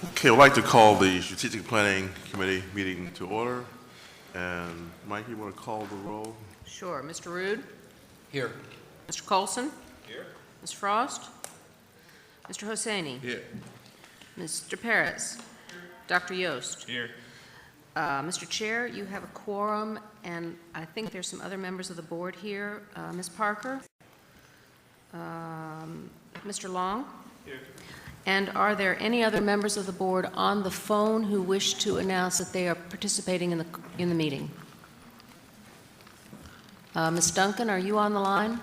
Okay, I'd like to call the Strategic Planning Committee meeting to order. And Mike, you want to call the roll? Sure. Mr. Rood? Here. Mr. Colson? Here. Ms. Frost? Mr. Hosseini? Here. Mr. Perez? Dr. Yost? Here. Mr. Chair, you have a quorum, and I think there's some other members of the board here. Ms. Parker? Mr. Long? Here. And are there any other members of the board on the phone who wish to announce that they are participating in the meeting? Ms. Duncan, are you on the line?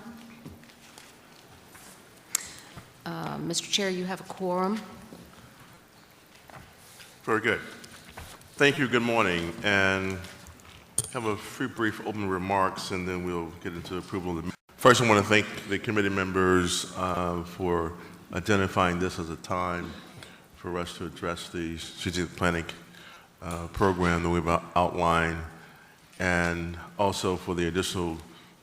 Mr. Chair, you have a quorum. Very good. Thank you. Good morning. And have a few brief opening remarks, and then we'll get into approval of the meeting. First, I want to thank the committee members for identifying this as a time for us to address the strategic planning program that we've outlined, and also for the additional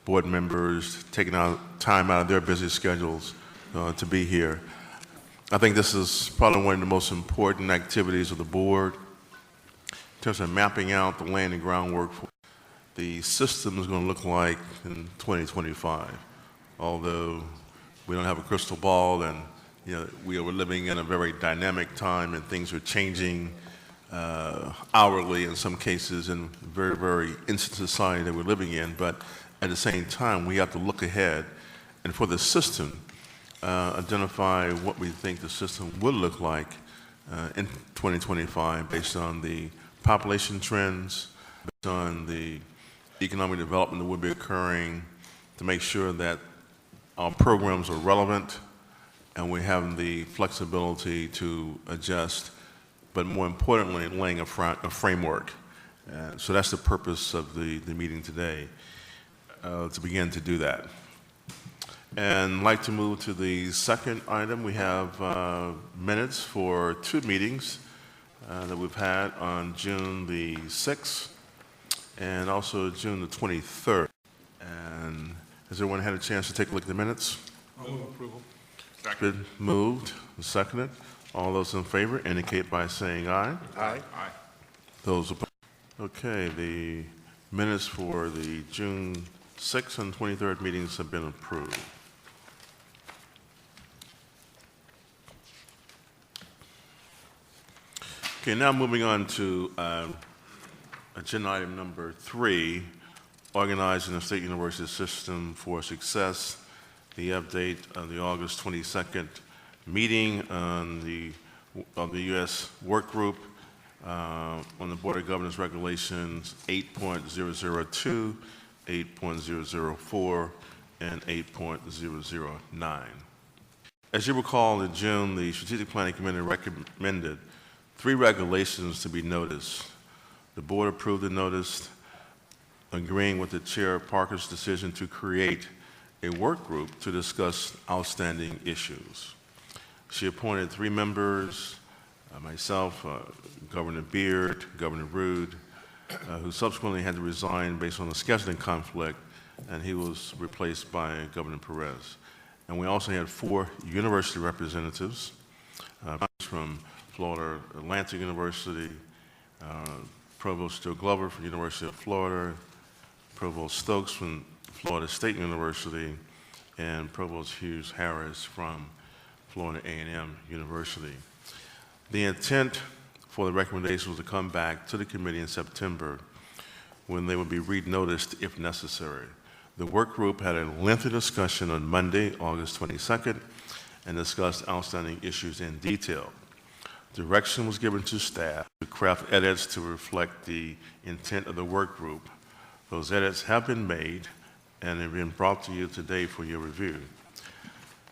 board members taking time out of their busy schedules to be here. I think this is probably one of the most important activities of the board in terms of mapping out the laying and groundwork for the system is going to look like in 2025. Although we don't have a crystal ball, and we are living in a very dynamic time, and things are changing hourly in some cases in a very, very instant society that we're living in. But at the same time, we have to look ahead, and for the system, identify what we think the system will look like in 2025 based on the population trends, based on the economic development that will be occurring, to make sure that our programs are relevant and we have the flexibility to adjust, but more importantly, laying a framework. So that's the purpose of the meeting today, to begin to do that. And I'd like to move to the second item. We have minutes for two meetings that we've had on June the 6th and also June the 23rd. And has everyone had a chance to take a look at the minutes? I'll move approval. Been moved and seconded. All those in favor indicate by saying aye. Aye. Aye. Those opposed? Okay, the minutes for the June 6th and 23rd meetings have been approved. Okay, now moving on to agenda item number 3, organizing the State University System for Success, the update of the August 22nd meeting of the U.S. Work Group on the Board of Governors Regulations 8.002, 8.004, and 8.009. As you recall, in June, the Strategic Planning Committee recommended 3 regulations to be noticed. The board approved the notice, agreeing with the Chair Parker's decision to create a work group to discuss outstanding issues. She appointed 3 members, myself, Governor Beard, Governor Rood, who subsequently had to resign based on a scheduling conflict, and he was replaced by Governor Perez. And we also had 4 university representatives from Florida Atlantic University, Provost Joe Glover from the University of Florida, Provost Stokes from Florida State University, and Provost Hughes Harris from Florida A&M University. The intent for the recommendation was to come back to the committee in September when they would be re-noticed if necessary. The work group had a lengthy discussion on Monday, August 22nd, and discussed outstanding issues in detail. Direction was given to staff to craft edits to reflect the intent of the work group. Those edits have been made and have been brought to you today for your review.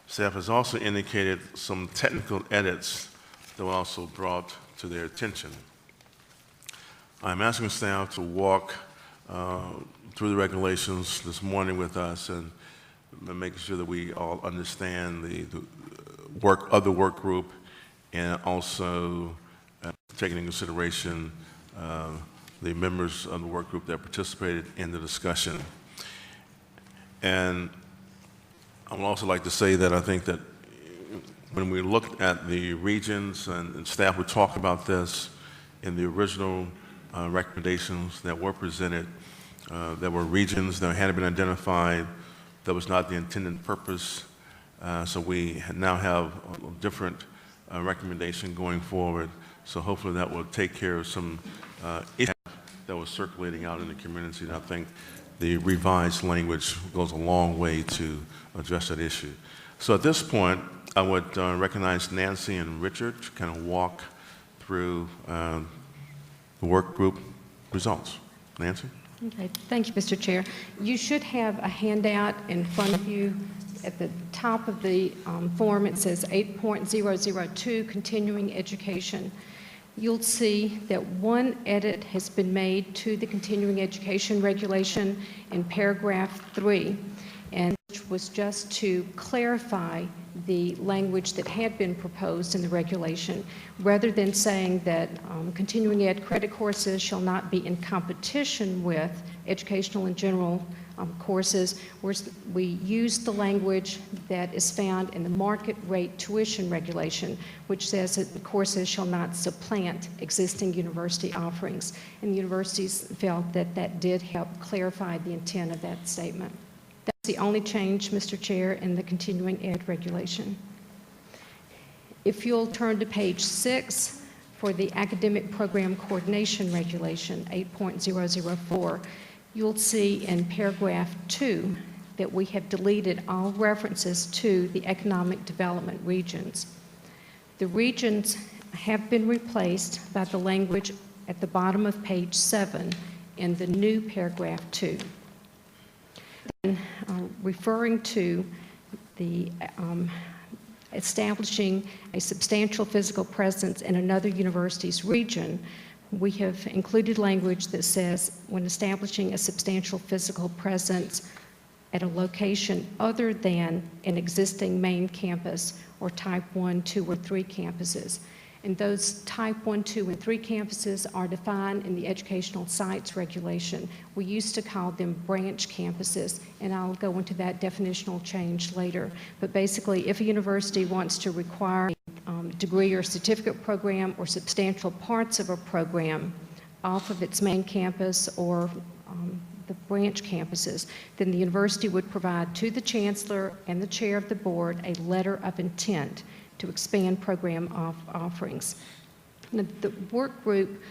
Staff has also indicated some technical edits that were also brought to their attention. I'm asking staff to walk through the regulations this morning with us and making sure that we all understand the work of the work group, and also taking into consideration the members of the work group that participated in the discussion. And I would also like to say that I think that when we looked at the regions, and staff would talk about this in the original recommendations that were presented, there were regions that had been identified that was not the intended purpose. So we now have a different recommendation going forward. So hopefully that will take care of some issues that was circulating out in the community. And I think the revised language goes a long way to address that issue. So at this point, I would recognize Nancy and Richard to kind of walk through the work group results. Nancy? Okay, thank you, Mr. Chair. You should have a handout in front of you. At the top of the form, it says 8.002, Continuing Education. You'll see that one edit has been made to the Continuing Education Regulation in paragraph 3, and which was just to clarify the language that had been proposed in the regulation. Rather than saying that continuing ed credit courses shall not be in competition with educational and general courses, we use the language that is found in the market rate tuition regulation, which says that the courses shall not supplant existing university offerings. And the universities felt that that did help clarify the intent of that statement. That's the only change, Mr. Chair, in the continuing ed regulation. If you'll turn to page 6 for the academic program coordination regulation, 8.004, you'll see in paragraph 2 that we have deleted all references to the economic development regions. The regions have been replaced by the language at the bottom of page 7 in the new paragraph 2. And, referring to the establishing a substantial physical presence in another university's region, we have included language that says when establishing a substantial physical presence at a location other than an existing main campus or type 1, 2, or 3 campuses. And those type 1, 2, and 3 campuses are defined in the educational sites regulation. We used to call them branch campuses, and I'll go into that definitional change later. But basically, if a university wants to require a degree or certificate program or substantial parts of a program off of its main campus or the branch campuses, then the university would provide to the chancellor and the chair of the board a letter of intent to expand program offerings. Now, the work group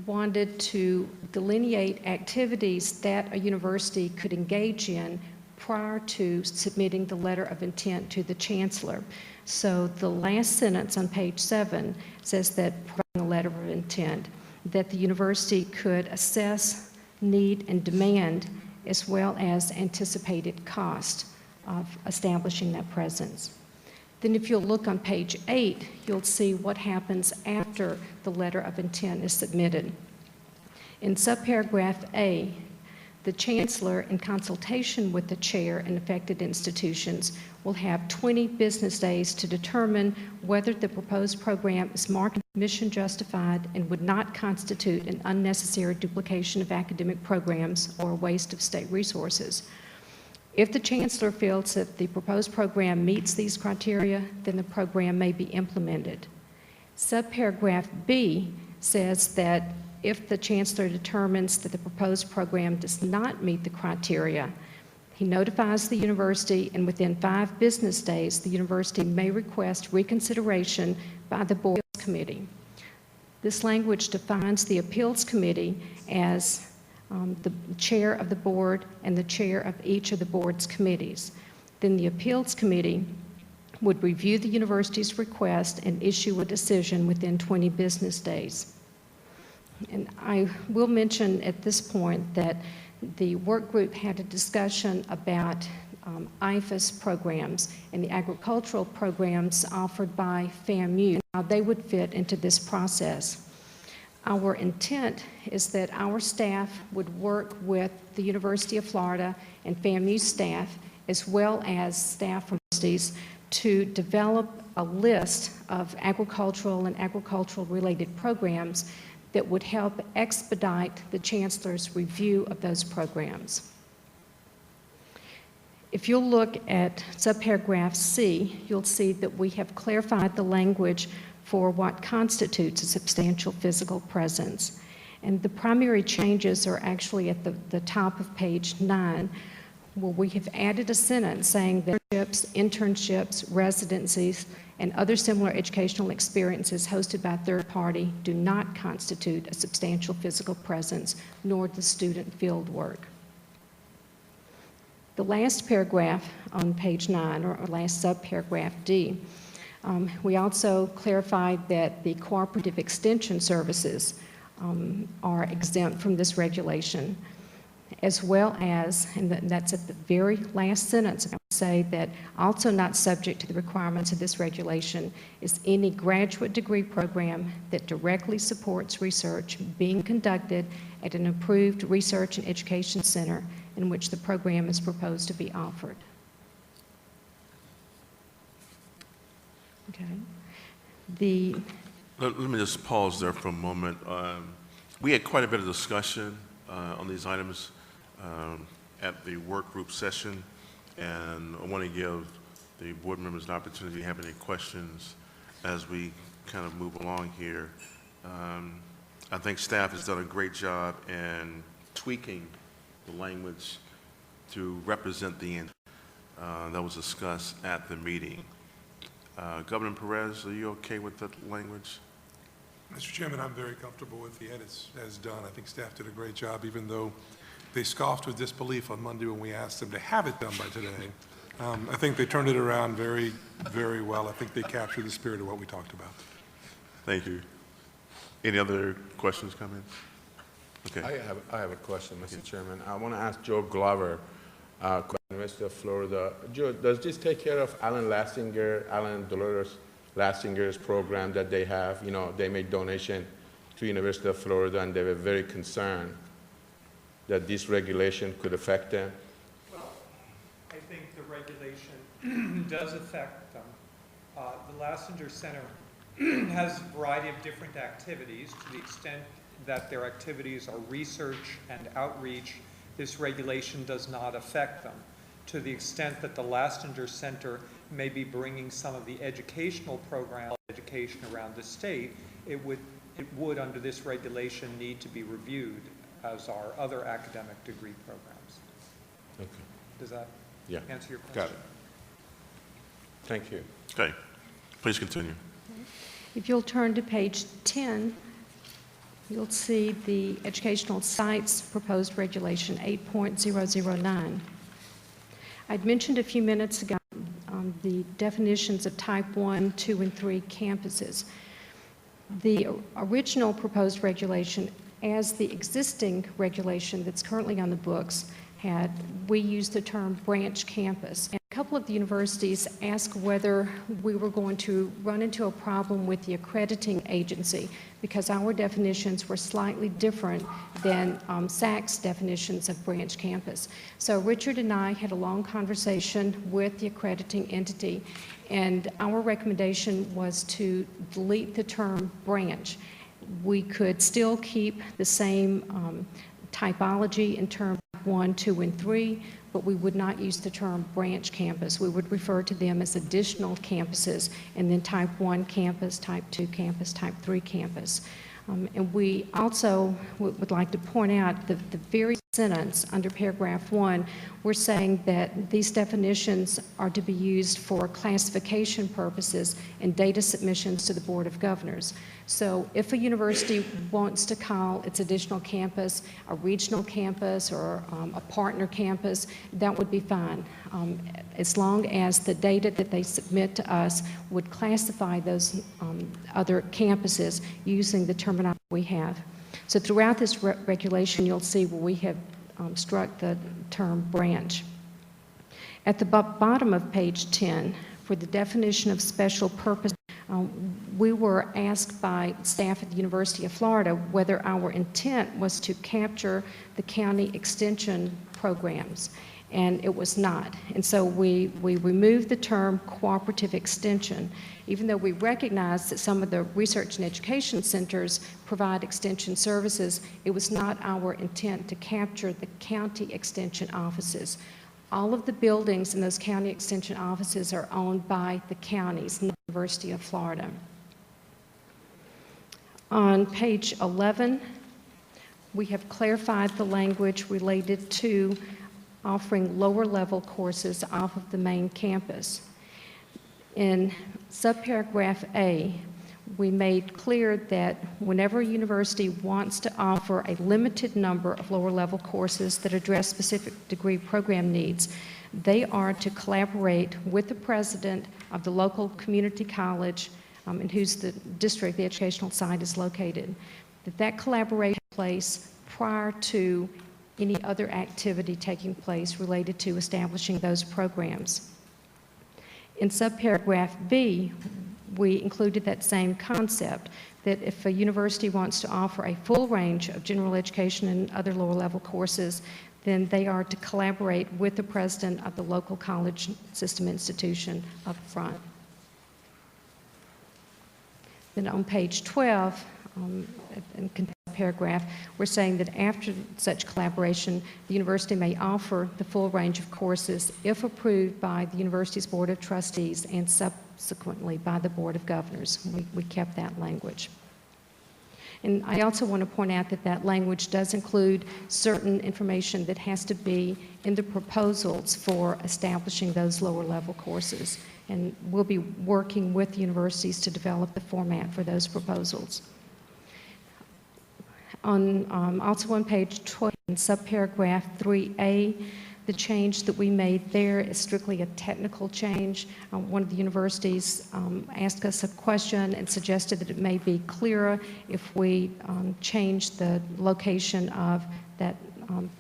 wanted to delineate activities that a university could engage in prior to submitting the letter of intent to the chancellor. So the last sentence on page 7 says that providing a letter of intent, that the university could assess need and demand as well as anticipated cost of establishing that presence. Then if you'll look on page 8, you'll see what happens after the letter of intent is submitted. In subparagraph A, the chancellor, in consultation with the chair and affected institutions, will have 20 business days to determine whether the proposed program is market mission justified and would not constitute an unnecessary duplication of academic programs or a waste of state resources. If the chancellor feels that the proposed program meets these criteria, then the program may be implemented. Subparagraph B says that if the chancellor determines that the proposed program does not meet the criteria, he notifies the university, and within 5 business days, the university may request reconsideration by the board committee. This language defines the appeals committee as the chair of the board and the chair of each of the board's committees. Then the appeals committee would review the university's request and issue a decision within 20 business days. And I will mention at this point that the work group had a discussion about IFAS programs and the agricultural programs offered by FAMU, how they would fit into this process. Our intent is that our staff would work with the University of Florida and FAMU staff, as well as staff from universities, to develop a list of agricultural and agricultural-related programs that would help expedite the chancellor's review of those programs. If you'll look at subparagraph C, you'll see that we have clarified the language for what constitutes a substantial physical presence. And the primary changes are actually at the top of page 9, where we have added a sentence saying that internships, residencies, and other similar educational experiences hosted by a third party do not constitute a substantial physical presence, nor the student field work. The last paragraph on page 9, or last subparagraph D, we also clarified that the cooperative extension services are exempt from this regulation, as well as, and that's at the very last sentence, I would say that also not subject to the requirements of this regulation is any graduate degree program that directly supports research being conducted at an approved research and education center in which the program is proposed to be offered. Okay. Let me just pause there for a moment. We had quite a bit of discussion on these items at the work group session, and I want to give the board members an opportunity to have any questions as we kind of move along here. I think staff has done a great job in tweaking the language to represent the intent that was discussed at the meeting. Governor Perez, are you okay with that language? Mr. Chairman, I'm very comfortable with the edits as done. I think staff did a great job, even though they scoffed with disbelief on Monday when we asked them to have it done by today. I think they turned it around very, very well. I think they captured the spirit of what we talked about. Thank you. Any other questions, comments? Okay. I have a question, Mr. Chairman. I want to ask Joe Glover, University of Florida. Joe, does this take care of Alan Dolores Lassinger's program that they have? You know, they made donation to University of Florida, and they were very concerned that this regulation could affect them. Well, I think the regulation does affect them. The Lassinger Center has a variety of different activities. To the extent that their activities are research and outreach, this regulation does not affect them. To the extent that the Lassinger Center may be bringing some of the educational program education around the state, it would under this regulation need to be reviewed as our other academic degree programs. Okay. Does that answer your question? Got it. Thank you. Okay. Please continue. If you'll turn to page 10, you'll see the educational sites proposed regulation 8.009. I'd mentioned a few minutes ago the definitions of type 1, 2, and 3 campuses. The original proposed regulation, as the existing regulation that's currently on the books had, we used the term branch campus. And a couple of the universities asked whether we were going to run into a problem with the accrediting agency because our definitions were slightly different than SAC's definitions of branch campus. So Richard and I had a long conversation with the accrediting entity, and our recommendation was to delete the term branch. We could still keep the same typology in terms of 1, 2, and 3, but we would not use the term branch campus. We would refer to them as additional campuses, and then type 1 campus, type 2 campus, type 3 campus. And we also would like to point out the very sentence under paragraph 1, we're saying that these definitions are to be used for classification purposes and data submissions to the Board of Governors. So if a university wants to call its additional campus a regional campus or a partner campus, that would be fine, as long as the data that they submit to us would classify those other campuses using the terminology we have. So throughout this regulation, you'll see where we have struck the term branch. At the bottom of page 10, for the definition of special purpose, we were asked by staff at the University of Florida whether our intent was to capture the county extension programs, and it was not. And so we removed the term cooperative extension, even though we recognize that some of the research and education centers provide extension services. It was not our intent to capture the county extension offices. All of the buildings in those county extension offices are owned by the counties, not the University of Florida. On page 11, we have clarified the language related to offering lower-level courses off of the main campus. In subparagraph A, we made clear that whenever a university wants to offer a limited number of lower-level courses that address specific degree program needs, they are to collaborate with the president of the local community college in whose the district the educational site is located. That collaboration takes place prior to any other activity taking place related to establishing those programs. In subparagraph B, we included that same concept, that if a university wants to offer a full range of general education and other lower-level courses, then they are to collaborate with the president of the local college system institution up front. Then on page 12, in paragraph, we're saying that after such collaboration, the university may offer the full range of courses if approved by the university's Board of Trustees and subsequently by the Board of Governors. We kept that language. And I also want to point out that that language does include certain information that has to be in the proposals for establishing those lower level courses. And we'll be working with universities to develop the format for those proposals. Also on page 12, in subparagraph 3A, the change that we made there is strictly a technical change. One of the universities asked us a question and suggested that it may be clearer if we change the location of that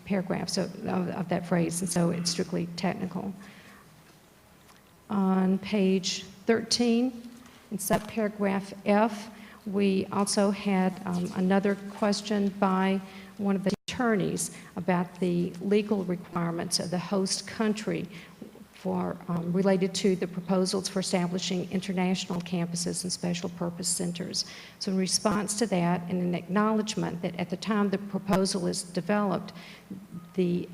paragraph, so of that phrase, and so it's strictly technical. On page 13, in subparagraph F, we also had another question by one of the attorneys about the legal requirements of the host country for related to the proposals for establishing international campuses and special purpose centers. So in response to that, and an acknowledgement that at the time the proposal is developed, the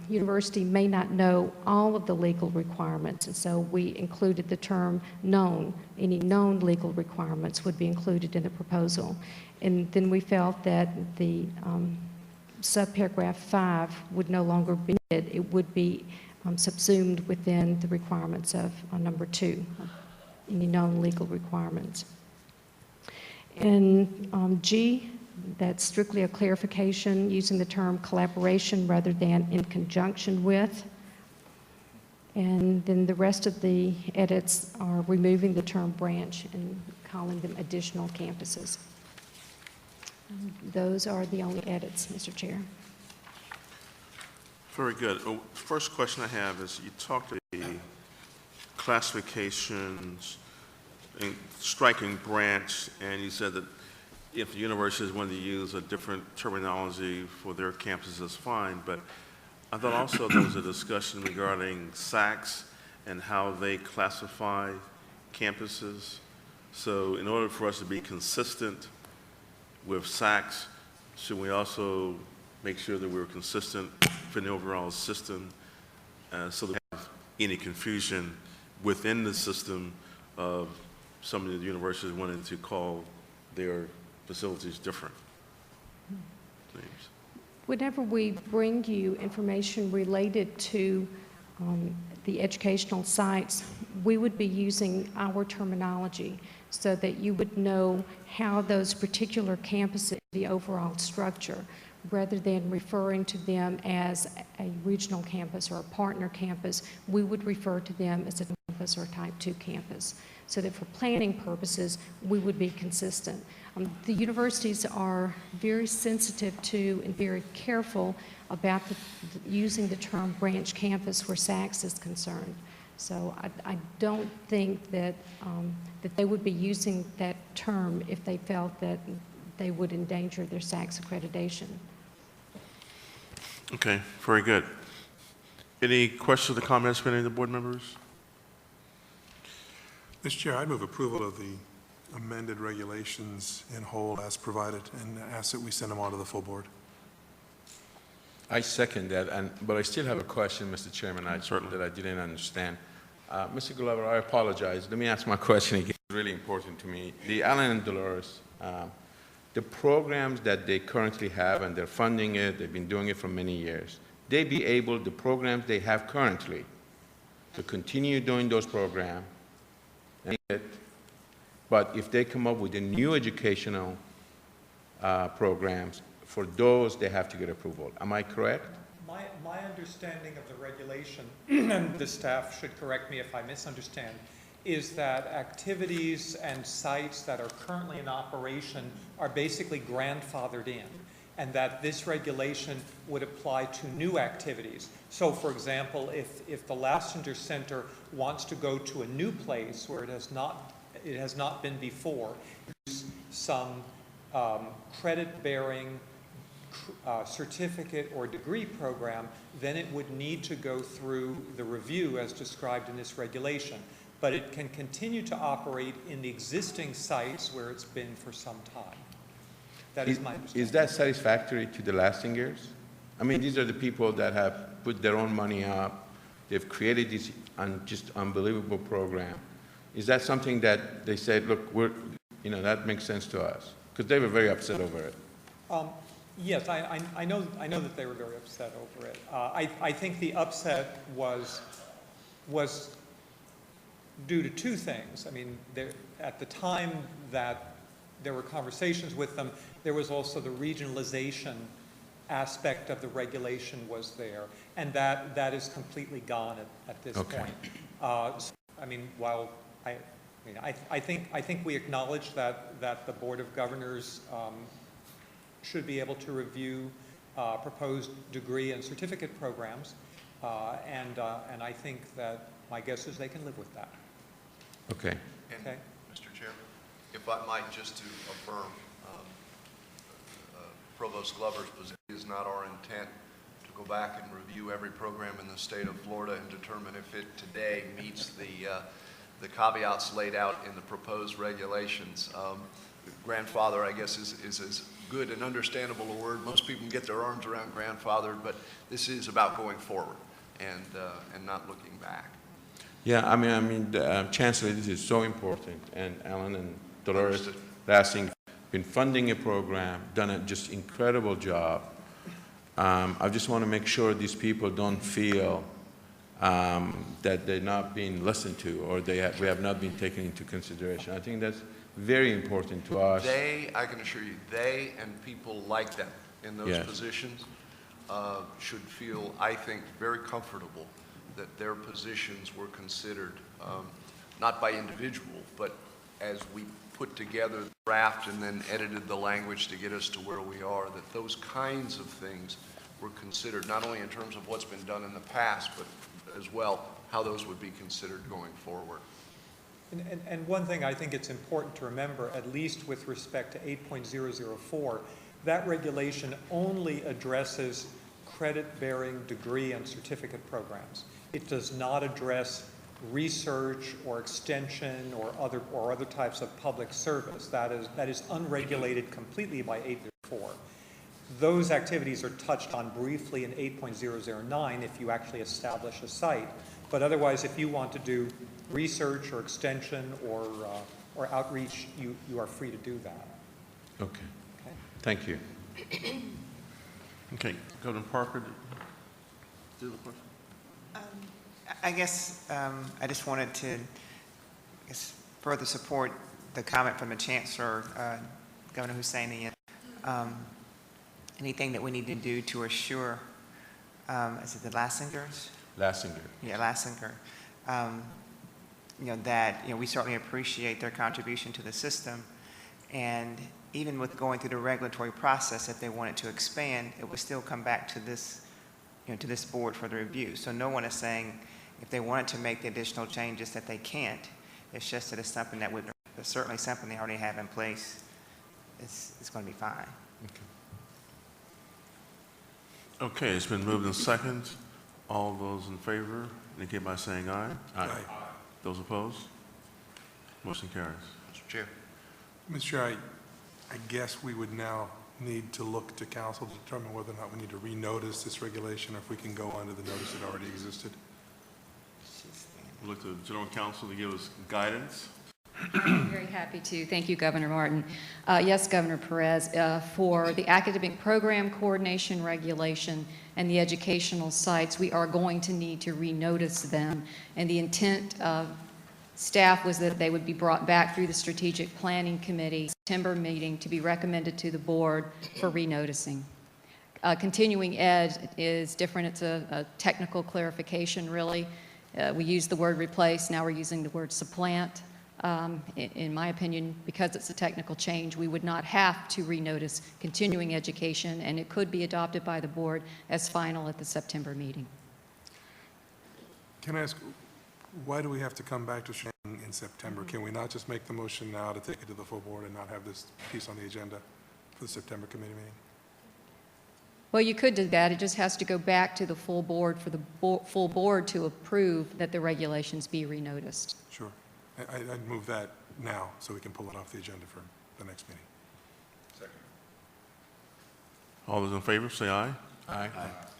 university may not know all of the legal requirements, and so we included the term known. Any known legal requirements would be included in the proposal. And then we felt that the subparagraph 5 would no longer be needed. It would be subsumed within the requirements of number 2, any known legal requirements. In G, that's strictly a clarification using the term collaboration rather than in conjunction with. And then the rest of the edits are removing the term branch and calling them additional campuses. Those are the only edits, Mr. Chair. Very good. First question I have is you talked about the classifications and striking branch, and you said that if the universities wanted to use a different terminology for their campuses, that's fine, but I thought also there was a discussion regarding SACs and how they classify campuses. So in order for us to be consistent with SACs, should we also make sure that we're consistent for the overall system so that we don't have any confusion within the system of some of the universities wanting to call their facilities different names? Whenever we bring you information related to the educational sites, we would be using our terminology so that you would know how those particular campuses, the overall structure, rather than referring to them as a regional campus or a partner campus, we would refer to them as a campus or type 2 campus, so that for planning purposes, we would be consistent. The universities are very sensitive to and very careful about using the term branch campus where SACS is concerned. So I don't think that, that they would be using that term if they felt that they would endanger their SACS accreditation. Okay, very good. Any questions or comments from any of the board members? Mr. Chair, I move approval of the amended regulations in whole as provided and ask that we send them on to the full board. I second that, but I still have a question, Mr. Chairman, Certainly. that I didn't understand. Mr. Glover, I apologize. Let me ask my question again. It's really important to me. The Allen and Dolores, the programs that they currently have, and they're funding it, they've been doing it for many years, they be able, the programs they have currently, to continue doing those programs, but if they come up with a new educational programs, for those, they have to get approval. Am I correct? My understanding of the regulation, and the staff should correct me if I misunderstand, is that activities and sites that are currently in operation are basically grandfathered in, and that this regulation would apply to new activities. So, for example, if the Lassiter Center wants to go to a new place where it has not been before, some credit-bearing certificate or degree program, then it would need to go through the review as described in this regulation. But it can continue to operate in the existing sites where it's been for some time. That is my understanding. Is that satisfactory to the Lassingers? I mean, these are the people that have put their own money up. They've created this just unbelievable program. Is that something that they said, look, that makes sense to us? Because they were very upset over it. Yes, I know that they were very upset over it. I think the upset was due to two things. I mean, at the time that there were conversations with them, there was also the regionalization aspect of the regulation was there, and that is completely gone at this point. So, I mean, while I think we acknowledge that the Board of Governors should be able to review proposed degree and certificate programs, and I think that my guess is they can live with that. Okay. And, Okay. Mr. Chairman, if I might, just to affirm, Provost Glover's position is not our intent to go back and review every program in the state of Florida and determine if it today meets the caveats laid out in the proposed regulations. Grandfather, I guess, is as good and understandable a word. Most people can get their arms around grandfather, but this is about going forward and not looking back. Yeah, I mean, Chancellor, this is so important, and Alan and Dolores Understood. Lassing been funding a program, done a just incredible job. I just want to make sure these people don't feel that they're not being listened to, or we have not been taken into consideration. I think that's very important to us. I can assure you, they and people like them in those Yes. positions should feel, I think, very comfortable that their positions were considered, not by individual, but as we put together the draft and then edited the language to get us to where we are, that those kinds of things were considered, not only in terms of what's been done in the past, but as well how those would be considered going forward. And one thing I think it's important to remember, at least with respect to 8.004, that regulation only addresses credit-bearing degree and certificate programs. It does not address research or extension or other types of public service. That is unregulated completely by 8.04. Those activities are touched on briefly in 8.009 if you actually establish a site. But otherwise, if you want to do research or extension or outreach, you are free to do that. Okay. Okay. Thank you. Okay, Governor Parker, do the question? I guess I just wanted to further support the comment from the Chancellor, Governor Husseini. Anything that we need to do to assure, is it the Lassingers? Lassinger. Yeah, Lassinger. That we certainly appreciate their contribution to the system, and even with going through the regulatory process, if they wanted to expand, it would still come back to this, to this board for the review. So no one is saying if they wanted to make the additional changes that they can't. It's just that it's something that would, certainly something they already have in place. It's going to be fine. Okay, it's been moved and second. All those in favor indicate by saying aye. Aye. Those opposed? Motion carries. Mr. Chair. Mr. Chair, I guess we would now need to look to council to determine whether or not we need to renotice this regulation, or if we can go under the notice that already existed. We'll look to General Counsel to give us guidance. Very happy to. Thank you, Governor Martin. Yes, Governor Perez, for the academic program coordination regulation and the educational sites, we are going to need to renotice them. And the intent of staff was that they would be brought back through the Strategic Planning Committee September meeting to be recommended to the board for renoticing. Continuing ed is different. It's a technical clarification, really. We use the word replace. Now we're using the word supplant. In my opinion, because it's a technical change, we would not have to renotice continuing education, and it could be adopted by the board as final at the September meeting. Can I ask, why do we have to come back to Shannon in September? Can we not just make the motion now to take it to the full board and not have this piece on the agenda for the September committee meeting? Well, you could do that. It just has to go back to the full board for the full board to approve that the regulations be renoticed. Sure. I'd move that now so we can pull it off the agenda for the next meeting. Second. All those in favor, say aye. Aye.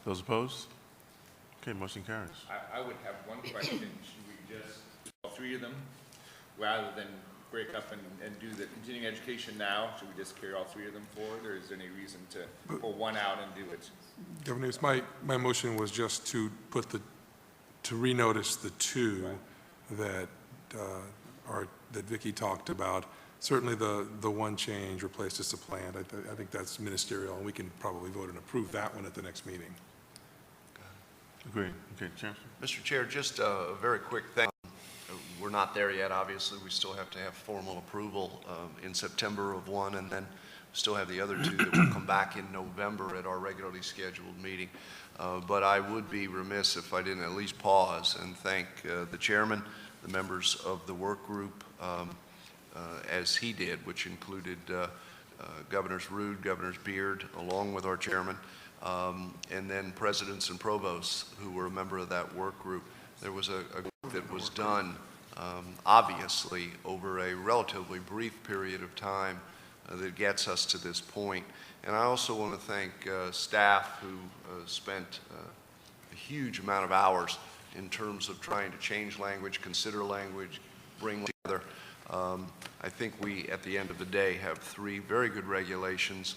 Those opposed? Okay, motion carries. I would have one question. Should we just do all three of them rather than break up and do the continuing education now? Should we just carry all three of them forward, or is there any reason to pull one out and do it? Governor, my motion was just to put to renotice the two that that Vicki talked about. Certainly the one change replaced a supplant. I think that's ministerial, and we can probably vote and approve that one at the next meeting. Agreed. Okay, Chancellor. Mr. Chair, just a very quick thing. We're not there yet, obviously. We still have to have formal approval in September of one, and then still have the other two that will come back in November at our regularly scheduled meeting. But I would be remiss if I didn't at least pause and thank the chairman, the members of the work group, as he did, which included Governors Rood, Governors Beard, along with our chairman, and then presidents and provosts who were a member of that work group. There was a group that was done, obviously, over a relatively brief period of time that gets us to this point. And I also want to thank staff who spent a huge amount of hours in terms of trying to change language, consider language, bring together. I think we, at the end of the day, have three very good regulations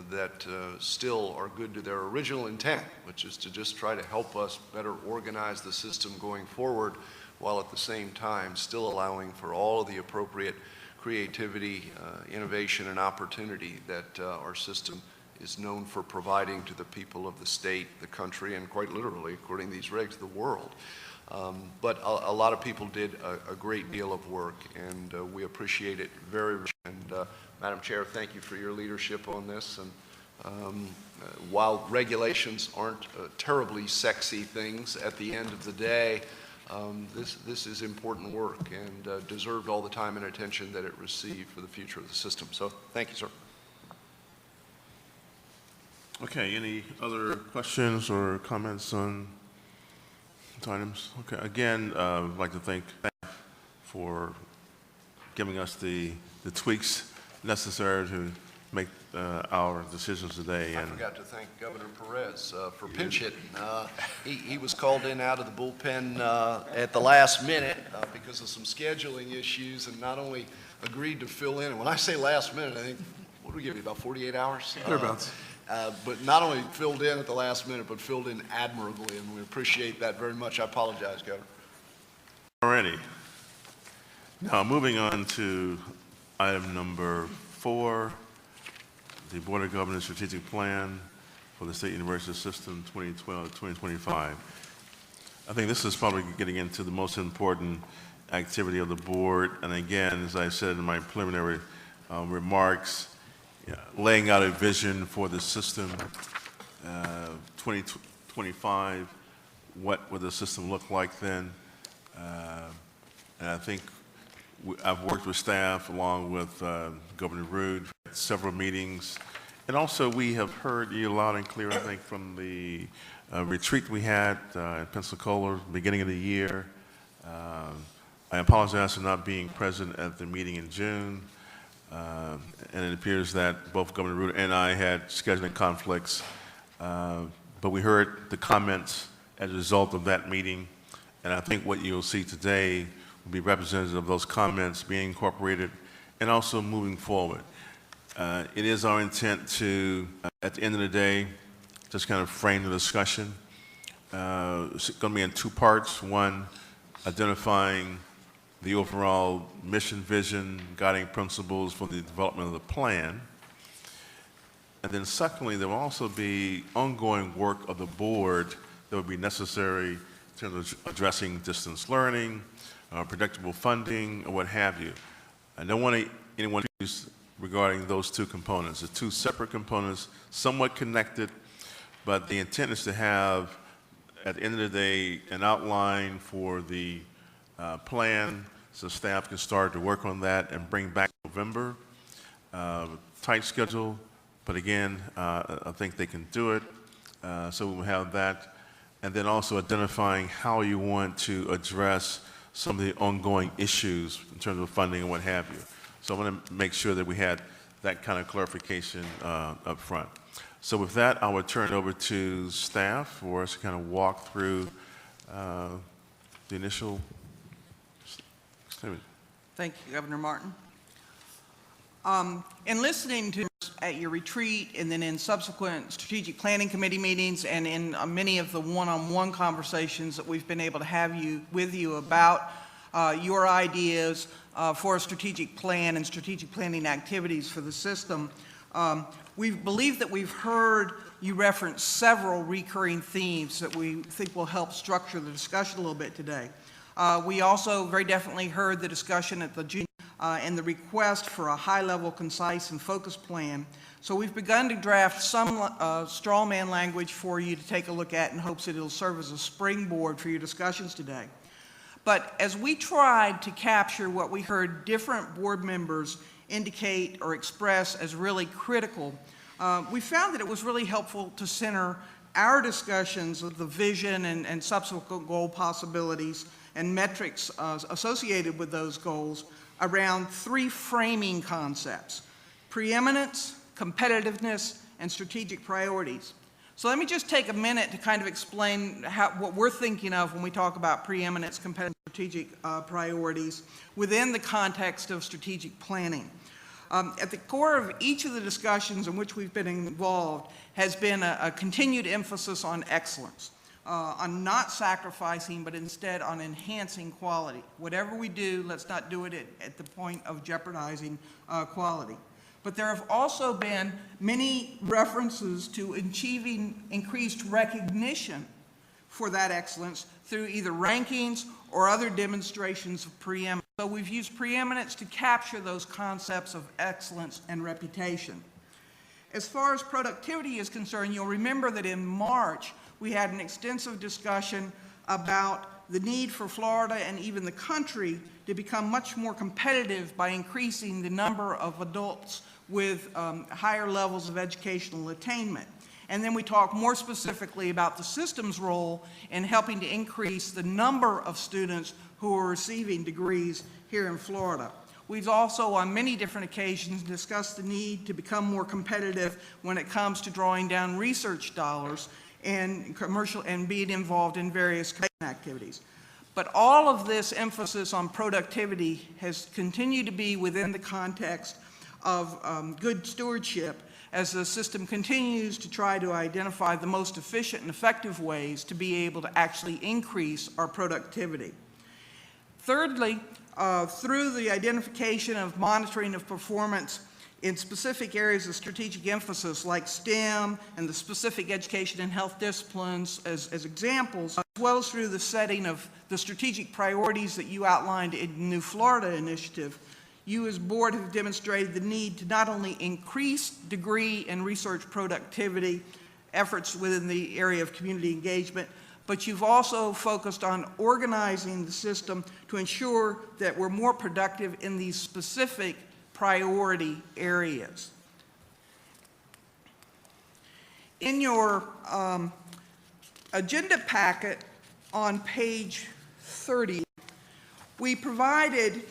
that still are good to their original intent, which is to just try to help us better organize the system going forward, while at the same time still allowing for all of the appropriate creativity, innovation, and opportunity that our system is known for providing to the people of the state, the country, and quite literally, according to these regs, the world. But a lot of people did a great deal of work, and we appreciate it very much. And Madam Chair, thank you for your leadership on this. And while regulations aren't terribly sexy things at the end of the day, this is important work and deserved all the time and attention that it received for the future of the system. So thank you, sir. Okay, any other questions or comments on items? Okay, again, I'd like to thank staff for giving us the tweaks necessary to make our decisions today. I forgot to thank Governor Perez for pinch hitting. He was called in out of the bullpen at the last minute because of some scheduling issues, and not only agreed to fill in. And when I say last minute, I think, what do we give you, about 48 hours? Thereabouts. But not only filled in at the last minute, but filled in admirably, and we appreciate that very much. I apologize, Governor. Alrighty. Now, moving on to item number 4, the Board of Governors Strategic Plan for the State University System 2012-2025. I think this is probably getting into the most important activity of the board. And again, as I said in my preliminary remarks, laying out a vision for the system, 2025, what would the system look like then? And I think I've worked with staff along with Governor Rood, several meetings. And also we have heard you loud and clear, I think, from the retreat we had in Pensacola, beginning of the year. I apologize for not being present at the meeting in June. And it appears that both Governor Ruder and I had scheduling conflicts, but we heard the comments as a result of that meeting, and I think what you'll see today will be representative of those comments being incorporated and also moving forward. It is our intent to, at the end of the day, just kind of frame the discussion. It's going to be in two parts. One, identifying the overall mission, vision, guiding principles for the development of the plan. And then secondly, there will also be ongoing work of the board that will be necessary in terms of addressing distance learning, predictable funding, or what have you. I don't want anyone to use regarding those two components. The two separate components, somewhat connected, but the intent is to have, at the end of the day, an outline for the plan so staff can start to work on that and bring back November. Tight schedule, but again, I think they can do it. So we will have that. And then also identifying how you want to address some of the ongoing issues in terms of funding and what have you. So I want to make sure that we had that kind of clarification up front. So with that, I would turn it over to staff for us to kind of walk through the initial statement. Thank you, Governor Martin. In listening to at your retreat and then in subsequent strategic planning committee meetings and in many of the one-on-one conversations that we've been able to have with you about your ideas for a strategic plan and strategic planning activities for the system, we believe that we've heard you reference several recurring themes that we think will help structure the discussion a little bit today. We also very definitely heard the discussion at the junior and the request for a high-level, concise, and focused plan. So we've begun to draft some straw man language for you to take a look at in hopes that it'll serve as a springboard for your discussions today. But as we tried to capture what we heard different board members indicate or express as really critical, we found that it was really helpful to center our discussions of the vision and subsequent goal possibilities and metrics associated with those goals around three framing concepts: preeminence, competitiveness, and strategic priorities. So let me just take a minute to kind of explain what we're thinking of when we talk about preeminence, competitive, strategic priorities within the context of strategic planning. At the core of each of the discussions in which we've been involved has been a continued emphasis on excellence, on not sacrificing, but instead on enhancing quality. Whatever we do, let's not do it at the point of jeopardizing quality. But there have also been many references to achieving increased recognition for that excellence through either rankings or other demonstrations of preeminence. So we've used preeminence to capture those concepts of excellence and reputation. As far as productivity is concerned, you'll remember that in March, we had an extensive discussion about the need for Florida and even the country to become much more competitive by increasing the number of adults with higher levels of educational attainment. And then we talked more specifically about the system's role in helping to increase the number of students who are receiving degrees here in Florida. We've also, on many different occasions, discussed the need to become more competitive when it comes to drawing down research dollars and commercial and being involved in various activities. But all of this emphasis on productivity has continued to be within the context of good stewardship as the system continues to try to identify the most efficient and effective ways to be able to actually increase our productivity. Thirdly, through the identification of monitoring of performance in specific areas of strategic emphasis like STEM and the specific education and health disciplines as examples, as well as through the setting of the strategic priorities that you outlined in the New Florida Initiative, you as board have demonstrated the need to not only increase degree and research productivity efforts within the area of community engagement, but you've also focused on organizing the system to ensure that we're more productive in these specific priority areas. In your agenda packet on page 30, we provided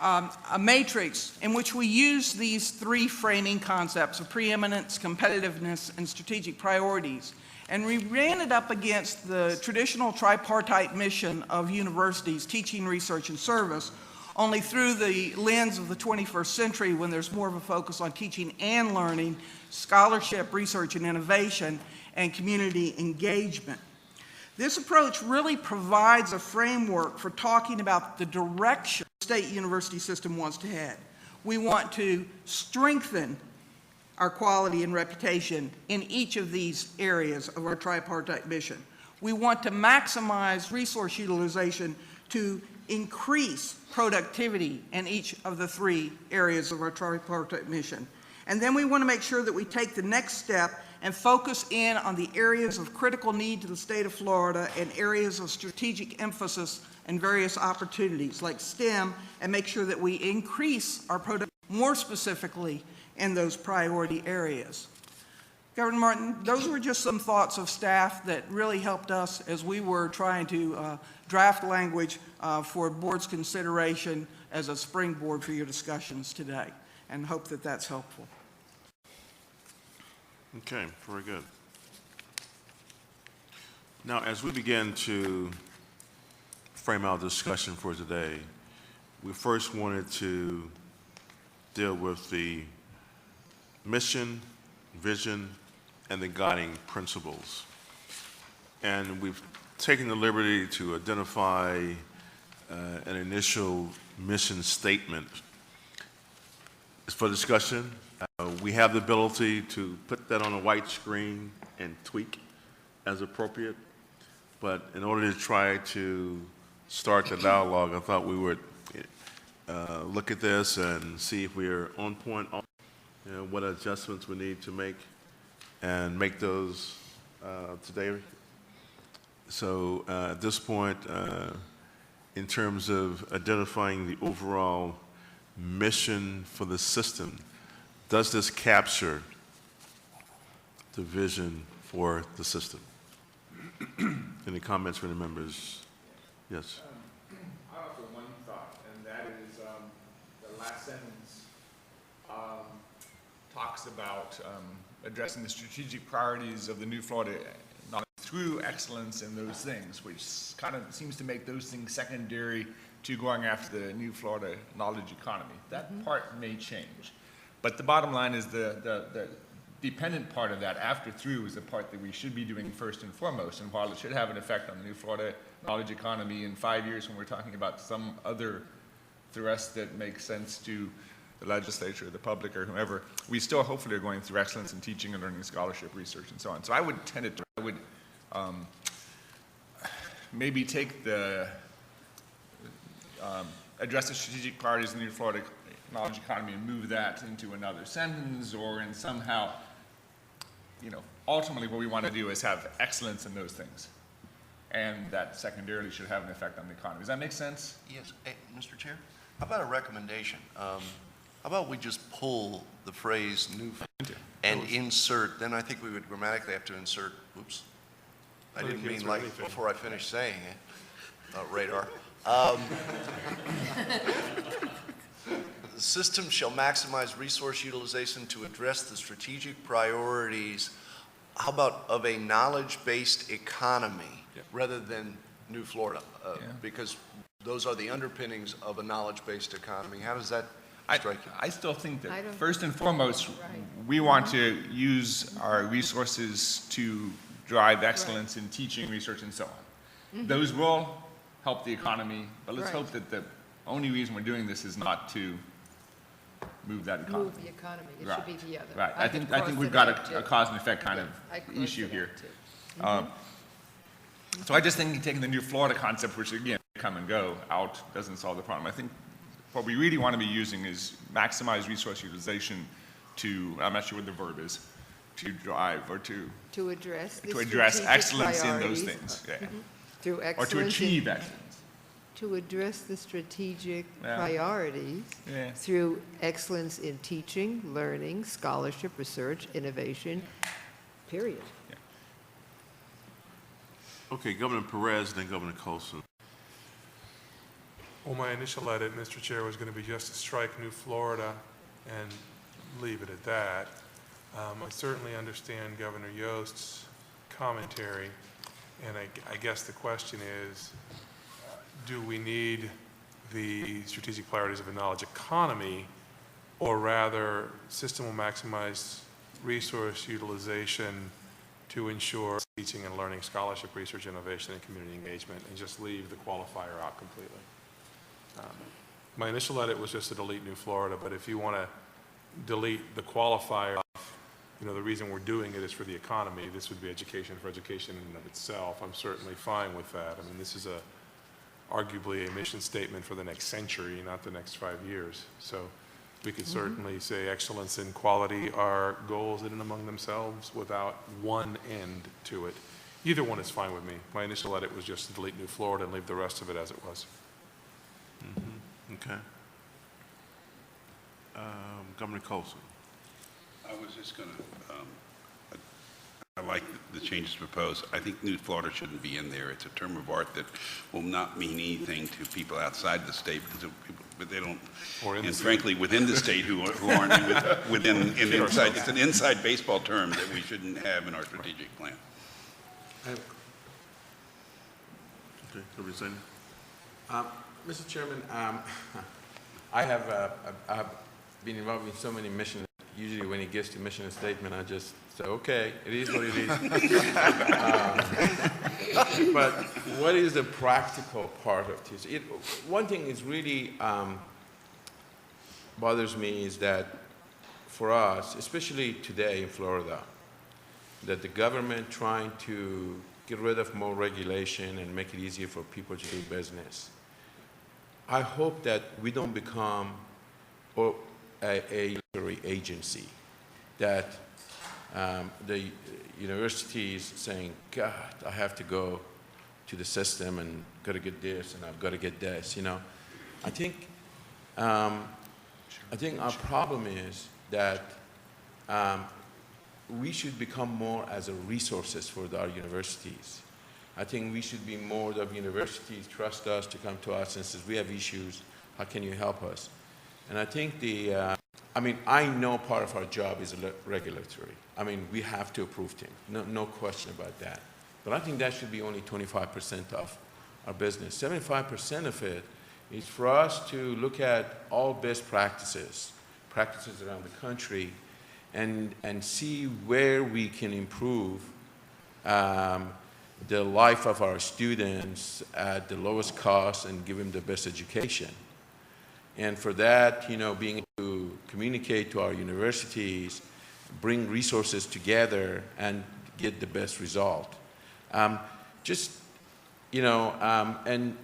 a matrix in which we use these three framing concepts of preeminence, competitiveness, and strategic priorities. And we ran it up against the traditional tripartite mission of universities, teaching, research, and service, only through the lens of the 21st century when there's more of a focus on teaching and learning, scholarship, research, and innovation, and community engagement. This approach really provides a framework for talking about the direction the state university system wants to head. We want to strengthen our quality and reputation in each of these areas of our tripartite mission. We want to maximize resource utilization to increase productivity in each of the three areas of our tripartite mission. And then we want to make sure that we take the next step and focus in on the areas of critical need to the state of Florida and areas of strategic emphasis and various opportunities like STEM, and make sure that we increase our productivity more specifically in those priority areas. Governor Martin, those were just some thoughts of staff that really helped us as we were trying to draft language for board's consideration as a springboard for your discussions today, and hope that that's helpful. Okay, very good. Now, as we begin to frame our discussion for today, we first wanted to deal with the mission, vision, and the guiding principles. And we've taken the liberty to identify an initial mission statement for discussion. We have the ability to put that on a white screen and tweak as appropriate. But in order to try to start the dialogue, I thought we would look at this and see if we are on point, what adjustments we need to make, and make those today. So at this point, in terms of identifying the overall mission for the system, does this capture the vision for the system? Any comments from the members? Yes. I offer one thought, and that is the last sentence talks about addressing the strategic priorities of the new Florida through excellence in those things, which kind of seems to make those things secondary to going after the new Florida knowledge economy. That part may change. But the bottom line is the dependent part of that, after through, is the part that we should be doing first and foremost. And while it should have an effect on the new Florida knowledge economy in 5 years when we're talking about some other thrust that makes sense to the legislature, the public, or whomever, we still hopefully are going through excellence in teaching and learning, scholarship, research, and so on. So I would tend to, maybe take the, address the strategic priorities in the new Florida knowledge economy and move that into another sentence, or in somehow, ultimately what we want to do is have excellence in those things. And that secondarily should have an effect on the economy. Does that make sense? Yes. Hey, Mr. Chair, how about a recommendation? How about we just pull the phrase new and insert, then I think we would grammatically have to insert, oops, I didn't mean like before I finished saying it, radar. The system shall maximize resource utilization to address the strategic priorities, how about of a knowledge-based economy rather than New Florida? Because those are the underpinnings of a knowledge-based economy. How does that strike you? I still think that first and foremost, we want to use our resources to drive excellence in teaching, research, and so on. Those will help the economy, but let's hope that the only reason we're doing this is not to move that economy. Move the economy, it should be the other. Right, I think we've got a cause and effect kind of issue here. So I just think taking the new Florida concept, which again, come and go out, doesn't solve the problem. I think what we really want to be using is maximize resource utilization to, I'm not sure what the verb is, to drive or to address the excellence in those priorities. things. Yeah. Through Or excellence. to achieve excellence. To address the strategic priorities through excellence in teaching, learning, scholarship, research, innovation, period. Okay, Governor Perez, then Governor Colson. Well, my initial edit, Mr. Chair, was going to be just to strike New Florida and leave it at that. I certainly understand Governor Yost's commentary, and I guess the question is, do we need the strategic priorities of a knowledge economy, or rather, system will maximize resource utilization to ensure teaching and learning, scholarship, research, innovation, and community engagement, and just leave the qualifier out completely. My initial edit was just to delete New Florida, but if you want to delete the qualifier, you know, the reason we're doing it is for the economy, this would be education for education in and of itself. I'm certainly fine with that. I mean, this is arguably a mission statement for the next century, not the next 5 years. So we could certainly say excellence and quality are goals in and among themselves without one end to it. Either one is fine with me. My initial edit was just to delete New Florida and leave the rest of it as it was. Okay. Governor Colson. I was just going to, I like the changes proposed. I think New Florida shouldn't be in there. It's a term of art that will not mean anything to people outside the state, because but they don't, and frankly, within the state who aren't within inside. It's an inside baseball term that we shouldn't have in our strategic plan. Okay, Governor Senior. Mr. Chairman, I have been involved in so many missions. Usually when it gets to mission statement, I just say, okay, it is what it is. But what is the practical part of this? One thing is really bothers me is that for us, especially today in Florida, that the government trying to get rid of more regulation and make it easier for people to do business. I hope that we don't become a regulatory agency, that the university is saying, God, I have to go to the system and got to get this and I've got to get this, you know. I think our problem is that we should become more as a resources for our universities. I think we should be more of universities trust us to come to us and says, we have issues, how can you help us? And I think I know part of our job is regulatory. I mean, we have to approve things, no question about that. But I think that should be only 25% of our business. 75% of it is for us to look at all best practices around the country, and see where we can improve the life of our students at the lowest cost and give them the best education. And for that, you know, being able to communicate to our universities, bring resources together and get the best result. And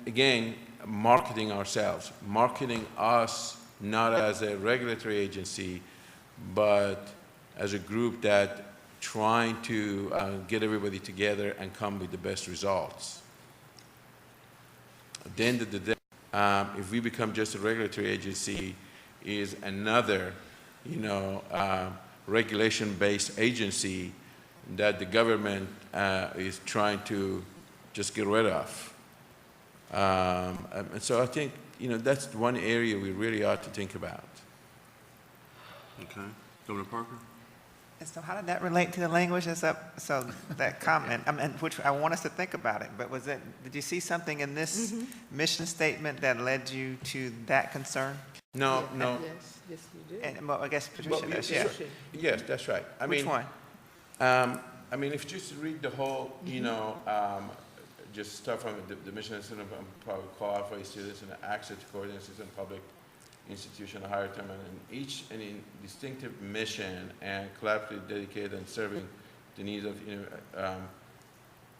again, marketing ourselves, marketing us not as a regulatory agency, but as a group that trying to get everybody together and come with the best results. At the end of the day, if we become just a regulatory agency, is another, regulation-based agency that the government is trying to just get rid of. And so I think, that's one area we really ought to think about. Okay. Governor Parker? And so how did that relate to the language that's up? So that comment, which I want us to think about it, but did you see something in this mission statement that led you to that concern? No. Yes, you do. And, well, I guess Patricia does, yeah. Yes, that's right. Which one? If you just read the whole, just start from the mission and probably qualify students and access to coordinate system, public institution, higher term, and each any distinctive mission and collaboratively dedicated and serving the needs of,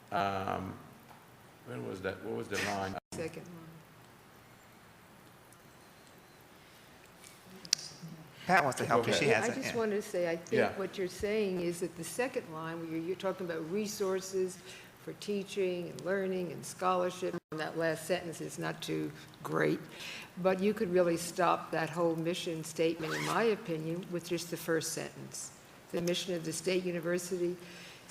where was that? What was the line? Second one. Pat wants to help you. She has I it. just Yeah. wanted to say, I think what you're saying is that the second line, where you're talking about resources for teaching and learning and scholarship, and that last sentence is not too great, but you could really stop that whole mission statement, in my opinion, with just the first sentence. The mission of the State University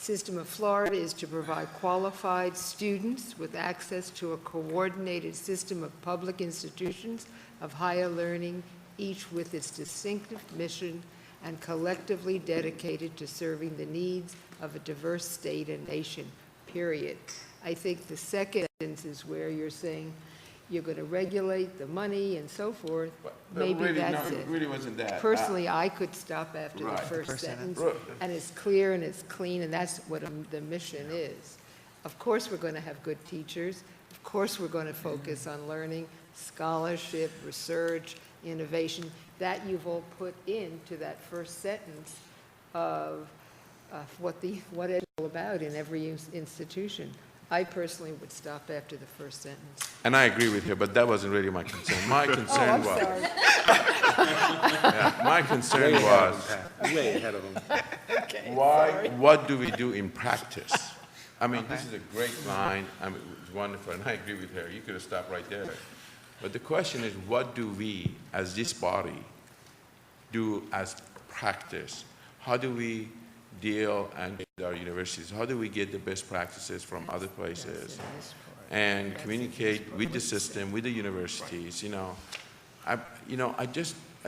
system of Florida is to provide qualified students with access to a coordinated system of public institutions of higher learning, each with its distinctive mission and collectively dedicated to serving the needs of a diverse state and nation, period. I think the second sentence is where you're saying you're going to regulate the money and so forth. Maybe really, that's no, it. it really wasn't that. Personally, I could stop after the Right. first sentence, Right. and it's clear and it's clean, and that's what the mission is. Of course, we're going to have good teachers. Of course, we're going to focus on learning, scholarship, research, innovation. That you've all put into that first sentence of what it's all about in every institution. I personally would stop after the first sentence. And I agree with her, but that wasn't really my concern. My concern I'm was, sorry. yeah, my concern was, Way ahead of them. what do we do in practice? I mean, this is a great line. I mean, it's wonderful, and I agree with her. You could have stopped right there. But the question is, what do we, as this body, do as practice? How do we deal and with our universities? How do we get the best practices from other places and communicate with the system, with the universities? I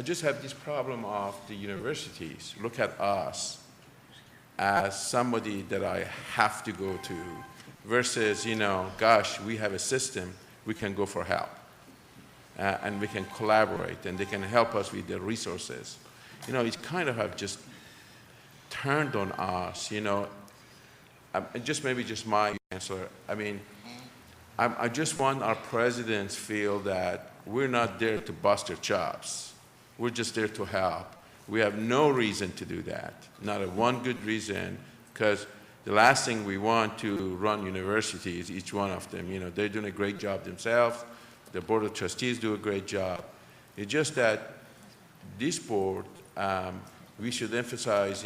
just have this problem of the universities. Look at us as somebody that I have to go to versus, gosh, we have a system, we can go for help. And we can collaborate, and they can help us with the resources. It kind of have just turned on us, just my answer. I mean, I just want our presidents feel that we're not there to bust their chops. We're just there to help. We have no reason to do that, not a one good reason, because the last thing we want to run universities, each one of them, they're doing a great job themselves. The Board of Trustees do a great job. It's just that this board, we should emphasize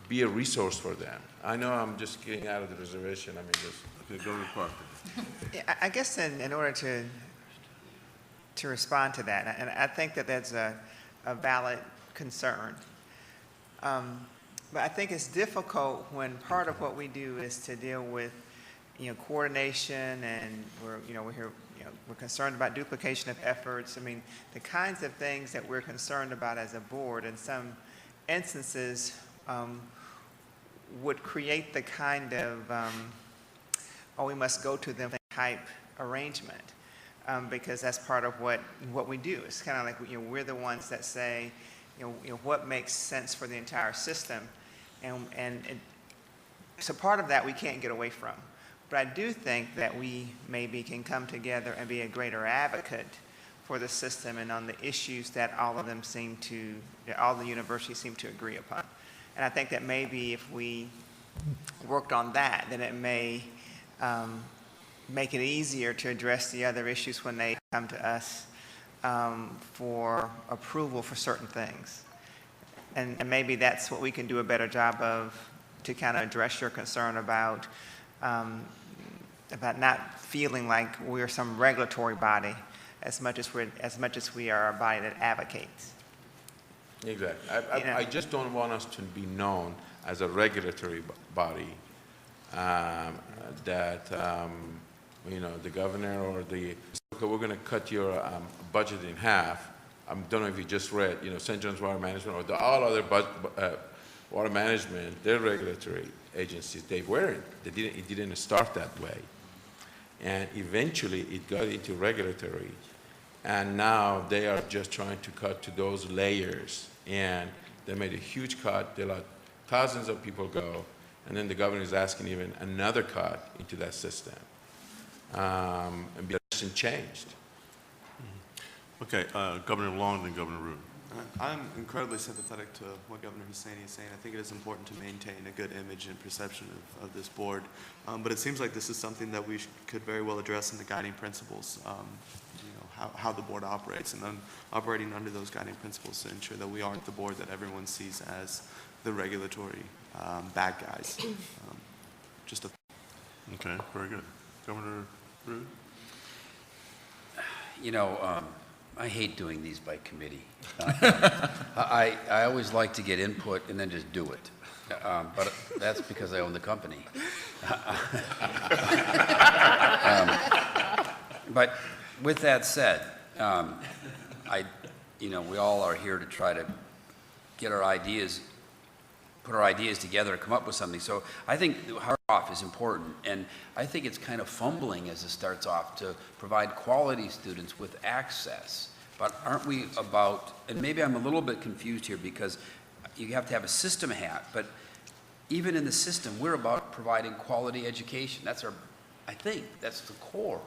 be a resource for them. I know I'm just getting out of the reservation. I mean, Okay, go to Parker. Yeah, I guess in order to respond to that, and I think that that's a valid concern. But I think it's difficult when part of what we do is to deal with, coordination, and we're concerned about duplication of efforts. I mean, the kinds of things that we're concerned about as a board in some instances would create the kind of, we must go to them type arrangement, because that's part of what we do. It's kind of like, we're the ones that say, what makes sense for the entire system, and so part of that we can't get away from. But I do think that we maybe can come together and be a greater advocate for the system and on the issues that all the universities seem to agree upon. And I think that maybe if we worked on that, then it may make it easier to address the other issues when they come to us for approval for certain things. And maybe that's what we can do a better job of, to kind of address your concern about not feeling like we're some regulatory body as much as we are a body that advocates. exactly. I just don't want us to be known as a regulatory body that, the governor or we're going to cut your budget in half. I don't know if you just read, St. John's Water Management or all other water management, they're regulatory agencies. They weren't. It didn't start that way. And eventually it got into regulatory. And now they are just trying to cut to those layers. And they made a huge cut. They let thousands of people go. And then the governor is asking even another cut into that system. And the election changed. Okay, Governor Long, then Governor Root. I'm incredibly sympathetic to what Governor Hussaini is saying. I think it is important to maintain a good image and perception of this board. But it seems like this is something that we could very well address in the guiding principles, how the board operates, and then operating under those guiding principles to ensure that we aren't the board that everyone sees as the regulatory bad guys. Okay, very good. Governor Root? I hate doing these by committee. I always like to get input and then just do it. But that's because I own the company. But with that said, we all are here to try to get our ideas, put our ideas together and come up with something. So I think hard off is important, and I think it's kind of fumbling as it starts off to provide quality students with access. But aren't we about, and maybe I'm a little bit confused here because you have to have a system hat, but even in the system, we're about providing quality education. I think that's the core.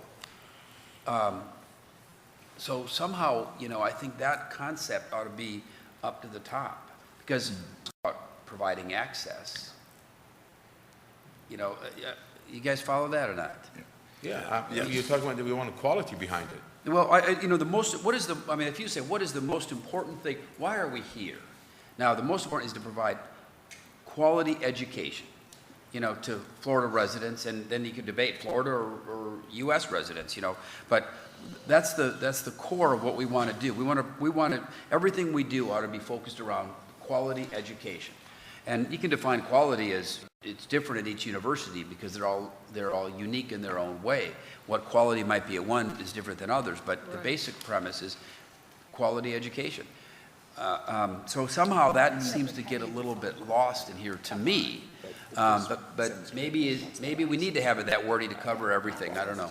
So somehow, I think that concept ought to be up to the top because it's about providing access. You guys follow that or not? Yeah, you're talking about that we want quality behind it. Well, if you say, what is the most important thing? Why are we here? Now, the most important is to provide quality education, to Florida residents, and then you could debate Florida or U.S. residents, but that's the core of what we want to do. We want to, everything we do ought to be focused around quality education. And you can define quality as it's different at each university because they're all unique in their own way. What quality might be at one is different than others, but the basic premise is quality education. So somehow that seems to get a little bit lost in here to me. But maybe we need to have it that wordy to cover everything. I don't know.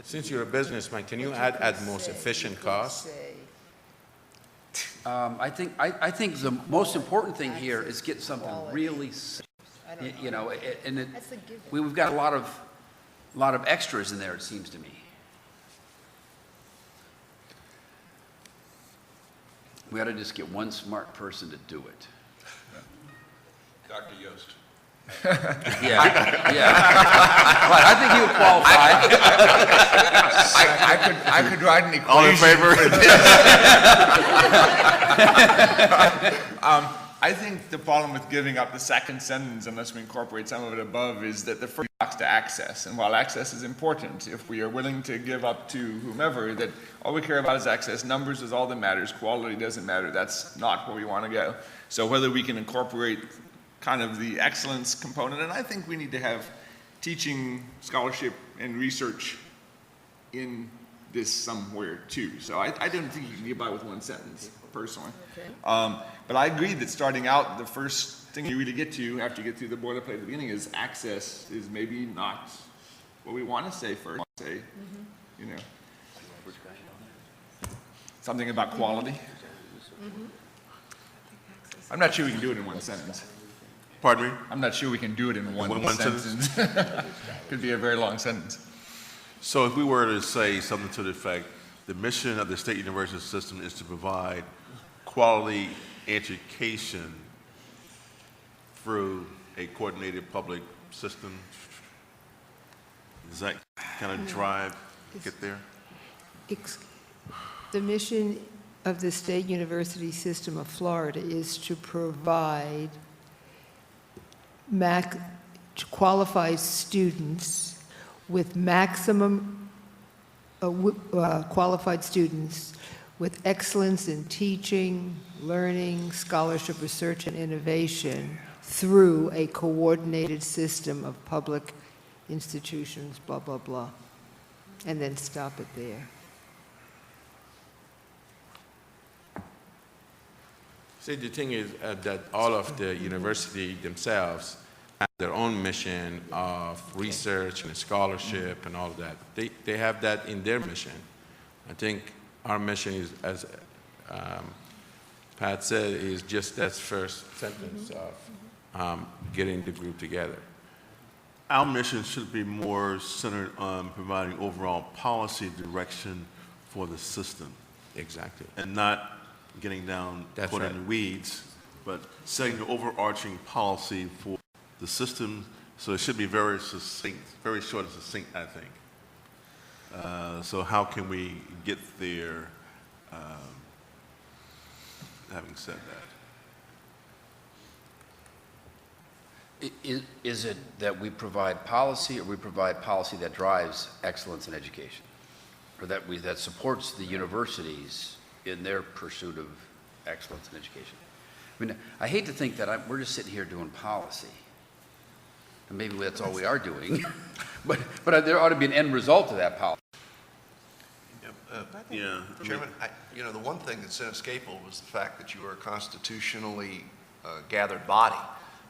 Since you're a businessman, can you add at most efficient cost? I think the most important thing here is get something really simple. And we've got a lot of extras in there, it seems to me. We ought to just get one smart person to do it. Dr. Yost. Yeah. Well, I think he would qualify. I could write an equation. All in favor? I think the problem with giving up the second sentence, unless we incorporate some of it above, is that the first talks to access. And while access is important, if we are willing to give up to whomever, that all we care about is access, numbers is all that matters, quality doesn't matter, that's not where we want to go. So whether we can incorporate kind of the excellence component, and I think we need to have teaching, scholarship, and research in this somewhere too. So I don't think you can get by with one sentence, personally. Okay. But I agree that starting out, the first thing you really get to after you get through the boilerplate at the beginning is access is maybe not what we want to say first. Something about quality. I'm not sure we can do it in one sentence. Pardon me? I'm not sure we can do it in one sentence. Could be a very long sentence. So if we were to say something to the effect, the mission of the state university system is to provide quality education through a coordinated public system, does that kind of get there? The mission of the State University System of Florida is to provide qualified students with maximum qualified students with excellence in teaching, learning, scholarship, research, and innovation through a coordinated system of public institutions, blah, blah, blah, and then stop it there. See, the thing is that all of the university themselves have their own mission of research and scholarship and all of that. They have that in their mission. I think our mission is, as Pat said, is just that first sentence of getting the group together. Our mission should be more centered on providing overall policy direction for the system. Exactly. And not getting down That's in right. the weeds, but setting the overarching policy for the system. So it should be very succinct, very short and succinct, I think. So how can we get there, having said that? Is it that we provide policy or we provide policy that drives excellence in education? or that supports the universities in their pursuit of excellence in education. I mean, I hate to think that we're just sitting here doing policy. And maybe that's all we are doing. but there ought to be an end result to that policy. Yeah. Chairman, the one thing that's inescapable was the fact that you are a constitutionally gathered body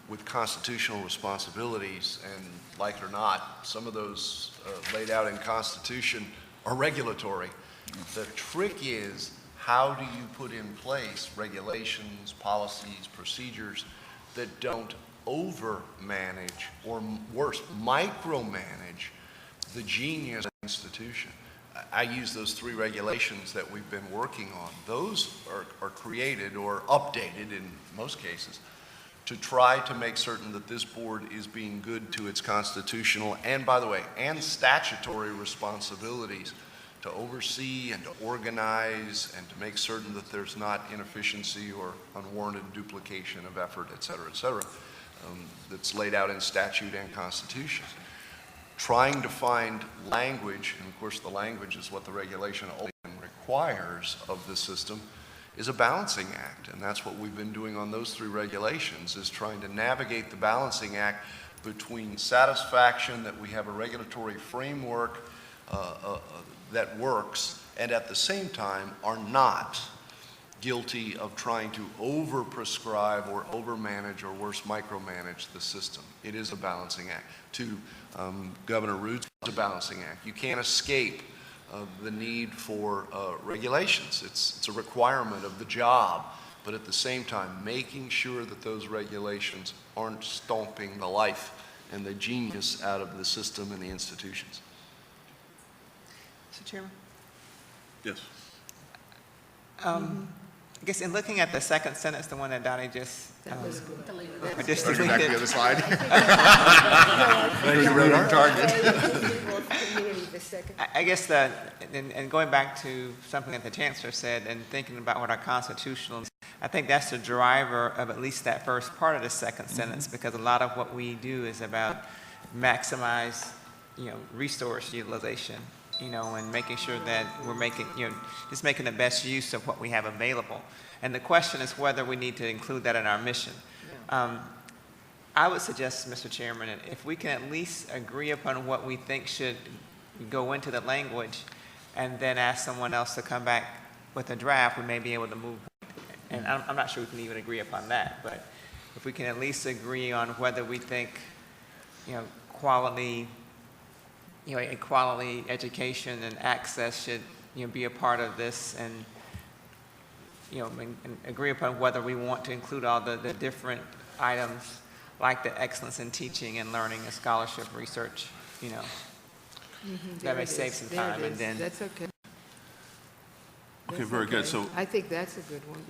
with constitutional responsibilities, and like it or not, some of those laid out in Constitution are regulatory. The trick is, how do you put in place regulations, policies, procedures that don't over-manage, or worse, micromanage the genius of the institution? I use those 3 regulations that we've been working on. Those are created or updated in most cases to try to make certain that this board is being good to its constitutional and, by the way, and statutory responsibilities to oversee and to organize and to make certain that there's not inefficiency or unwarranted duplication of effort, et cetera, that's laid out in statute and constitution. Trying to find language, and of course the language is what the regulation requires of the system, is a balancing act. And that's what we've been doing on those 3 regulations, is trying to navigate the balancing act between satisfaction that we have a regulatory framework that works, and at the same time are not guilty of trying to over-prescribe or over-manage or worse, micromanage the system. It is a balancing act. To Governor Rood's, it's a balancing act. You can't escape the need for regulations. It's a requirement of the job, but at the same time, making sure that those regulations aren't stomping the life and the genius out of the system and the institutions. Mr. Chairman? Yes. I guess in looking at the second sentence, the one that Donnie just Back just to the deleted. other slide. I guess and going back to something that the Chancellor said and thinking about what our constitutional, I think that's the driver of at least that first part of the second sentence, because a lot of what we do is about maximize, resource utilization, and making sure that we're making, just making the best use of what we have available. And the question is whether we need to include that in our mission. I would suggest, Mr. Chairman, if we can at least agree upon what we think should go into the language and then ask someone else to come back with a draft, we may be able to move. And I'm not sure we can even agree upon that, but if we can at least agree on whether we think, quality, a quality education and access should, be a part of this, and, and agree upon whether we want to include all the different items like the excellence in teaching and learning and scholarship research, that may save some time, and then. That's okay. Okay, very good. So, I think that's a good one.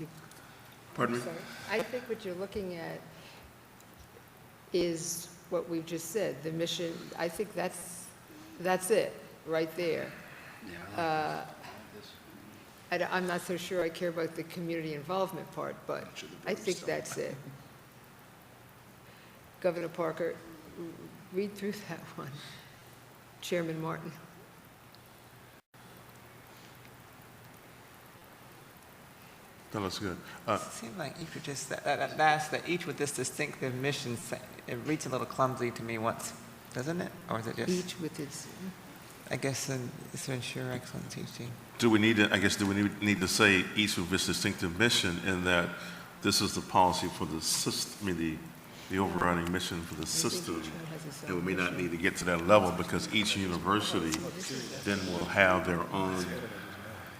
pardon me? Sorry. I think what you're looking at is what we've just said, the mission. I think that's it, right there. I'm not so sure I care about the community involvement part, but I think that's it. Governor Parker, read through that one. Chairman Martin. That looks good. It seems like each with just that each with this distinctive mission, it reads a little clumsy to me once, doesn't it? Or is it just Each with its. I guess it's to ensure excellent teaching. Do we need to say each with its distinctive mission, in that this is the policy for the system, the overriding mission for the system, and we may not need to get to that level because each university then will have their own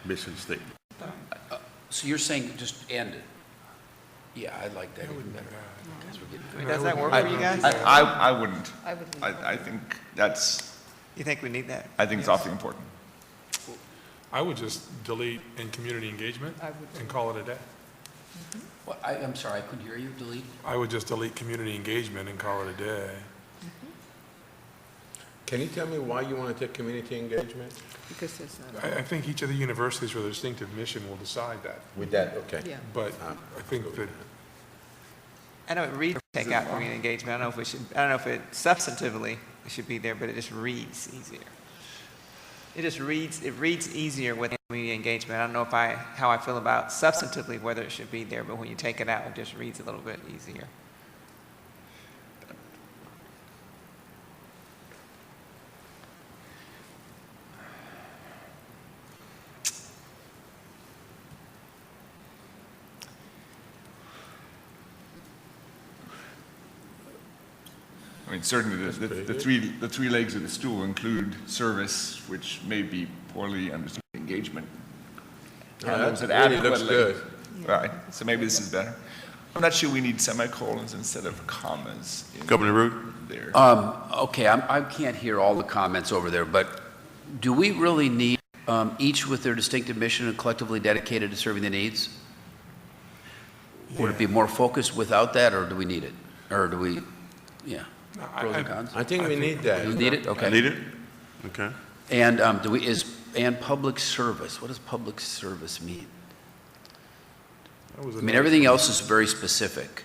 mission statement. So you're saying just end it? Yeah, I like that even better. Does that work for you guys? I wouldn't. I would leave I think that's, You think we need that? I think it's awfully important. I would just delete in community engagement and call it a day. Well, I'm sorry, I couldn't hear you. Delete? I would just delete community engagement and call it a day. Can you tell me why you want to take community engagement? Because that's not. I think each of the universities with a distinctive mission will decide that. With that, okay. Yeah. But I think that I know it reads take out community engagement. I don't know if it substantively it should be there, but it just reads easier. it reads easier with community engagement. I don't know how I feel about substantively whether it should be there, but when you take it out, it just reads a little bit easier. I mean, certainly the three legs of the stool include service, which may be poorly understood, engagement. That It really looks good. Right, so maybe this is better. I'm not sure we need semicolons instead of commas. Governor Root? There. Okay, I can't hear all the comments over there, but do we really need each with their distinctive mission and collectively dedicated to serving the needs? Would it be more focused without that, or do we need it? Or do we, yeah, pros and cons? I think we need that. You need it? Okay. Need it? Okay. And and public service, what does public service mean? I mean, everything else is very specific.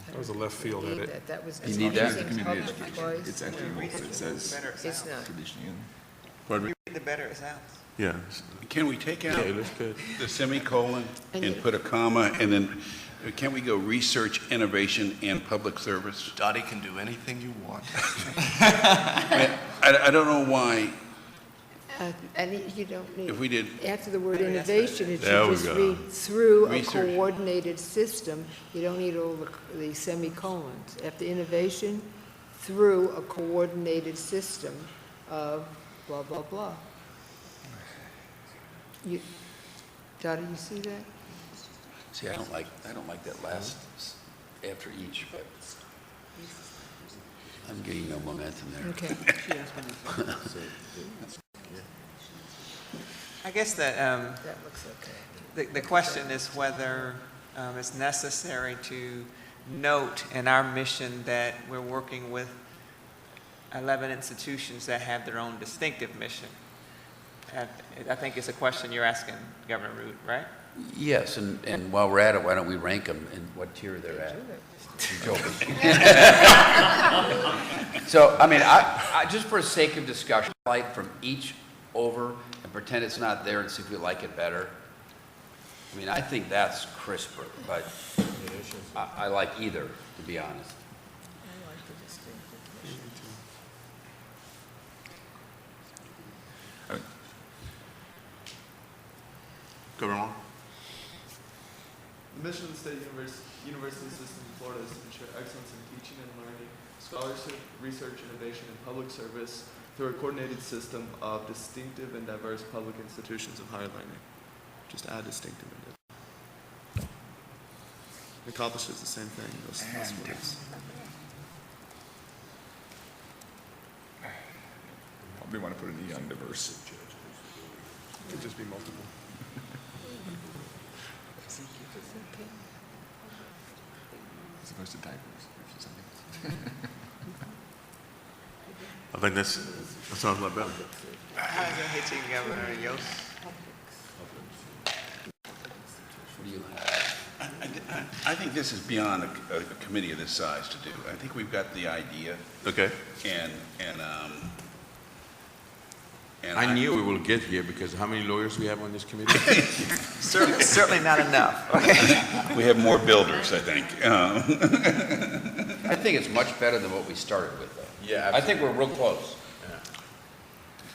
That was a left field edit. That was. You need that? It's actually what it says. It's not. Traditionally. The better it sounds. Yeah. Can we take out Yeah, it looks good. the semicolon and put a comma, and then can we go research, innovation, and public service? Dottie can do anything you want. I don't know why, And you don't need. if we did, After the word innovation, it There should we just go. read through a Research. coordinated system. You don't need all the semicolons. After innovation, through a coordinated system of blah, blah, blah. Dottie, you see that? See, I don't like that last after each, but I'm getting no momentum there. Okay. I guess that That looks okay. the question is whether it's necessary to note in our mission that we're working with 11 institutions that have their own distinctive mission. I think it's a question you're asking, Governor Root, right? Yes, and while we're at it, why don't we rank them in what tier they're at? I'm joking. So, I mean, I just for the sake of discussion, like from each over and pretend it's not there and see if we like it better. I mean, I think that's crisper, but I like either, to be honest. Governor Long? The mission of the State University System in Florida is to ensure excellence in teaching and learning, scholarship, research, innovation, and public service through a coordinated system of distinctive and diverse public institutions of higher learning. Just add distinctive and diverse. It accomplishes the same thing, those words. Probably want to put an E on diverse. Could just be multiple. As opposed to diapers or something. I think that sounds a lot better. How's it hitting, Governor Yost? What do you like? I think this is beyond a committee of this size to do. I think we've got the idea, Okay. and I knew we will get here because how many lawyers we have on this committee? Certainly not enough. we have more builders, I think. I think it's much better than what we started with, though. Yeah, I think we're real close.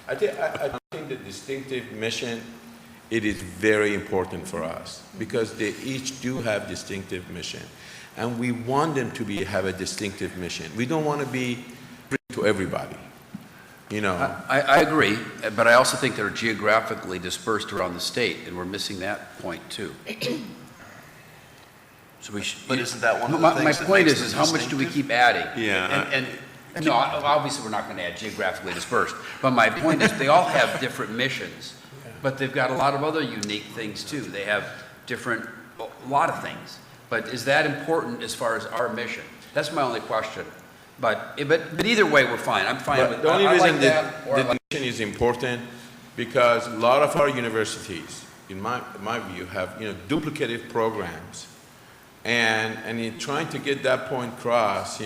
I think the distinctive mission, it is very important for us because they each do have distinctive mission. And we want them to have a distinctive mission. We don't want to be free to everybody, you know. I agree, but I also think they're geographically dispersed around the state, and we're missing that point, too. So we should. But isn't that one of the things My that point makes is them how much do we distinctive? keep adding? Yeah, And no, obviously, we're not going to add geographically dispersed. But my point is, they all have different missions, but they've got a lot of other unique things, too. They have a lot of things. But is that important as far as our mission? That's my only question. But either way, we're fine. I'm fine with The only I reason like that or I the like- mission is important because a lot of our universities, in my view, have duplicative programs, and in trying to get that point across,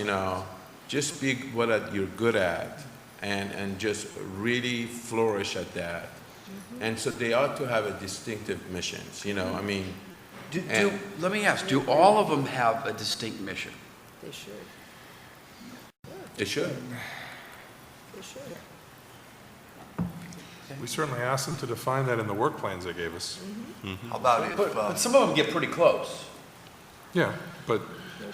just speak what you're good at, and just really flourish at that. And so they ought to have a distinctive missions, you know, I mean. Let me ask, do all of them have a distinct mission? They should. They should. They should. We certainly asked them to define that in the work plans they gave us. How about if, But some of them get pretty close. Yeah, but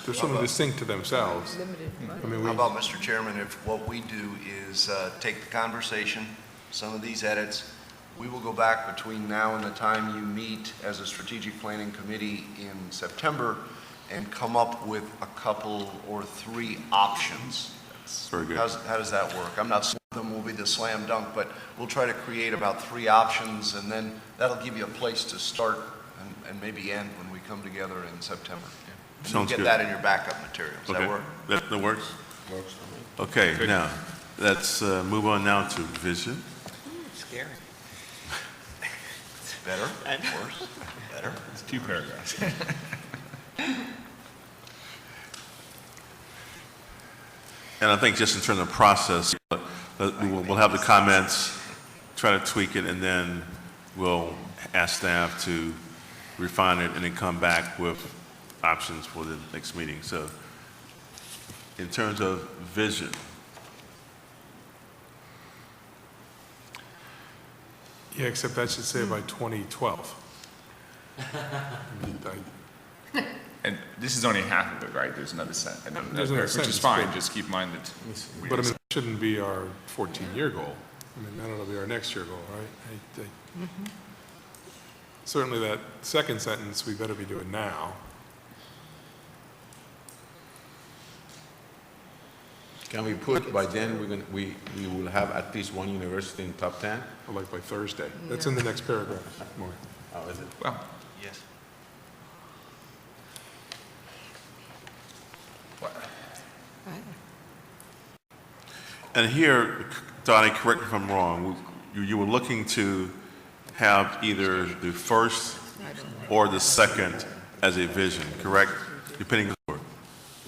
they're certainly distinct to themselves. I mean, how about, Mr. Chairman, if what we do is take the conversation, some of these edits, we will go back between now and the time you meet as a strategic planning committee in September and come up with a couple or three options. Very good. How does that work? I'm not saying them will be the slam dunk, but we'll try to create about 3 options, and then that'll give you a place to start and maybe end when we come together in September. Sounds You'll get good. that in your backup materials. Does that work? That works? Works for me. Okay, now, let's move on now to vision. Scary. Better? Worse? Better? It's 2 paragraphs. And I think just in terms of process, we'll have the comments, try to tweak it, and then we'll ask staff to refine it and then come back with options for the next meeting. So in terms of vision, Yeah, except that should say by 2012. And this is only half of it, right? There's another There's another which is sentence, fine. but- Just keep in mind that. But I mean, it shouldn't be our 14-year goal. I mean, that'll be our next year goal, right? Certainly that second sentence, we better be doing now. Can we put, by then, we will have at least 1 university in top 10? Or like by Thursday. That's in the next paragraph, Mark. Oh, is it? Well, Yes. and here, Donnie, correct me if I'm wrong, you were looking to have either the first or the second as a vision, correct? Depending on the board.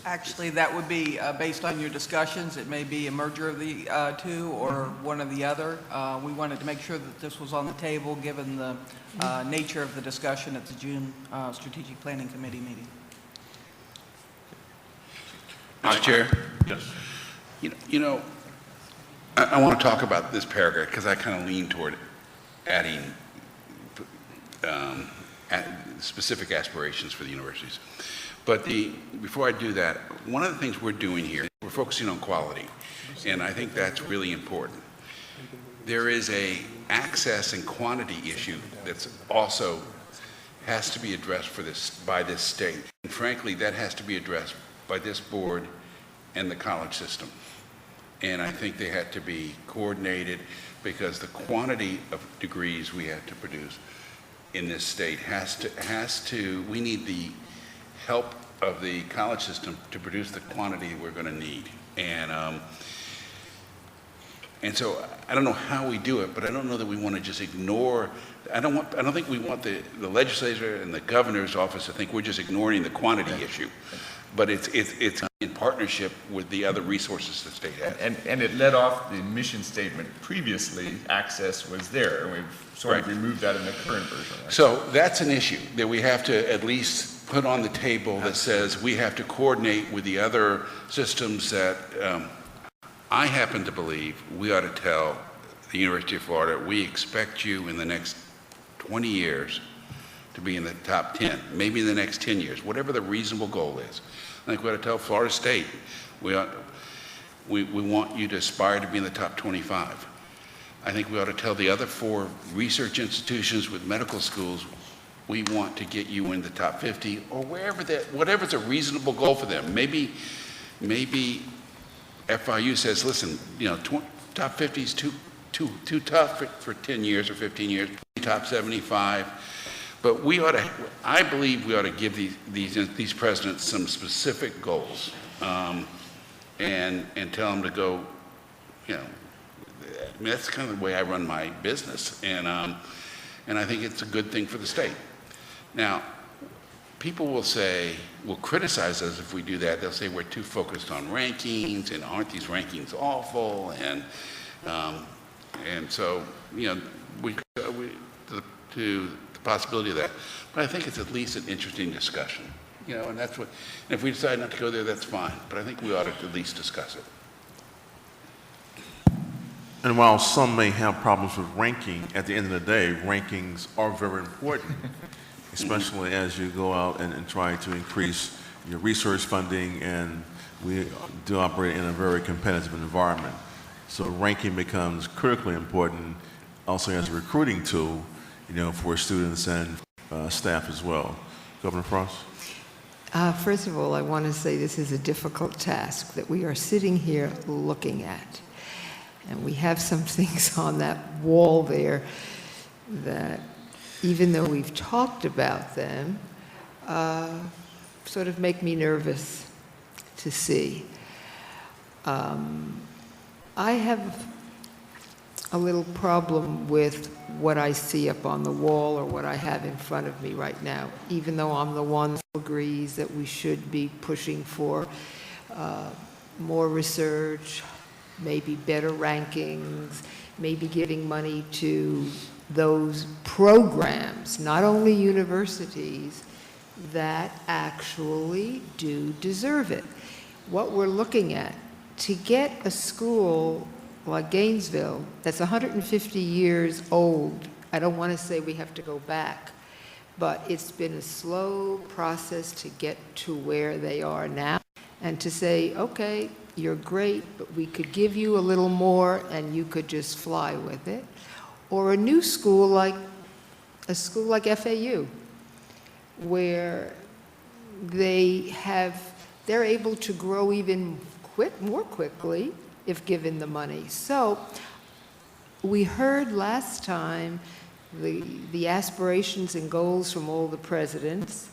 Actually, that would be based on your discussions. It may be a merger of the two or one or the other. We wanted to make sure that this was on the table, given the nature of the discussion at the June Strategic Planning Committee meeting. Mr. Chair? Yes. You know, I want to talk about this paragraph because I kind of lean toward adding specific aspirations for the universities. But before I do that, one of the things we're doing here, we're focusing on quality, and I think that's really important. There is a access and quantity issue that's also has to be addressed by this state. And frankly, that has to be addressed by this board and the college system. And I think they had to be coordinated because the quantity of degrees we have to produce in this state we need the help of the college system to produce the quantity we're going to need. And so I don't know how we do it, but I don't know that we want to just ignore. I don't think we want the legislature and the governor's office to think we're just ignoring the quantity issue. But it's in partnership with the other resources the state has. and it led off the mission statement. Previously, access was there, and we've sort of removed that in the current version. Right? So that's an issue that we have to at least put on the table that says we have to coordinate with the other systems that I happen to believe we ought to tell the University of Florida, we expect you in the next 20 years to be in the top 10, maybe in the next 10 years, whatever the reasonable goal is. I think we ought to tell Florida State, we want you to aspire to be in the top 25. I think we ought to tell the other 4 research institutions with medical schools, we want to get you in the top 50, or whatever's a reasonable goal for them. Maybe FIU says, listen, you know, top 50 is too tough for 10 years or 15 years, top 75. But I believe we ought to give these presidents some specific goals and tell them to go, you know, I mean, that's kind of the way I run my business. And I think it's a good thing for the state. Now, people will criticize us if we do that. They'll say we're too focused on rankings, and aren't these rankings awful? And so, to the possibility of that. But I think it's at least an interesting discussion, and that's what, and if we decide not to go there, that's fine. But I think we ought to at least discuss it. And while some may have problems with ranking, at the end of the day, rankings are very important, especially as you go out and try to increase your research funding, and we do operate in a very competitive environment. So ranking becomes critically important also as a recruiting tool, for students and staff as well. Governor Frost? First of all, I want to say this is a difficult task that we are sitting here looking at. And we have some things on that wall there that, even though we've talked about them, sort of make me nervous to see. I have a little problem with what I see up on the wall or what I have in front of me right now, even though I'm the one who agrees that we should be pushing for more research, maybe better rankings, maybe giving money to those programs, not only universities, that actually do deserve it. What we're looking at, to get a school like Gainesville that's 150 years old, I don't want to say we have to go back, but it's been a slow process to get to where they are now, and to say, okay, you're great, but we could give you a little more and you could just fly with it. Or a new school like FAU, where they're able to grow even more quickly if given the money. So we heard last time the aspirations and goals from all the presidents.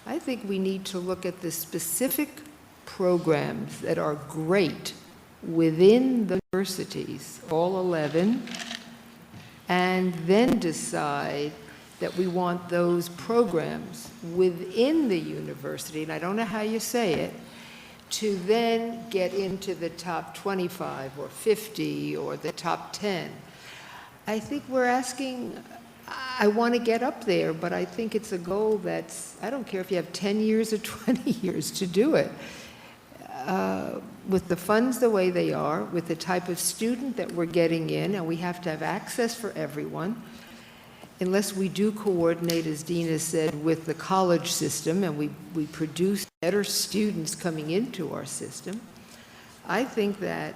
I think we need to look at the specific programs that are great within the universities, all 11, and then decide that we want those programs within the university, and I don't know how you say it, to then get into the top 25 or 50 or the top 10. I think we're asking, I want to get up there, but I think it's a goal that's, I don't care if you have 10 years or 20 years to do it. With the funds the way they are, with the type of student that we're getting in, and we have to have access for everyone, unless we do coordinate, as Dina said, with the college system, and we produce better students coming into our system, I think that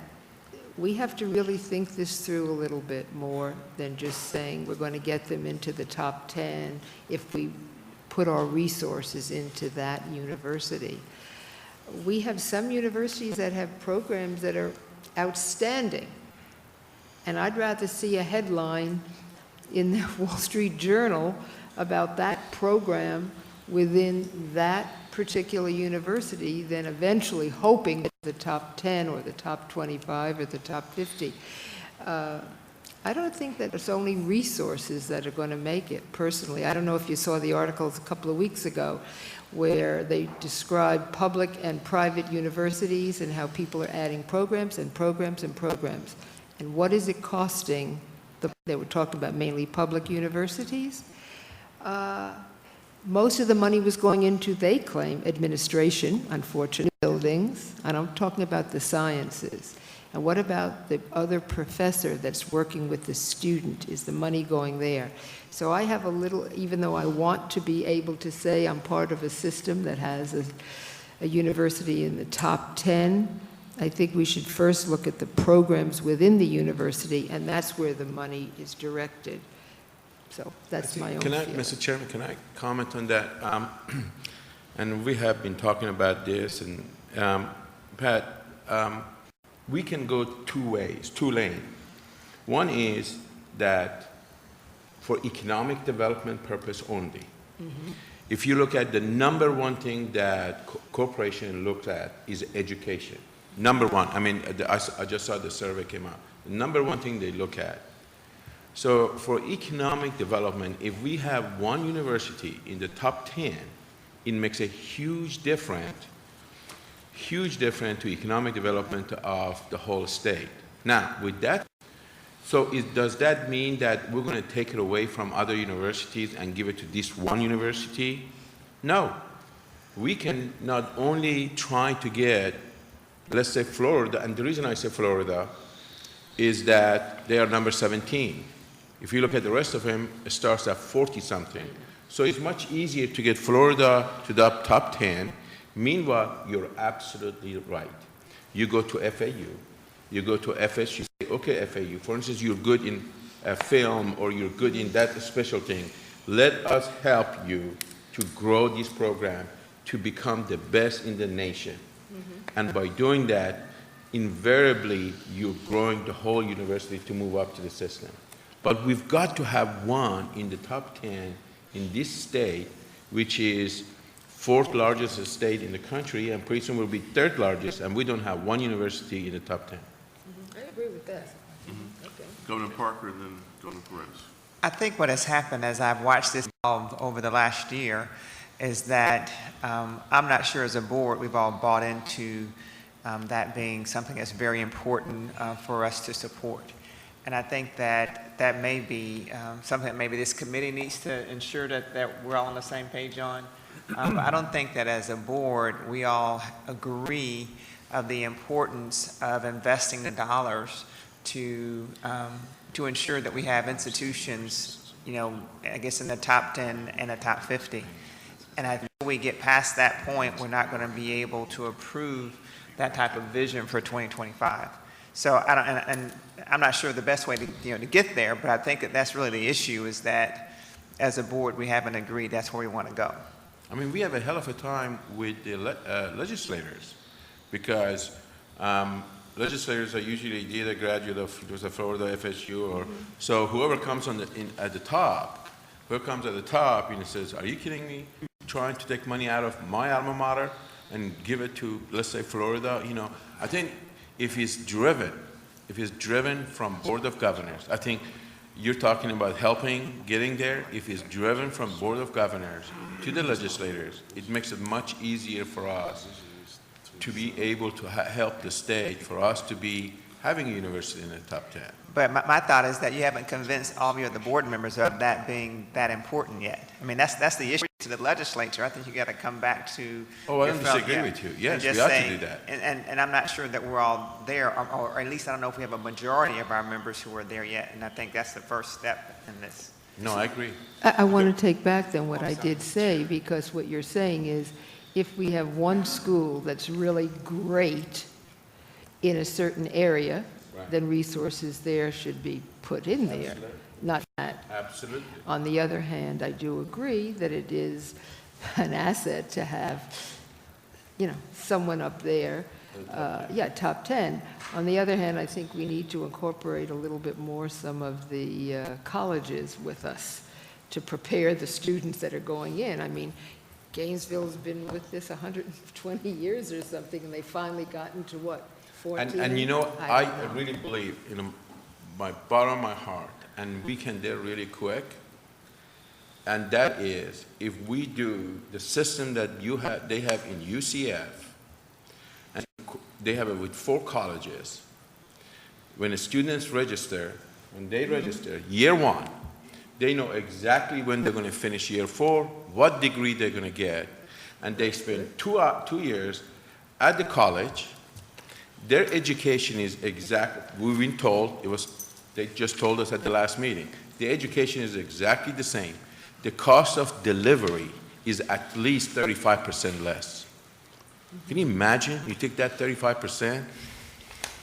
we have to really think this through a little bit more than just saying we're going to get them into the top 10 if we put our resources into that university. We have some universities that have programs that are outstanding, and I'd rather see a headline in the Wall Street Journal about that program within that particular university than eventually hoping at the top 10 or the top 25 or the top 50. I don't think that it's only resources that are going to make it, personally. I don't know if you saw the articles a couple of weeks ago where they described public and private universities and how people are adding programs and programs and programs. And what is it costing? They were talking about mainly public universities. Most of the money was going into, they claim, administration, unfortunately, buildings, and I'm talking about the sciences. And what about the other professor that's working with the student? Is the money going there? So I have a little, even though I want to be able to say I'm part of a system that has a university in the top 10, I think we should first look at the programs within the university, and that's where the money is directed. So that's my own feeling. Mr. Chairman, can I comment on that? And we have been talking about this, and Pat, we can go two ways, two lanes. One is that for economic development purpose only. Mm-hmm. If you look at the number one thing that corporation looks at is education. Number one, I mean, I just saw the survey came out. The number one thing they look at. So for economic development, if we have one university in the top 10 it makes a huge difference to economic development of the whole state. Now, with that, so does that mean that we're going to take it away from other universities and give it to this one university? No. We can not only try to get, let's say Florida, and the reason I say Florida is that they are number 17. If you look at the rest of them, it starts at 40-something. So it's much easier to get Florida to the top 10. Meanwhile, you're absolutely right. You go to FAU, you go to FSU, you say, okay, FAU, for instance, you're good in film or you're good in that special thing. Let us help you to grow this program to become the best in the nation. And by doing that, invariably, you're growing the whole university to move up to the system. But we've got to have one in the top 10 in this state, which is fourth largest state in the country, and pretty soon will be third largest, and we don't have one university in the top 10. I agree with that. Okay. Governor Parker and then Governor Perez. I think what has happened as I've watched this evolve over the last year is that I'm not sure as a board we've all bought into that being something that's very important for us to support. And I think that that may be something that maybe this committee needs to ensure that we're all on the same page on. But I don't think that as a board we all agree of the importance of investing the dollars to ensure that we have institutions, you know, I guess in the top 10 and the top 50. And I think when we get past that point, we're not going to be able to approve that type of vision for 2025. So I don't, and I'm not sure the best way to, to get there, but I think that that's really the issue, is that as a board we haven't agreed that's where we want to go. I mean, we have a hell of a time with the legislators, because legislators are usually either graduate of Florida, FSU, or so whoever comes on at the top, says, "Are you kidding me? Trying to take money out of my alma mater and give it to, let's say, Florida?" I think if he's driven from Board of Governors, I think you're talking about getting there. If it's driven from Board of Governors to the legislators, it makes it much easier for us to be able to help the state, for us to be having a university in the top 10. But my thought is that you haven't convinced all of your other board members of that being that important yet. I mean, that's the issue to the legislature. I think you got to come back to. Oh, I don't disagree with you. Yes, we ought to do that. And I'm not sure that we're all there, or at least I don't know if we have a majority of our members who are there yet. And I think that's the first step in this. No, I agree. I want to take back then what I did say, because what you're saying is, if we have one school that's really great in a certain area, then resources there should be put in there. Absolutely. Not that. Absolutely. On the other hand, I do agree that it is an asset to have, someone up there, top 10. On the other hand, I think we need to incorporate a little bit more some of the colleges with us to prepare the students that are going in. I mean, Gainesville's been with this 120 years or something, and they finally gotten to what, 14? And I really believe, my bottom of my heart, and we can do really quick, and that is, if we do the system that they have in UCF, and they have it with 4 colleges. When the students register, year 1, they know exactly when they're going to finish year 4, what degree they're going to get, and they spend 2 years at the college. Their education is exactly, we've been told, they just told us at the last meeting, the education is exactly the same. The cost of delivery is at least 35% less. Can you imagine? You take that 35%,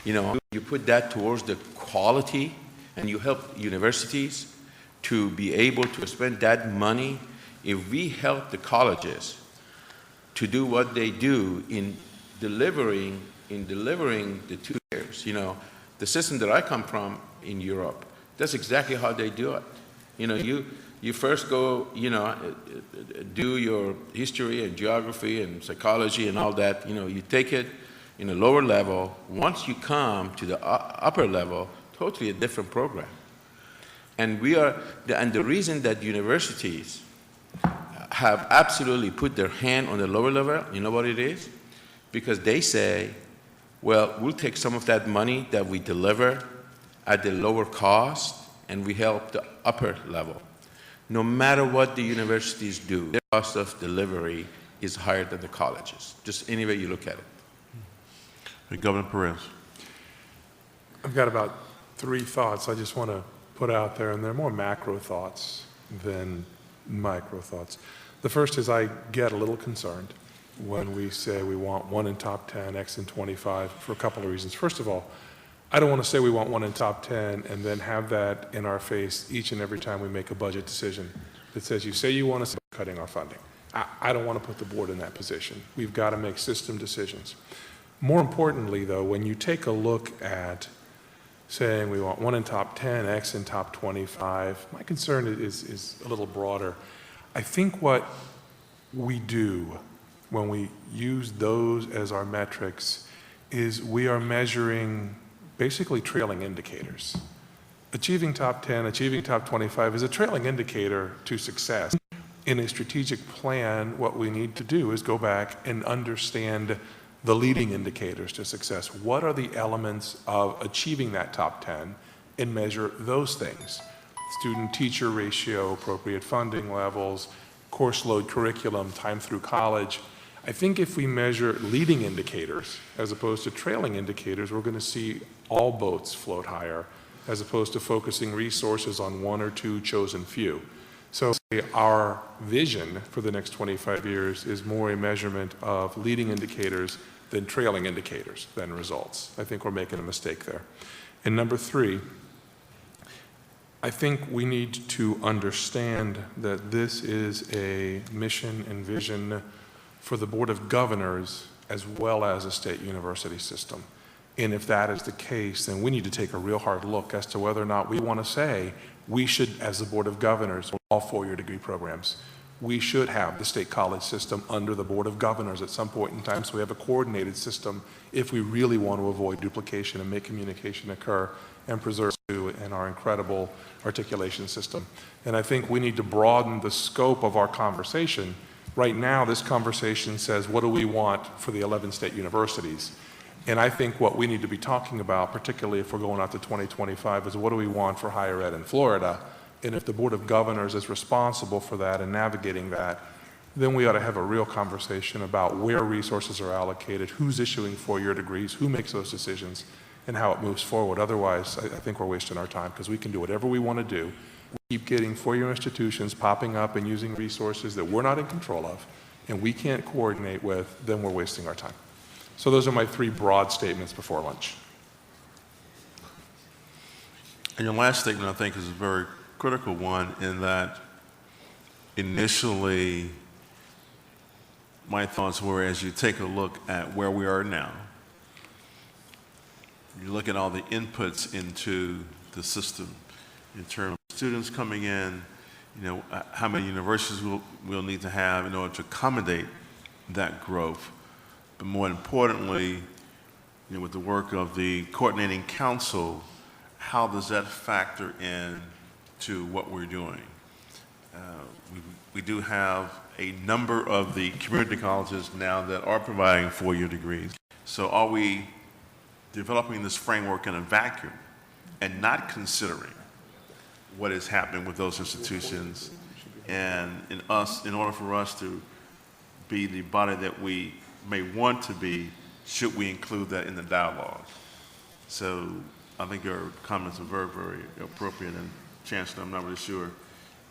you put that towards the quality, and you help universities to be able to spend that money. If we help the colleges to do what they do in delivering the 2 years, the system that I come from in Europe, that's exactly how they do it. You first go, do your history and geography and psychology and all that. You take it in a lower level. Once you come to the upper level, totally a different program. And the reason that universities have absolutely put their hand on the lower level. You know what it is? Because they say, well, we'll take some of that money that we deliver at the lower cost, and we help the upper level. No matter what the universities do, their cost of delivery is higher than the colleges, just any way you look at it. Governor Perez. I've got about 3 thoughts I just want to put out there, and they're more macro thoughts than micro thoughts. The first is I get a little concerned when we say we want 1 in top 10, X in 25, for a couple of reasons. First of all, I don't want to say we want 1 in top 10 and then have that in our face each and every time we make a budget decision that says, you say you want to start cutting our funding. I don't want to put the board in that position. We've got to make system decisions. More importantly, though, when you take a look at saying we want 1 in top 10, X in top 25, my concern is a little broader. I think what we do when we use those as our metrics is we are measuring basically trailing indicators. Achieving top 10, achieving top 25 is a trailing indicator to success. In a strategic plan, what we need to do is go back and understand the leading indicators to success. What are the elements of achieving that top 10 and measure those things? Student-teacher ratio, appropriate funding levels, course load curriculum, time through college. I think if we measure leading indicators as opposed to trailing indicators, we're going to see all boats float higher as opposed to focusing resources on 1 or 2 chosen few. So our vision for the next 25 years is more a measurement of leading indicators than trailing indicators than results. I think we're making a mistake there. And number 3, I think we need to understand that this is a mission and vision for the Board of Governors as well as a state university system. And if that is the case, then we need to take a real hard look as to whether or not we want to say we should, as the Board of Governors, all 4-year degree programs, we should have the state college system under the Board of Governors at some point in time so we have a coordinated system if we really want to avoid duplication and make communication occur and preserve in our incredible articulation system. And I think we need to broaden the scope of our conversation. Right now, this conversation says, what do we want for the 11 state universities? And I think what we need to be talking about, particularly if we're going out to 2025, is what do we want for higher ed in Florida? And if the Board of Governors is responsible for that and navigating that, then we ought to have a real conversation about where resources are allocated, who's issuing 4-year degrees, who makes those decisions, and how it moves forward. Otherwise, I think we're wasting our time because we can do whatever we want to do. We keep getting 4-year institutions popping up and using resources that we're not in control of and we can't coordinate with, then we're wasting our time. So those are my 3 broad statements before lunch. And your last statement, I think, is a very critical one in that initially my thoughts were, as you take a look at where we are now, you look at all the inputs into the system in terms of students coming in, how many universities we'll need to have in order to accommodate that growth. But more importantly, with the work of the coordinating council, how does that factor in to what we're doing? We do have a number of the community colleges now that are providing 4-year degrees. So are we developing this framework in a vacuum and not considering what is happening with those institutions and in order for us to be the body that we may want to be, should we include that in the dialogue? So I think your comments are very, very appropriate, and Chancellor, I'm not really sure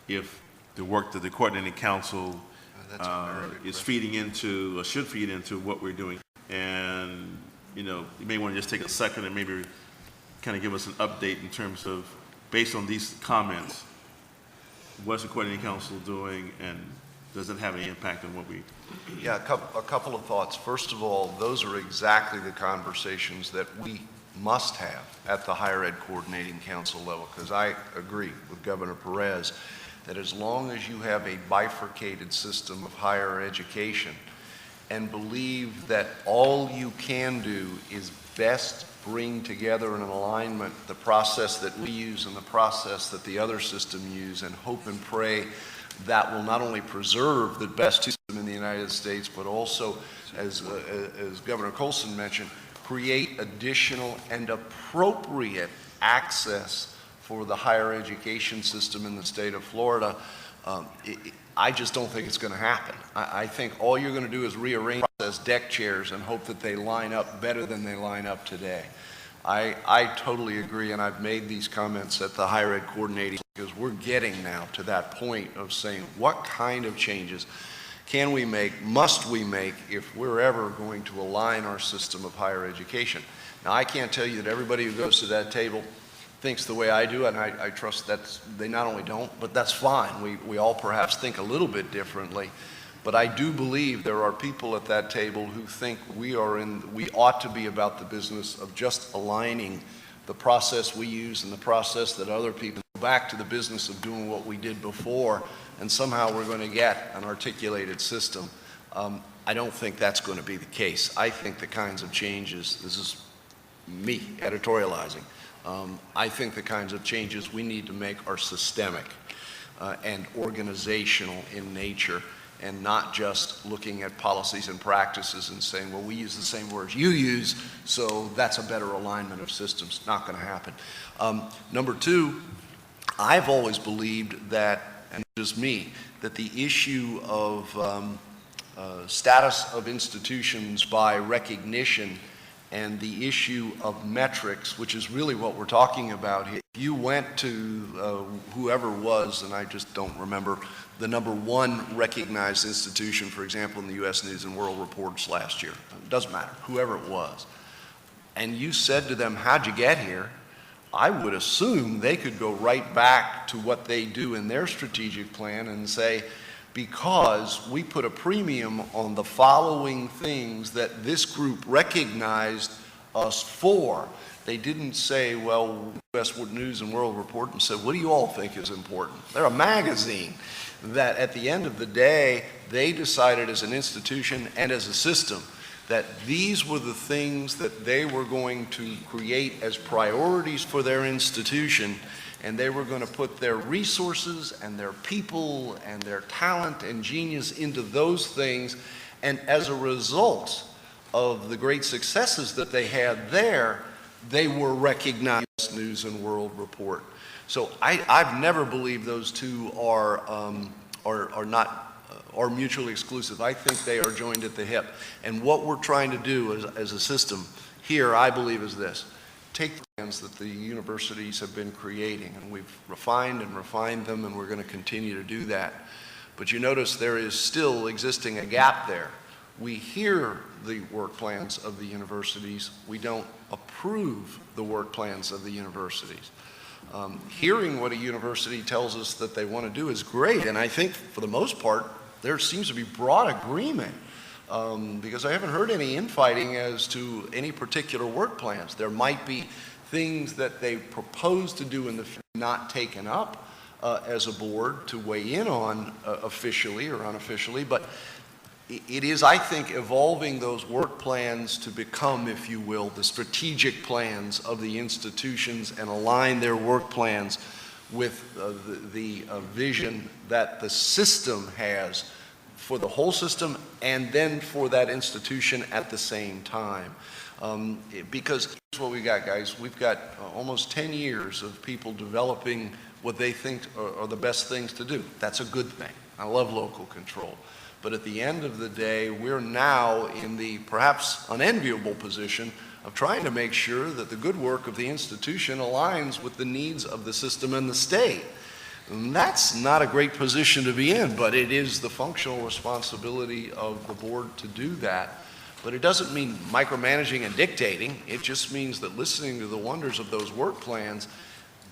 if the work that the coordinating council is feeding into or should feed into what we're doing. And you may want to just take a second and maybe kind of give us an update in terms of, based on these comments, what's the coordinating council doing, and does it have any impact on what we? Yeah, a couple of thoughts. First of all, those are exactly the conversations that we must have at the Higher Ed Coordinating Council level, because I agree with Governor Perez that as long as you have a bifurcated system of higher education and believe that all you can do is best bring together in an alignment the process that we use and the process that the other system use, and hope and pray that will not only preserve the best system in the United States, but also, as Governor Colson mentioned, create additional and appropriate access for the higher education system in the state of Florida. I just don't think it's going to happen. I think all you're going to do is rearrange process deck chairs and hope that they line up better than they line up today. I totally agree, and I've made these comments at the higher ed coordinating because we're getting now to that point of saying what kind of changes can we make, must we make, if we're ever going to align our system of higher education. Now, I can't tell you that everybody who goes to that table thinks the way I do, and I trust that they not only don't, but that's fine. We all perhaps think a little bit differently, but I do believe there are people at that table who think we ought to be about the business of just aligning the process we use and the process that other people go back to the business of doing what we did before, and somehow we're going to get an articulated system. I don't think that's going to be the case. I think the kinds of changes, this is me editorializing, I think the kinds of changes we need to make are systemic and organizational in nature, and not just looking at policies and practices and saying, well, we use the same words you use, so that's a better alignment of systems. Not going to happen. Number two, I've always believed that, and just me, that the issue of status of institutions by recognition and the issue of metrics, which is really what we're talking about here. If you went to whoever was, and I just don't remember, the #1 recognized institution, for example, in the U.S. News and World Reports last year, it doesn't matter, whoever it was, and you said to them, how'd you get here? I would assume they could go right back to what they do in their strategic plan and say, because we put a premium on the following things that this group recognized us for. They didn't say, well, U.S. News and World Report, and said, what do you all think is important? They're a magazine that at the end of the day, they decided as an institution and as a system that these were the things that they were going to create as priorities for their institution, and they were going to put their resources and their people and their talent and genius into those things. And as a result of the great successes that they had there, they were recognized News and World Report. So I've never believed those two are mutually exclusive. I think they are joined at the hip. And what we're trying to do as a system here, I believe, is this. Take the plans that the universities have been creating, and we've refined them, and we're going to continue to do that. But you notice there is still existing a gap there. We hear the work plans of the universities. We don't approve the work plans of the universities. Hearing what a university tells us that they want to do is great, and I think for the most part, there seems to be broad agreement. Because I haven't heard any infighting as to any particular work plans. There might be things that they propose to do in the future not taken up as a board to weigh in on officially or unofficially, but it is, I think, evolving those work plans to become, if you will, the strategic plans of the institutions and align their work plans with the vision that the system has for the whole system and then for that institution at the same time. Because here's what we got, guys. We've got almost 10 years of people developing what they think are the best things to do. That's a good thing. I love local control. But at the end of the day, we're now in the perhaps unenviable position of trying to make sure that the good work of the institution aligns with the needs of the system and the state. And that's not a great position to be in, but it is the functional responsibility of the board to do that. But it doesn't mean micromanaging and dictating. It just means that listening to the wonders of those work plans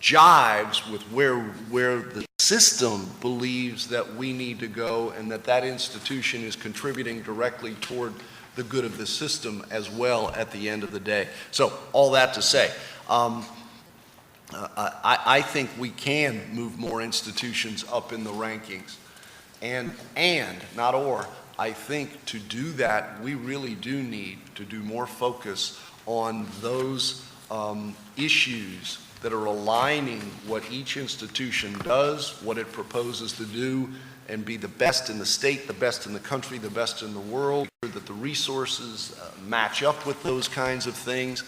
jives with where the system believes that we need to go, and that institution is contributing directly toward the good of the system as well at the end of the day. So all that to say, I think we can move more institutions up in the rankings. And not or, I think to do that, we really do need to do more focus on those issues that are aligning what each institution does, what it proposes to do, and be the best in the state, the best in the country, the best in the world, that the resources match up with those kinds of things.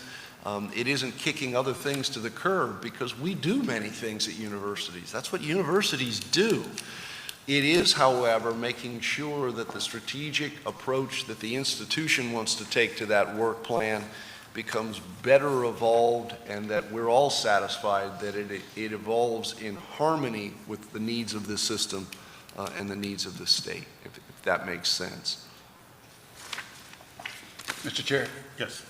It isn't kicking other things to the curb, because we do many things at universities. That's what universities do. It is, however, making sure that the strategic approach that the institution wants to take to that work plan becomes better evolved, and that we're all satisfied that it evolves in harmony with the needs of this system and the needs of the state, if that makes sense. Mr. Chair? Yes.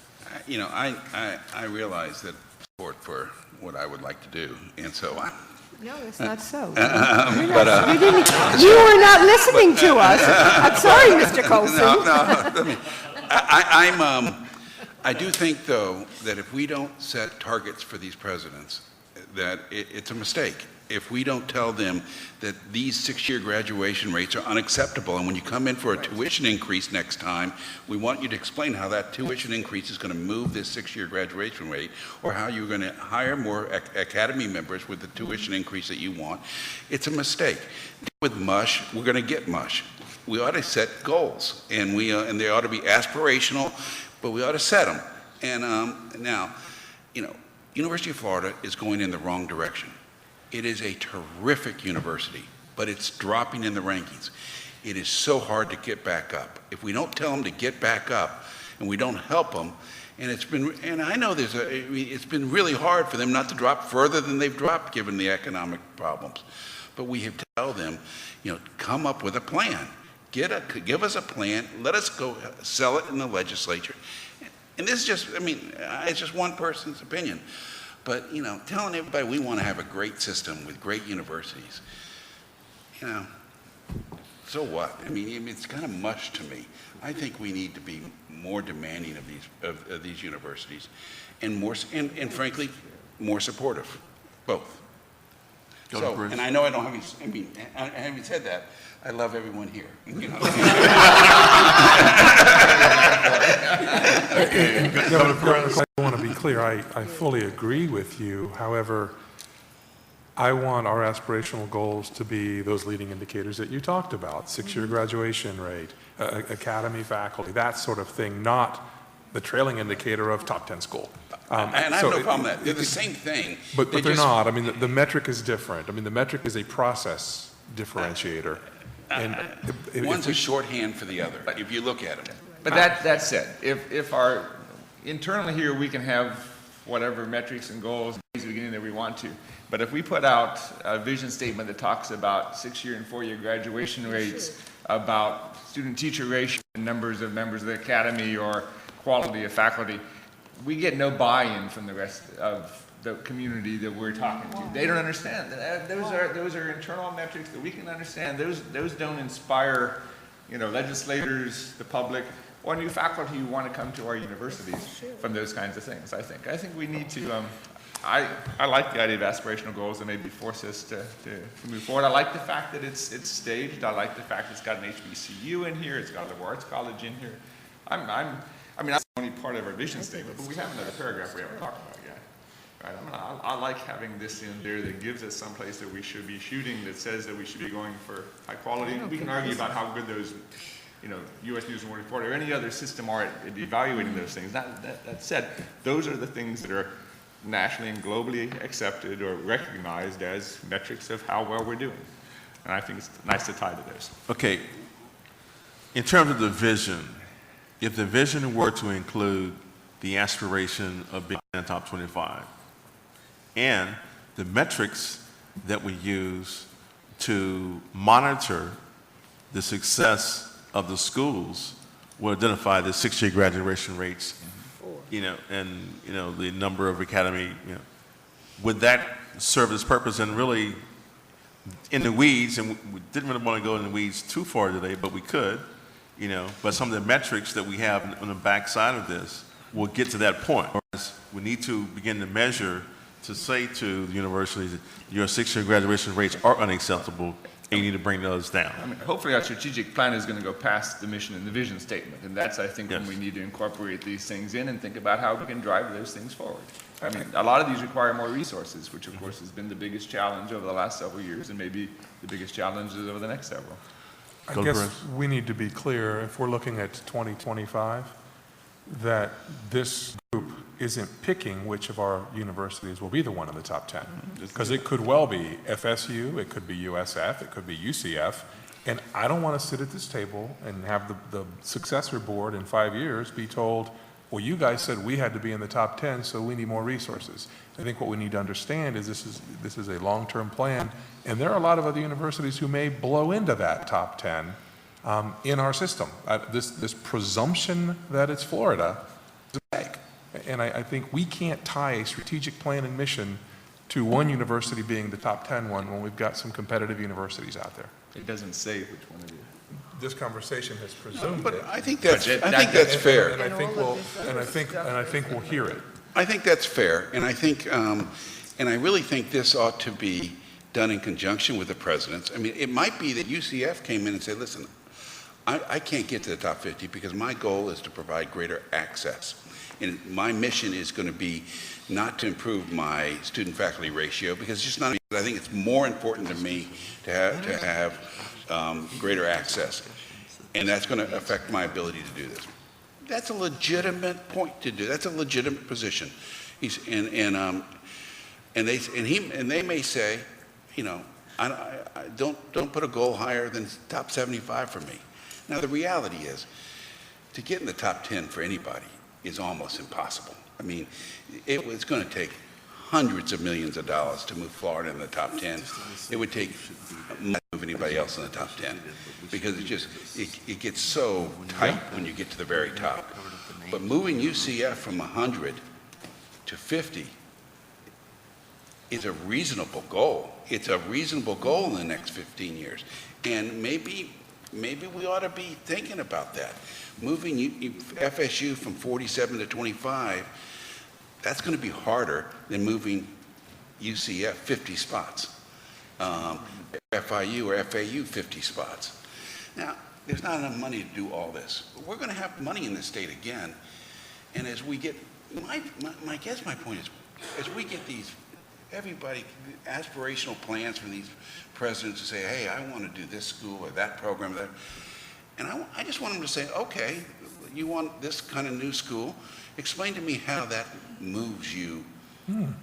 You know, I realize that support for what I would like to do, and so No, that's not so. but, You were not listening to us. I'm sorry, Mr. Colson. I do think, though, that if we don't set targets for these presidents, that it's a mistake. If we don't tell them that these 6-year graduation rates are unacceptable, and when you come in for a tuition increase next time, we want you to explain how that tuition increase is going to move this 6-year graduation rate, or how you're going to hire more academy members with the tuition increase that you want. It's a mistake. With mush, we're going to get mush. We ought to set goals, and they ought to be aspirational, but we ought to set them. And now, you know, University of Florida is going in the wrong direction. It is a terrific university, but it's dropping in the rankings. It is so hard to get back up. If we don't tell them to get back up, and we don't help them, and I know it's been really hard for them not to drop further than they've dropped given the economic problems. But we have to tell them, you know, come up with a plan. Give us a plan. Let us go sell it in the legislature. And this is just, I mean, it's just one person's opinion. But, you know, telling everybody we want to have a great system with great universities, you know, so what? I mean, it's kind of mush to me. I think we need to be more demanding of these universities, and frankly, more supportive, both. So, and I know I don't have any, I mean, having said that, I love everyone here. You know? I want to be clear. I fully agree with you. However, I want our aspirational goals to be those leading indicators that you talked about: 6-year graduation rate, academy faculty, that sort of thing, not the trailing indicator of top 10 school. And I have no problem with that. They're the same thing. But they're not. I mean, the metric is different. I mean, the metric is a process differentiator. And one's a shorthand for the other, if you look at it. But that said, if our internally here we can have whatever metrics and goals at the beginning that we want to, but if we put out a vision statement that talks about 6-year and 4-year graduation rates, about student-teacher ratio, numbers of members of the academy, or quality of faculty, we get no buy-in from the rest of the community that we're talking to. They don't understand. Those are internal metrics that we can understand. Those don't inspire, you know, legislators, the public, or new faculty who want to come to our universities from those kinds of things. I think we need to. I like the idea of aspirational goals that maybe force us to move forward. I like the fact that it's staged. I like the fact it's got an HBCU in here. It's got a liberal arts college in here. I mean, that's only part of our vision statement, but we have another paragraph we haven't talked about yet. Right? I mean, I like having this in there that gives us someplace that we should be shooting, that says that we should be going for high quality. We can argue about how good those, you know, U.S. News and World Report or any other system are at evaluating those things. That said, those are the things that are nationally and globally accepted or recognized as metrics of how well we're doing. And I think it's nice to tie to those. Okay. In terms of the vision, if the vision were to include the aspiration of being in the top 25 and the metrics that we use to monitor the success of the schools will identify the 6-year graduation rates, you know, and, you know, the number of academy, you know, would that serve its purpose? And really, in the weeds, and we didn't really want to go in the weeds too far today, but we could, you know, but some of the metrics that we have on the back side of this will get to that point. We need to begin to measure to say to the universities that your 6-year graduation rates are unacceptable and you need to bring those down. I mean, hopefully our strategic plan is going to go past the mission and the vision statement, and that's, I think, when we need to incorporate these things in and think about how we can drive those things forward. I mean, a lot of these require more resources, which of course has been the biggest challenge over the last several years and maybe the biggest challenges over the next several. I guess we need to be clear, if we're looking at 2025, that this group isn't picking which of our universities will be the one in the top 10. Because it could well be FSU, it could be USF, it could be UCF, and I don't want to sit at this table and have the successor board in 5 years be told, well, you guys said we had to be in the top 10, so we need more resources. I think what we need to understand is this is a long-term plan, and there are a lot of other universities who may blow into that top 10 in our system. This presumption that it's Florida is a mistake. And I think we can't tie a strategic plan and mission to one university being the top 10 one when we've got some competitive universities out there. It doesn't say which one it is. This conversation has presumed But it. I think that's fair. And I think we'll hear it. I think that's fair, and I think, and I really think this ought to be done in conjunction with the presidents. I mean, it might be that UCF came in and said, listen, I can't get to the top 50 because my goal is to provide greater access. And my mission is going to be not to improve my student-faculty ratio, because it's just not, I think it's more important to me to have greater access. And that's going to affect my ability to do this. That's a legitimate point to do. That's a legitimate position. And they may say, you know, I don't put a goal higher than top 75 for me. Now the reality is, to get in the top 10 for anybody is almost impossible. I mean, it's going to take hundreds of millions of dollars to move Florida in the top 10. It would take more to move anybody else in the top 10, because it gets so tight when you get to the very top. But moving UCF from 100 to 50 is a reasonable goal. It's a reasonable goal in the next 15 years. And maybe we ought to be thinking about that. Moving FSU from 47 to 25, that's going to be harder than moving UCF 50 spots, FIU or FAU 50 spots. Now, there's not enough money to do all this. But we're going to have money in the state again. And as we get, my point is, as we get these, everybody, aspirational plans from these presidents to say, hey, I want to do this school or that program, and I just want them to say, okay, you want this kind of new school? Explain to me how that moves you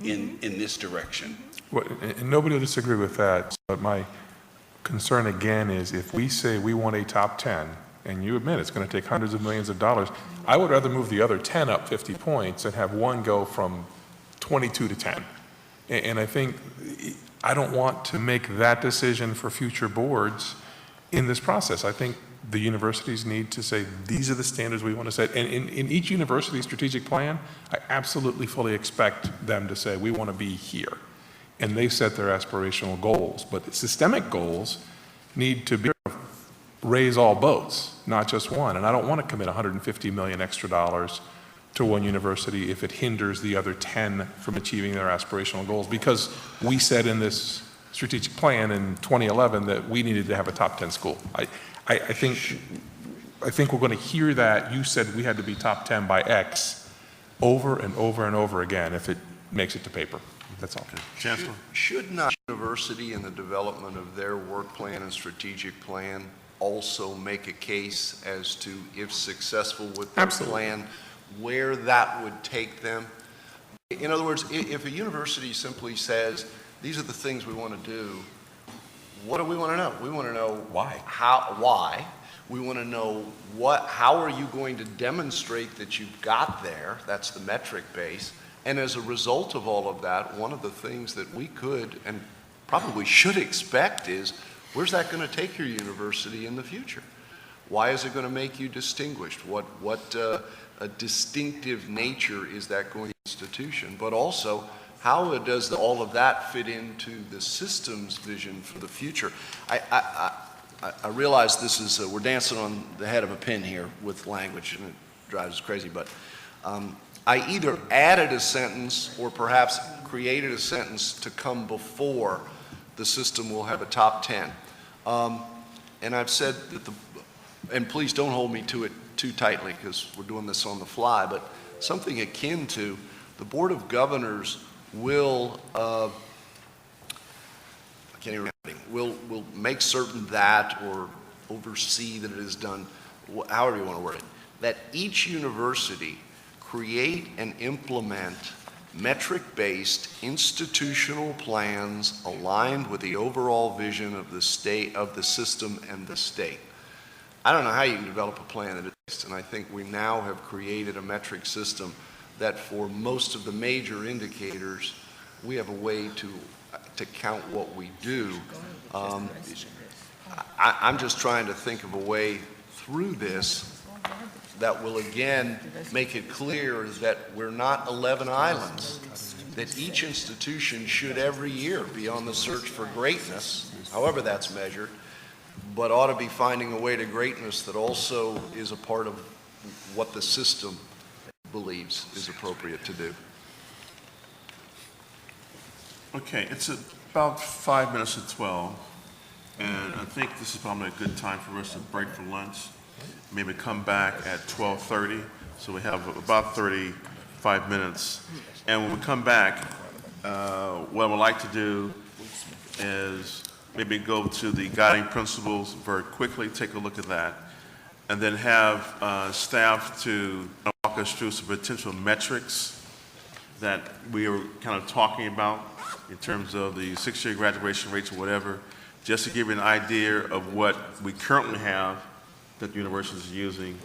in this direction. Well, and nobody will disagree with that, but my concern again is if we say we want a top 10, and you admit it's going to take hundreds of millions of dollars, I would rather move the other 10 up 50 points and have one go from 22 to 10. And I think I don't want to make that decision for future boards in this process. I think the universities need to say, these are the standards we want to set. And in each university strategic plan, I absolutely fully expect them to say, we want to be here. And they set their aspirational goals. But systemic goals need to be raise all boats, not just one. And I don't want to commit $150 million extra dollars to one university if it hinders the other 10 from achieving their aspirational goals, because we said in this strategic plan in 2011 that we needed to have a top 10 school. I think we're going to hear that you said we had to be top 10 by X over and over and over again if it makes it to paper. That's all. Chancellor? Should not university in the development of their work plan and strategic plan also make a case as to, if successful with their plan, where that would take them? In other words, if a university simply says, these are the things we want to do, what do we want to know? We want to know why. Why? We want to know how are you going to demonstrate that you've got there? That's the metric base. And as a result of all of that, one of the things that we could and probably should expect is, where's that going to take your university in the future? Why is it going to make you distinguished? What a distinctive nature is that going to be institution? But also, how does all of that fit into the system's vision for the future? I realize this is, we're dancing on the head of a pin here with language, and it drives us crazy, but I either added a sentence or perhaps created a sentence to come before the system will have a top 10. And I've said that and please don't hold me to it too tightly because we're doing this on the fly, but something akin to the Board of Governors will, will make certain that or oversee that it is done, however you want to word it, that each university create and implement metric-based institutional plans aligned with the overall vision of the state, of the system and the state. I don't know how you can develop a plan that is, and I think we now have created a metric system that for most of the major indicators, we have a way to count what we do. I'm just trying to think of a way through this that will again make it clear that we're not 11 islands, that each institution should every year be on the search for greatness, however that's measured, but ought to be finding a way to greatness that also is a part of what the system believes is appropriate to do. Okay, it's about 5 minutes to 12, and I think this is probably a good time for us to break for lunch. Maybe come back at 12:30, so we have about 35 minutes. And when we come back, what I would like to do is maybe go to the guiding principles very quickly, take a look at that, and then have staff to walk us through some potential metrics that we were kind of talking about in terms of the 6-year graduation rates or whatever, just to give you an idea of what we currently have that the university is using,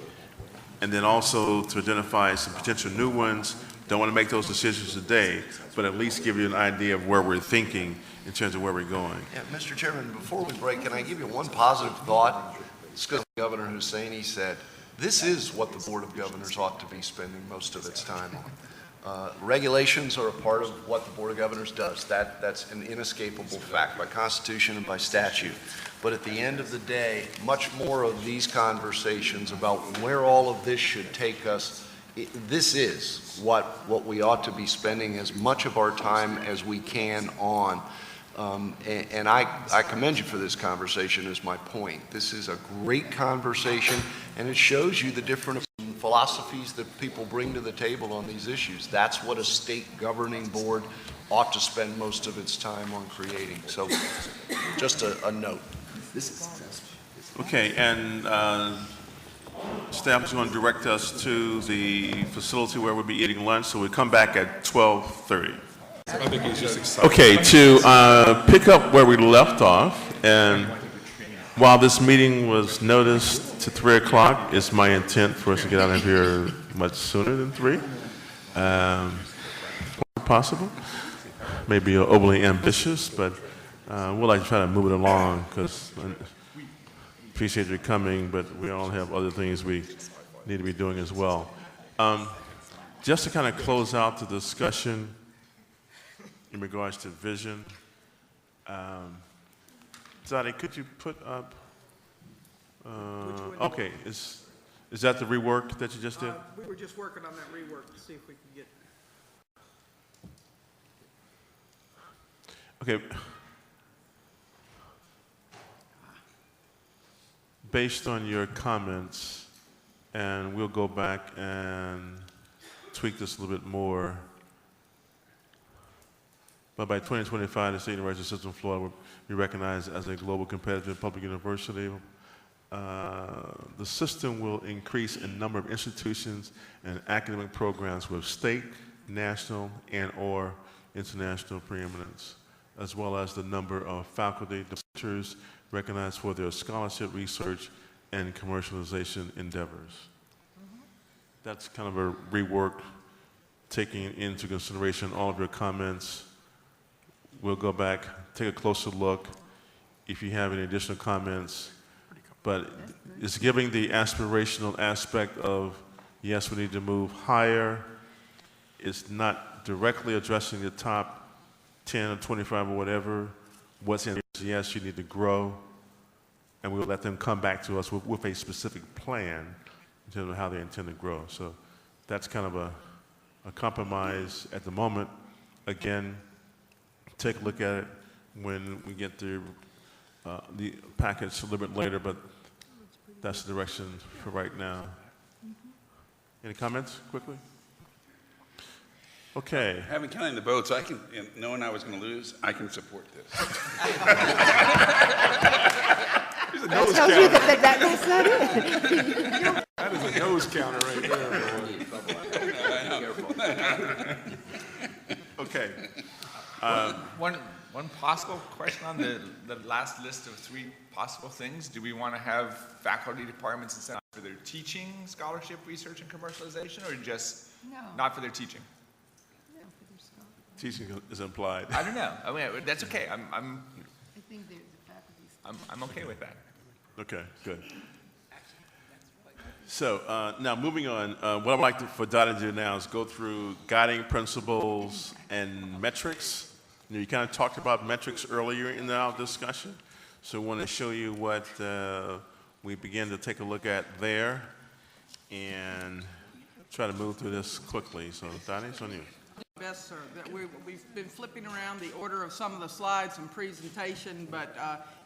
and then also to identify some potential new ones. Don't want to make those decisions today, but at least give you an idea of where we're thinking in terms of where we're going. Yeah, Mr. Chairman, before we break, can I give you one positive thought? It's because Governor Hussaini said, this is what the Board of Governors ought to be spending most of its time on. Regulations are a part of what the Board of Governors does. That's an inescapable fact by Constitution and by statute. But at the end of the day, much more of these conversations about where all of this should take us, this is what we ought to be spending as much of our time as we can on. And I commend you for this conversation is my point. This is a great conversation, and it shows you the different philosophies that people bring to the table on these issues. That's what a state governing board ought to spend most of its time on creating. So just a note. Okay, and staff is going to direct us to the facility where we'll be eating lunch, so we'll come back at 12:30. I think he's just excited. Okay, to pick up where we left off, and while this meeting was noticed to 3 o'clock, it's my intent for us to get out of here much sooner than 3. Possible. Maybe overly ambitious, but we'd like to try to move it along because I appreciate your coming, but we all have other things we need to be doing as well. Just to kind of close out the discussion in regards to vision, Zadi, could you put up, okay, is that the rework that you just did? We were just working on that rework to see if we could get. Okay. Based on your comments, and we'll go back and tweak this a little bit more, but by 2025, the State University System of Florida will be recognized as a global competitive public university. The system will increase in number of institutions and academic programs with state, national, and/or international preeminence, as well as the number of faculty teachers recognized for their scholarship, research, and commercialization endeavors. That's kind of a rework, taking into consideration all of your comments. We'll go back, take a closer look if you have any additional comments, but it's giving the aspirational aspect of, yes, we need to move higher. It's not directly addressing the top 10 or 25 or whatever. What's in, yes, you need to grow, and we'll let them come back to us with a specific plan in terms of how they intend to grow. So that's kind of a a compromise at the moment. Again, take a look at it when we get the package a little bit later, but that's the direction for right now. Any comments, quickly? Okay. Having counted the votes, I can, and knowing I was going to lose, I can support this. That tells you that's not it. That is a nose counter right there. Okay. One possible question on the last list of 3 possible things. Do we want to have faculty departments instead for their teaching, scholarship, research, and commercialization, or just not for their teaching? Teaching is implied. I don't know. I mean, that's okay. I think there's a faculty. I'm okay with that. Okay, good. So now moving on, what I'd like for Donna to do now is go through guiding principles and metrics. You kind of talked about metrics earlier in our discussion, so I want to show you what we begin to take a look at there and try to move through this quickly. So Donna, it's on you. Yes, sir. We've been flipping around the order of some of the slides and presentation, but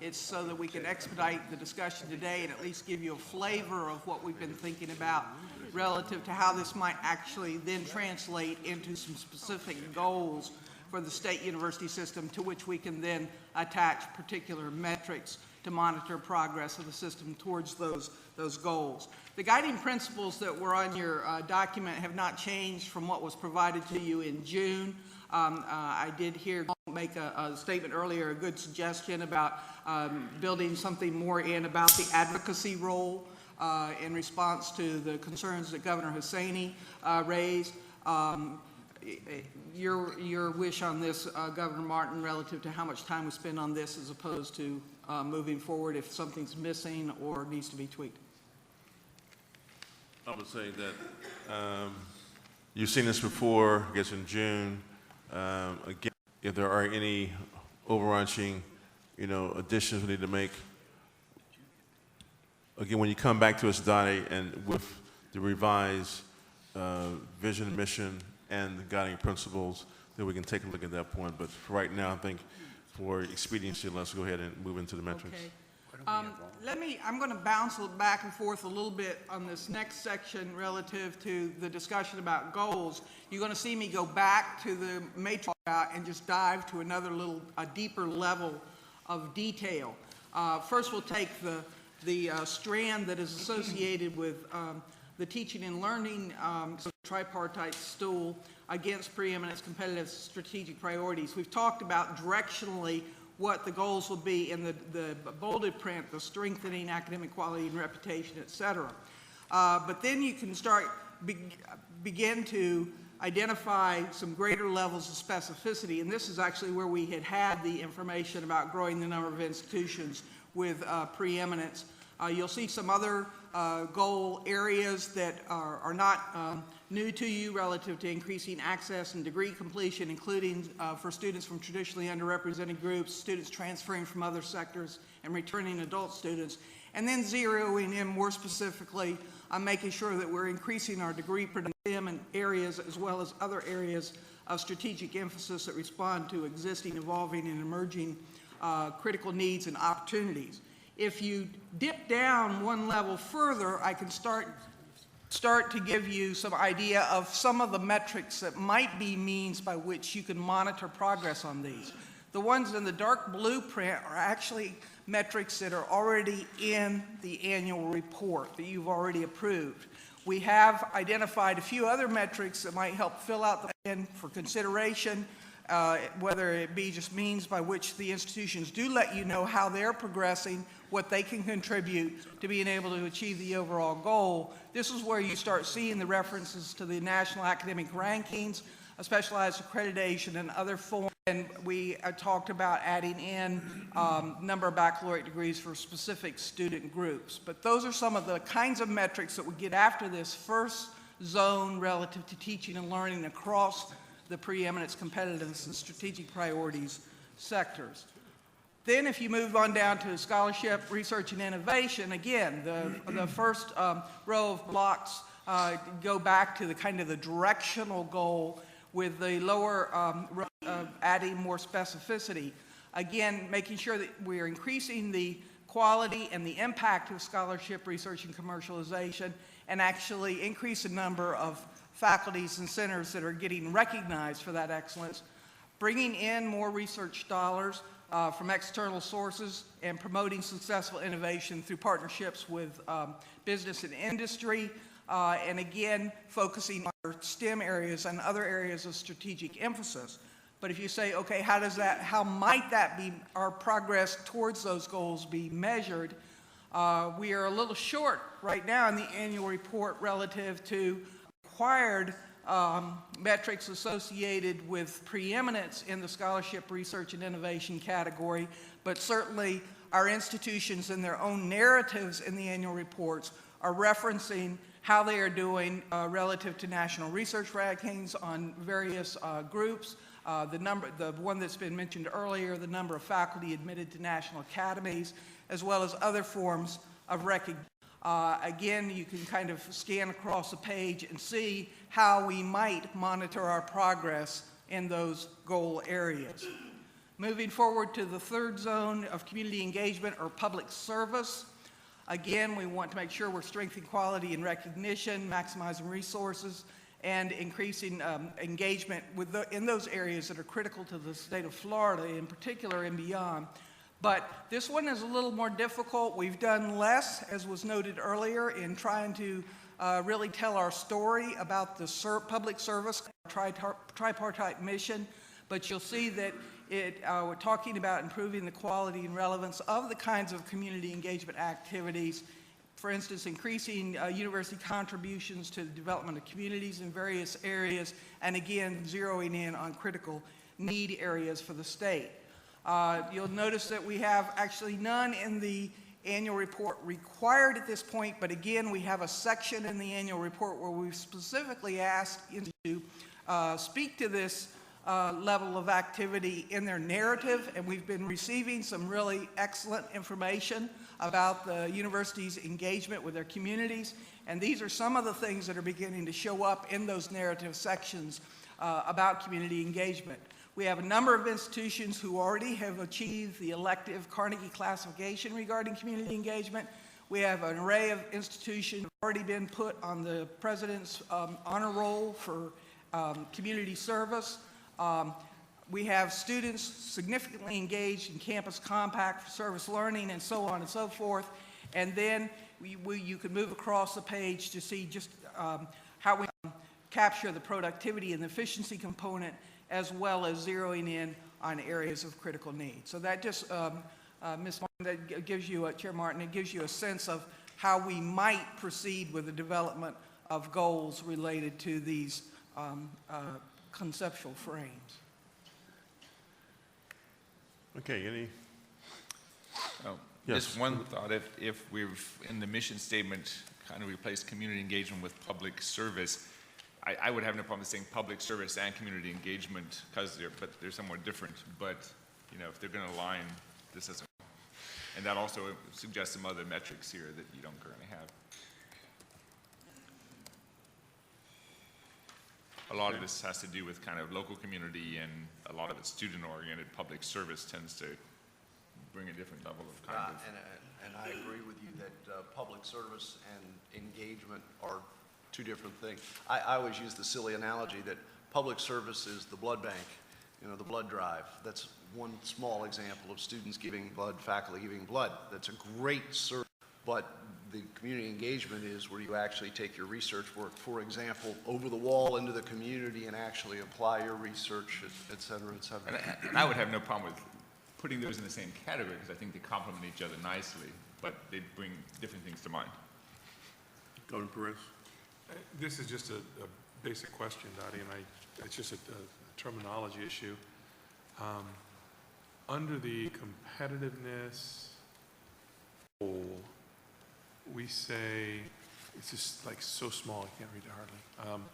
it's so that we can expedite the discussion today and at least give you a flavor of what we've been thinking about relative to how this might actually then translate into some specific goals for the state university system, to which we can then attach particular metrics to monitor progress of the system towards those goals. The guiding principles that were on your document have not changed from what was provided to you in June. I did hear make a statement earlier, a good suggestion about building something more in about the advocacy role in response to the concerns that Governor Hussaini raised. Your wish on this, Governor Martin, relative to how much time we spend on this as opposed to moving forward if something's missing or needs to be tweaked. I would say that you've seen this before, I guess in June. Again, if there are any overarching, additions we need to make, again, when you come back to us, Donnie, and with the revised vision, mission, and the guiding principles, then we can take a look at that point. But for right now, I think for expediency, let's go ahead and move into the metrics. Okay. I'm going to bounce back and forth a little bit on this next section relative to the discussion about goals. You're going to see me go back to the matrix and just dive to a deeper level of detail. First, we'll take the strand that is associated with the teaching and learning tripartite stool against preeminence, competitive, strategic priorities. We've talked about directionally what the goals will be in the bolded print, the strengthening academic quality and reputation, et cetera. But then you can begin to identify some greater levels of specificity, and this is actually where we had the information about growing the number of institutions with preeminence. You'll see some other goal areas that are not new to you relative to increasing access and degree completion, including for students from traditionally underrepresented groups, students transferring from other sectors, and returning adult students. And then zeroing in more specifically on making sure that we're increasing our degree production in areas as well as other areas of strategic emphasis that respond to existing, evolving, and emerging critical needs and opportunities. If you dip down one level further, I can start to give you some idea of some of the metrics that might be means by which you can monitor progress on these. The ones in the dark blue print are actually metrics that are already in the annual report that you've already approved. We have identified a few other metrics that might help fill out the plan for consideration, whether it be just means by which the institutions do let you know how they're progressing, what they can contribute to being able to achieve the overall goal. This is where you start seeing the references to the national academic rankings, a specialized accreditation, and other forms. And we talked about adding in number of baccalaureate degrees for specific student groups. But those are some of the kinds of metrics that we get after this first zone relative to teaching and learning across the preeminence, competitiveness, and strategic priorities sectors. Then if you move on down to scholarship, research, and innovation, again, the first row of blocks go back to the kind of the directional goal with the lower adding more specificity. Again, making sure that we're increasing the quality and the impact of scholarship, research, and commercialization, and actually increase the number of faculties and centers that are getting recognized for that excellence, bringing in more research dollars from external sources, and promoting successful innovation through partnerships with business and industry, and again, focusing on our STEM areas and other areas of strategic emphasis. But if you say, okay, how might that be, our progress towards those goals be measured? We are a little short right now in the annual report relative to required metrics associated with preeminence in the scholarship, research, and innovation category, but certainly our institutions in their own narratives in the annual reports are referencing how they are doing relative to national research rankings on various groups, the one that's been mentioned earlier, the number of faculty admitted to national academies, as well as other forms of recognition. Again, you can kind of scan across the page and see how we might monitor our progress in those goal areas. Moving forward to the third zone of community engagement or public service. Again, we want to make sure we're strengthening quality and recognition, maximizing resources, and increasing engagement in those areas that are critical to the state of Florida in particular and beyond. But this one is a little more difficult. We've done less, as was noted earlier, in trying to really tell our story about the public service tripartite mission. But you'll see that we're talking about improving the quality and relevance of the kinds of community engagement activities. For instance, increasing university contributions to the development of communities in various areas, and again, zeroing in on critical need areas for the state. You'll notice that we have actually none in the annual report required at this point, but again, we have a section in the annual report where we've specifically asked to speak to this level of activity in their narrative, and we've been receiving some really excellent information about the university's engagement with their communities, and these are some of the things that are beginning to show up in those narrative sections about community engagement. We have a number of institutions who already have achieved the elective Carnegie classification regarding community engagement. We have an array of institutions who have already been put on the President's honor roll for community service. We have students significantly engaged in Campus Compact for service learning and so on and so forth. And then you can move across the page to see just how we capture the productivity and the efficiency component, as well as zeroing in on areas of critical need. So that just, Ms. Martin, that gives you, Chair Martin, it gives you a sense of how we might proceed with the development of goals related to these conceptual frames. Okay, any? Yes. Just one thought, if we've, in the mission statement, kind of replaced community engagement with public service, I would have no problem saying public service and community engagement, because they're somewhat different. But you know, if they're going to align, this isn't. And that also suggests some other metrics here that you don't currently have. A lot of this has to do with kind of local community, and a lot of it's student-oriented. Public service tends to bring a different level of kind of. And I agree with you that public service and engagement are two different things. I always use the silly analogy that public service is the blood bank, you know, the blood drive. That's one small example of students giving blood, faculty giving blood. That's a great service. But the community engagement is where you actually take your research work, for example, over the wall into the community and actually apply your research, et cetera, et cetera. And I would have no problem with putting those in the same category, because I think they complement each other nicely, but they bring different things to mind. Governor Perez? This is just a basic question, Dottie, and it's just a terminology issue. Under the competitiveness goal, we say, it's just like so small, I can't read it hardly,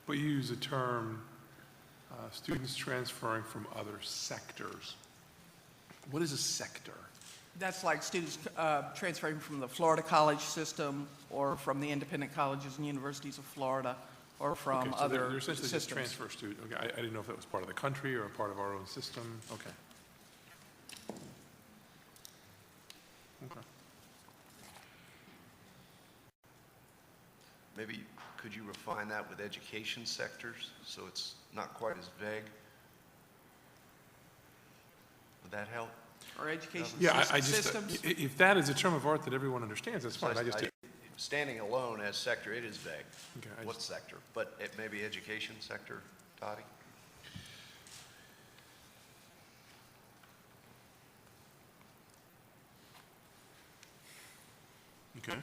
but you use the term students transferring from other sectors. What is a sector? That's like students transferring from the Florida college system or from the independent colleges and universities of Florida or from Okay, so other they're essentially just systems. transfer student. Okay, I didn't know if that was part of the country or a part of our own system. Okay. Okay. Maybe could you refine that with education sectors so it's not quite as vague? Would that help? Or education Yeah, I just, systems. if that is a term of art that everyone understands, that's fine. I just, Standing alone as sector, it is vague. Okay, What sector? But it may be education sector, Dottie? okay.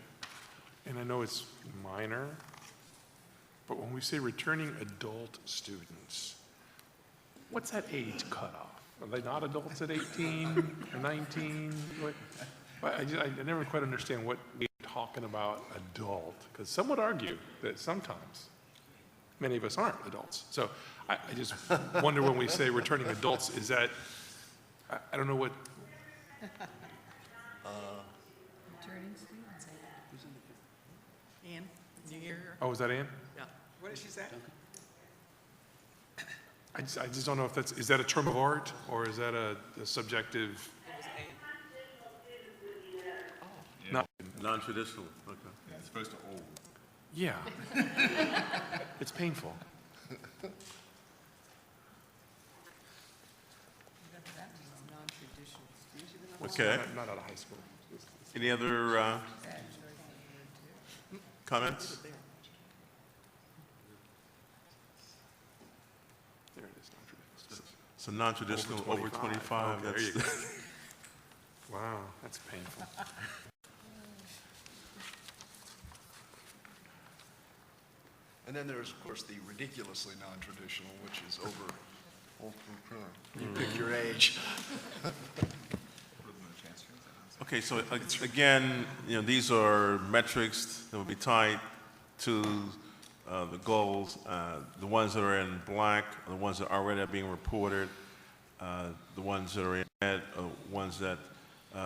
And I know it's minor, but when we say returning adult students, what's that age cutoff? Are they not adults at 18 or 19? I never quite understand what we're talking about adult, because some would argue that sometimes many of us aren't adults. So I just wonder when we say returning adults, is that, I don't know what, Ann, did you hear her? oh, is that Ann? Yeah. What did she say? I just don't know if that's, is that a term of art or is that a subjective? Not, Non-traditional, okay. Yeah, it's supposed to old. yeah. It's painful. Okay. Not out of high school. Any other comments? There it is, non-traditional. So non-traditional over 25. Okay, there That's- you go. Wow, that's painful. And then there's, of course, the ridiculously non-traditional, which is over. You pick your age. Okay, so again, these are metrics that will be tied to the goals. The ones that are in black are the ones that already are being reported. The ones that are in red are ones that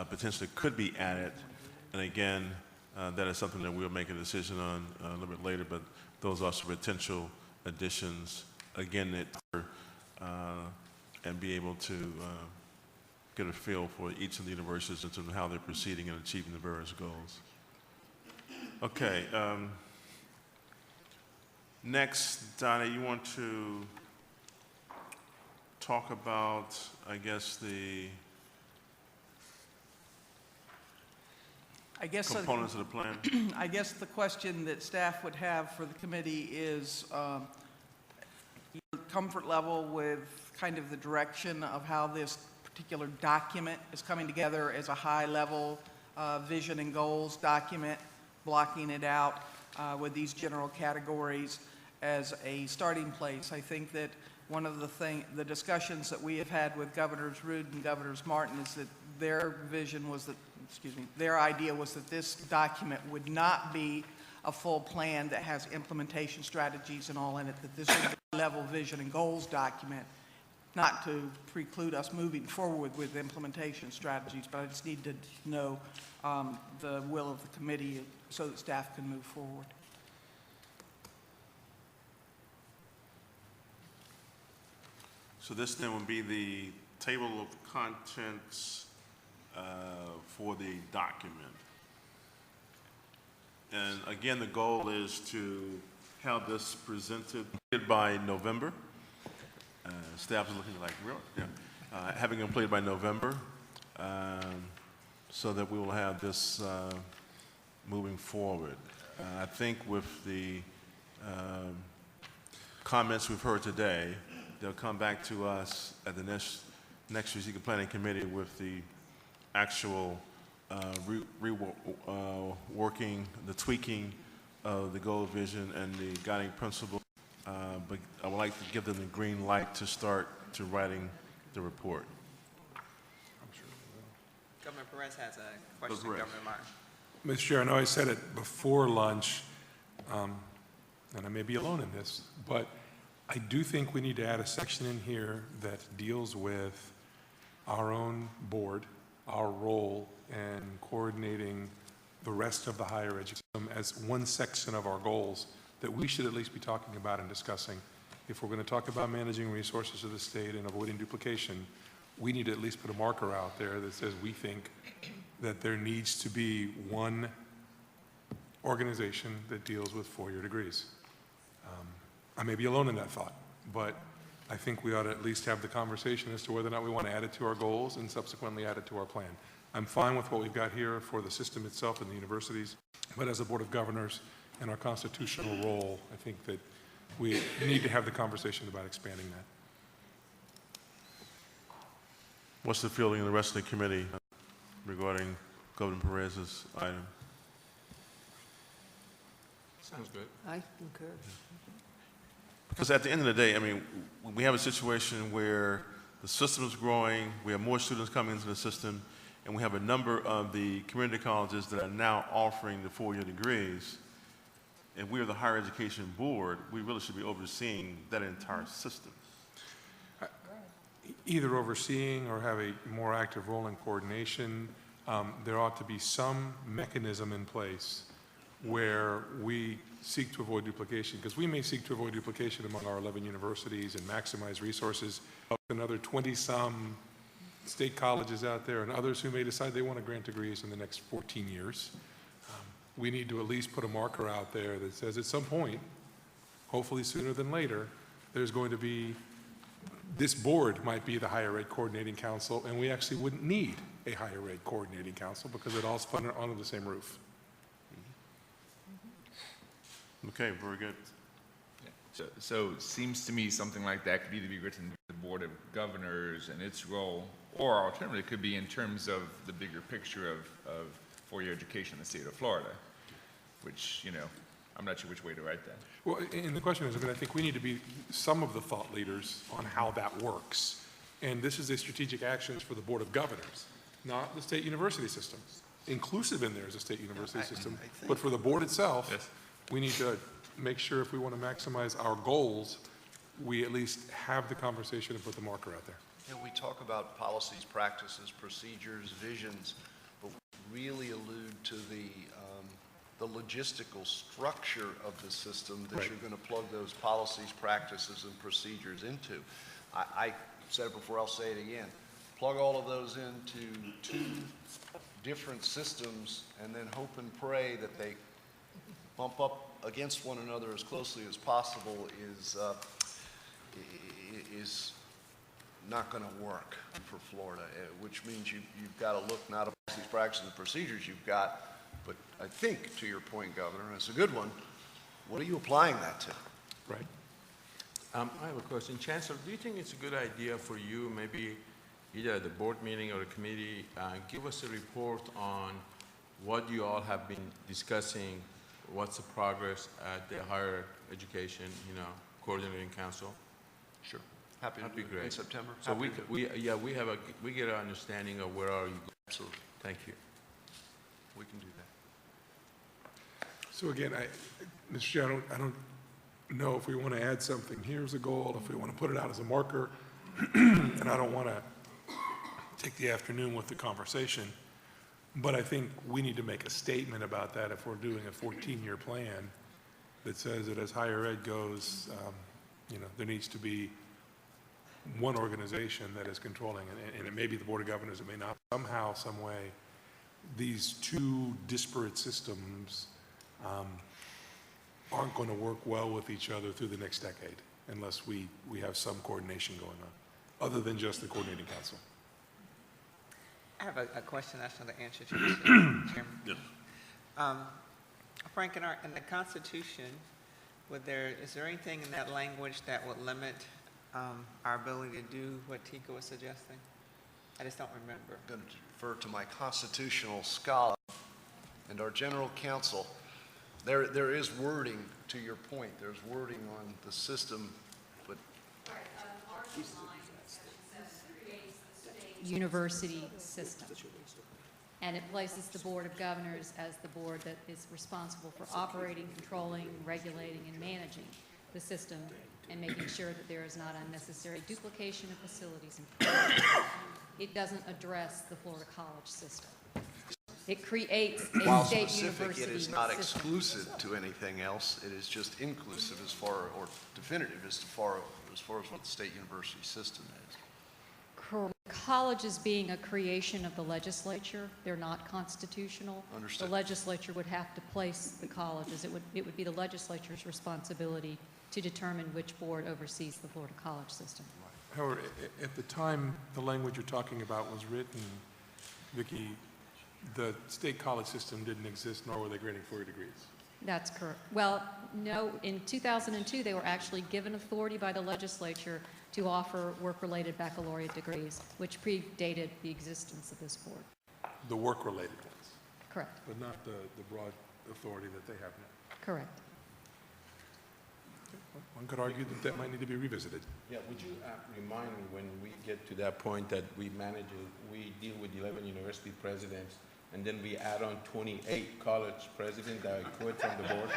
potentially could be added. And again, that is something that we'll make a decision on a little bit later, but those are some potential additions. Again, and be able to get a feel for each of the universities in terms of how they're proceeding and achieving the various goals. Okay. Next, Donna, you want to talk about, I guess, the components of the plan? I guess the question that staff would have for the committee is your comfort level with kind of the direction of how this particular document is coming together as a high-level vision and goals document, blocking it out with these general categories as a starting place. I think that one of the discussions that we have had with Governors Rood and Governors Martin is that their vision was that, their idea was that this document would not be a full plan that has implementation strategies and all in it, that this would be a level vision and goals document, not to preclude us moving forward with implementation strategies, but I just need to know the will of the committee so that staff can move forward. So this then would be the table of contents for the document. And again, the goal is to have this presented by November. Staff is looking like, real, yeah. Having completed by November, so that we will have this moving forward. I think with the comments we've heard today, they'll come back to us at the next strategic planning committee with the actual working, the tweaking of the goal vision and the guiding principle. But I would like to give them the green light to start to writing the report. Governor Perez has a question, Perez. Governor Martin. Mr. Chair, I know I said it before lunch, and I may be alone in this, but I do think we need to add a section in here that deals with our own board our role in coordinating the rest of the higher education as one section of our goals that we should at least be talking about and discussing. If we're going to talk about managing resources of the state and avoiding duplication, we need to at least put a marker out there that says we think that there needs to be one organization that deals with four-year degrees. I may be alone in that thought, but I think we ought to at least have the conversation as to whether or not we want to add it to our goals and subsequently add it to our plan. I'm fine with what we've got here for the system itself and the universities, but as a Board of Governors and our constitutional role, I think that we need to have the conversation about expanding that. What's the feeling of the rest of the committee regarding Governor Perez's item? Sounds good. I concur. Because at the end of the day, I mean, we have a situation where the system is growing, we have more students coming into the system, and we have a number of the community colleges that are now offering the four-year degrees. And we are the higher education board, we really should be overseeing that entire system. Either overseeing or have a more active role in coordination. There ought to be some mechanism in place where we seek to avoid duplication, because we may seek to avoid duplication among our 11 universities and maximize resources of another 20-some state colleges out there and others who may decide they want to grant degrees in the next 14 years. We need to at least put a marker out there that says at some point, hopefully sooner than later, there's going to be, this board might be the higher ed coordinating council, and we actually wouldn't need a higher ed coordinating council because it all's funded under the same roof. Okay, very good. So it seems to me something like that could either be written to the Board of Governors and its role, or alternatively, it could be in terms of the bigger picture of four-year education in the state of Florida, which, you know, I'm not sure which way to write that. Well, and the question is, I mean, I think we need to be some of the thought leaders on how that works. And this is a strategic actions for the Board of Governors, not the state university system. Inclusive in there is a state university system, but for the board itself, Yes. we need to make sure if we want to maximize our goals, we at least have the conversation and put the marker out there. You know, we talk about policies, practices, procedures, visions, but we really allude to the logistical structure of the system that you're going to plug those policies, practices, and procedures into. I said it before, I'll say it again. Plug all of those into two different systems and then hope and pray that they bump up against one another as closely as possible is not going to work for Florida, which means you've got to look not at these practices and procedures you've got, but I think, to your point, Governor, and it's a good one, what are you applying that to? Right. I have a question. Chancellor, do you think it's a good idea for you, maybe either at the board meeting or a committee, give us a report on what you all have been discussing, what's the progress at the higher education, coordinating council? Sure. Happy to That'd be do it great. in September. So Happy to do it. we get an understanding of where are you. Absolutely. Thank you. We can do that. So again, Mr. Chair, I don't know if we want to add something here as a goal, if we want to put it out as a marker, and I don't want to take the afternoon with the conversation, but I think we need to make a statement about that if we're doing a 14-year plan that says that as higher ed goes, there needs to be one organization that is controlling, and it may be the Board of Governors, it may not. Somehow, some way, these two disparate systems aren't going to work well with each other through the next decade unless we have some coordination going on, other than just the coordinating council. I have a question that's not the answer to, Chairman. Yes. Frank, in the Constitution, is there anything in that language that would limit our ability to do what Tika was suggesting? I just don't remember. I'm going to defer to my constitutional scholar and our general counsel. There is wording, to your point, there's wording on the system, but university system. And it places the Board of Governors as the board that is responsible for operating, controlling, regulating, and managing the system and making sure that there is not unnecessary duplication of facilities and programs. It doesn't address the Florida college system. It creates a While state specific, university it is not system. exclusive to anything else. It is just inclusive as far, or definitive as far as what the state university system is. Colleges being a creation of the legislature, they're not constitutional. Understood. The legislature would have to place the colleges. It would be the legislature's responsibility to determine which board oversees the Florida college system. However, at the time the language you're talking about was written, Vicki, the state college system didn't exist, nor were they grading 4 degrees. That's correct. Well, no, in 2002, they were actually given authority by the legislature to offer work-related baccalaureate degrees, which predated the existence of this board. The work-related ones, Correct. but not the broad authority that they have now. Correct. One could argue that that might need to be revisited. Yeah, would you remind me when we get to that point that we deal with 11 university presidents, and then we add on 28 college presidents that quit from the board?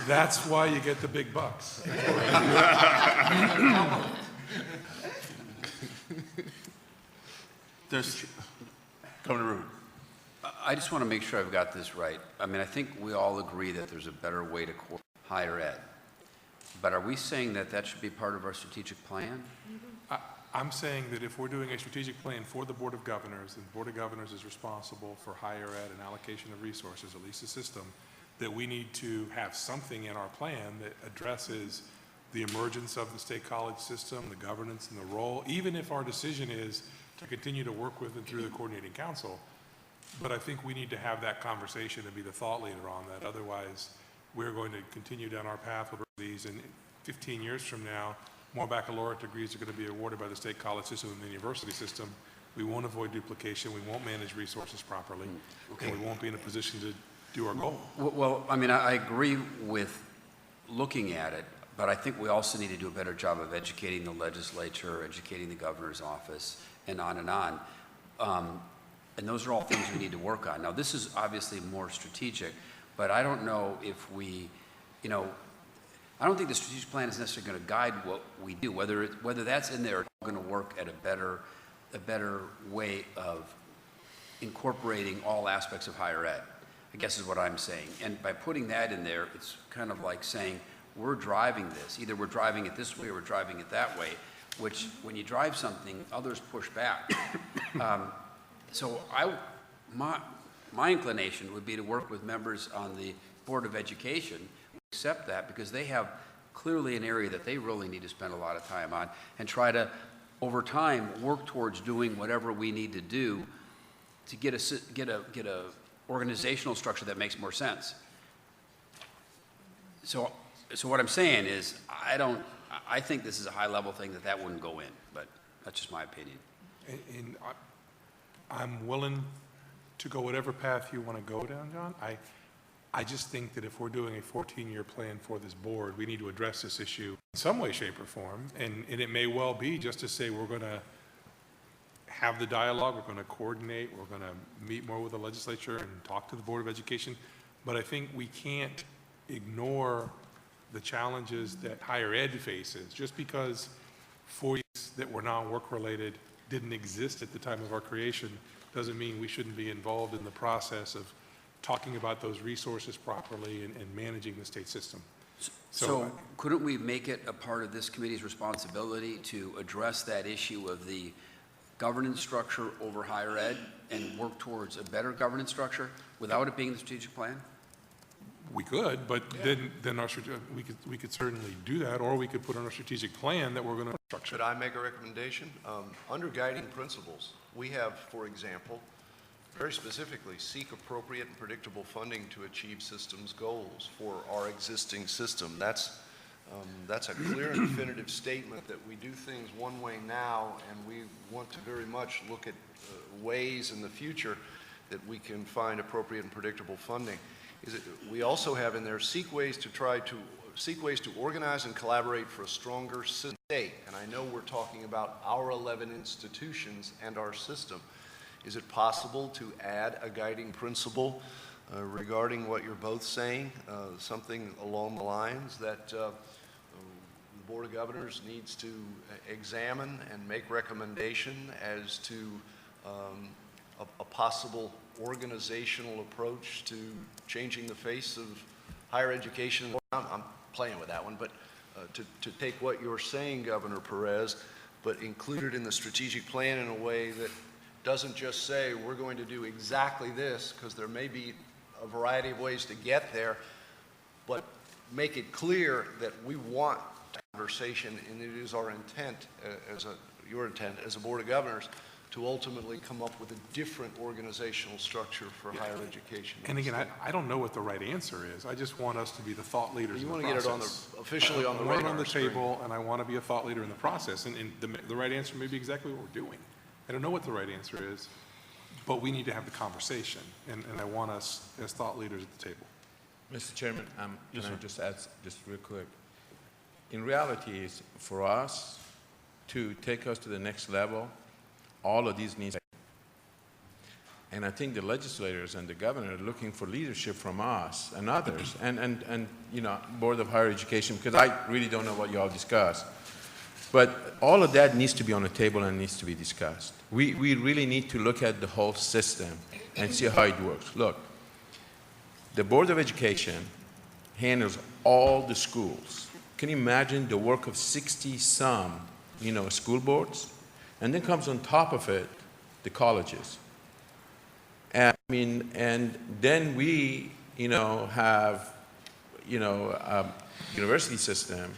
That's why you get the big bucks. There's, Governor Root. I just want to make sure I've got this right. I mean, I think we all agree that there's a better way to higher ed. But are we saying that that should be part of our strategic plan? I'm saying that if we're doing a strategic plan for the Board of Governors, and the Board of Governors is responsible for higher ed and allocation of resources, at least a system, that we need to have something in our plan that addresses the emergence of the state college system, the governance and the role, even if our decision is to continue to work with and through the coordinating council. But I think we need to have that conversation and be the thought leader on that. Otherwise, we're going to continue down our path with these, and 15 years from now, more baccalaureate degrees are going to be awarded by the state college system than the university system. We won't avoid duplication, we won't manage resources properly, and we won't be in a position to do our goal. Well, I mean, I agree with looking at it, but I think we also need to do a better job of educating the legislature, educating the governor's office, and on and on. And those are all things we need to work on. Now, this is obviously more strategic, but I don't know if we, you know, I don't think the strategic plan is necessarily going to guide what we do, whether that's in there or going to work at a better way of incorporating all aspects of higher ed, I guess is what I'm saying. And by putting that in there, it's kind of like saying, we're driving this. Either we're driving it this way or we're driving it that way, which when you drive something, others push back. So my inclination would be to work with members on the Board of Education, accept that because they have clearly an area that they really need to spend a lot of time on, and try to, over time, work towards doing whatever we need to do to get a organizational structure that makes more sense. So what I'm saying is, I think this is a high-level thing that wouldn't go in, but that's just my opinion. And I'm willing to go whatever path you want to go down, John. I just think that if we're doing a 14-year plan for this board, we need to address this issue in some way, shape, or form. And it may well be just to say we're going to have the dialogue, we're going to coordinate, we're going to meet more with the legislature and talk to the Board of Education. But I think we can't ignore the challenges that higher ed faces. Just because 4 years that were non-work-related didn't exist at the time of our creation doesn't mean we shouldn't be involved in the process of talking about those resources properly and managing the state system. So couldn't we make it a part of this committee's responsibility to address that issue of the governance structure over higher ed and work towards a better governance structure without it being the strategic plan? We could, but then we could certainly do that, or we could put on a strategic plan that we're going to structure. Should I make a recommendation? Under guiding principles, we have, for example, very specifically, seek appropriate and predictable funding to achieve systems goals for our existing system. That's a clear and definitive statement that we do things one way now, and we want to very much look at ways in the future that we can find appropriate and predictable funding. We also have in there seek ways to organize and collaborate for a stronger state. And I know we're talking about our 11 institutions and our system. Is it possible to add a guiding principle regarding what you're both saying, something along the lines that Board of Governors needs to examine and make recommendation as to a possible organizational approach to changing the face of higher education. I'm playing with that one, but to take what you're saying, Governor Perez, but include it in the strategic plan in a way that doesn't just say we're going to do exactly this, because there may be a variety of ways to get there, but make it clear that we want conversation, and it is our intent, your intent as a Board of Governors, to ultimately come up with a different organizational structure for higher education. And again, I don't know what the right answer is. I just want us to be the thought leaders in the process. You want to get it officially on the radar I want it on the screen. table, and I want to be a thought leader in the process. And the right answer may be exactly what we're doing. I don't know what the right answer is, but we need to have the conversation, and I want us as thought leaders at the table. Mr. Chairman, can I just add just real quick? In reality, is for us to take us to the next level, all of these needs. And I think the legislators and the governor are looking for leadership from us and others, and you know, Board of Higher Education, because I really don't know what you all discussed. But all of that needs to be on the table and needs to be discussed. We really need to look at the whole system and see how it works. Look, the Board of Education handles all the schools. Can you imagine the work of 60-some, you know, school boards? And then comes on top of it, the colleges. And, I mean, and then we, you know, have, you know, a university system,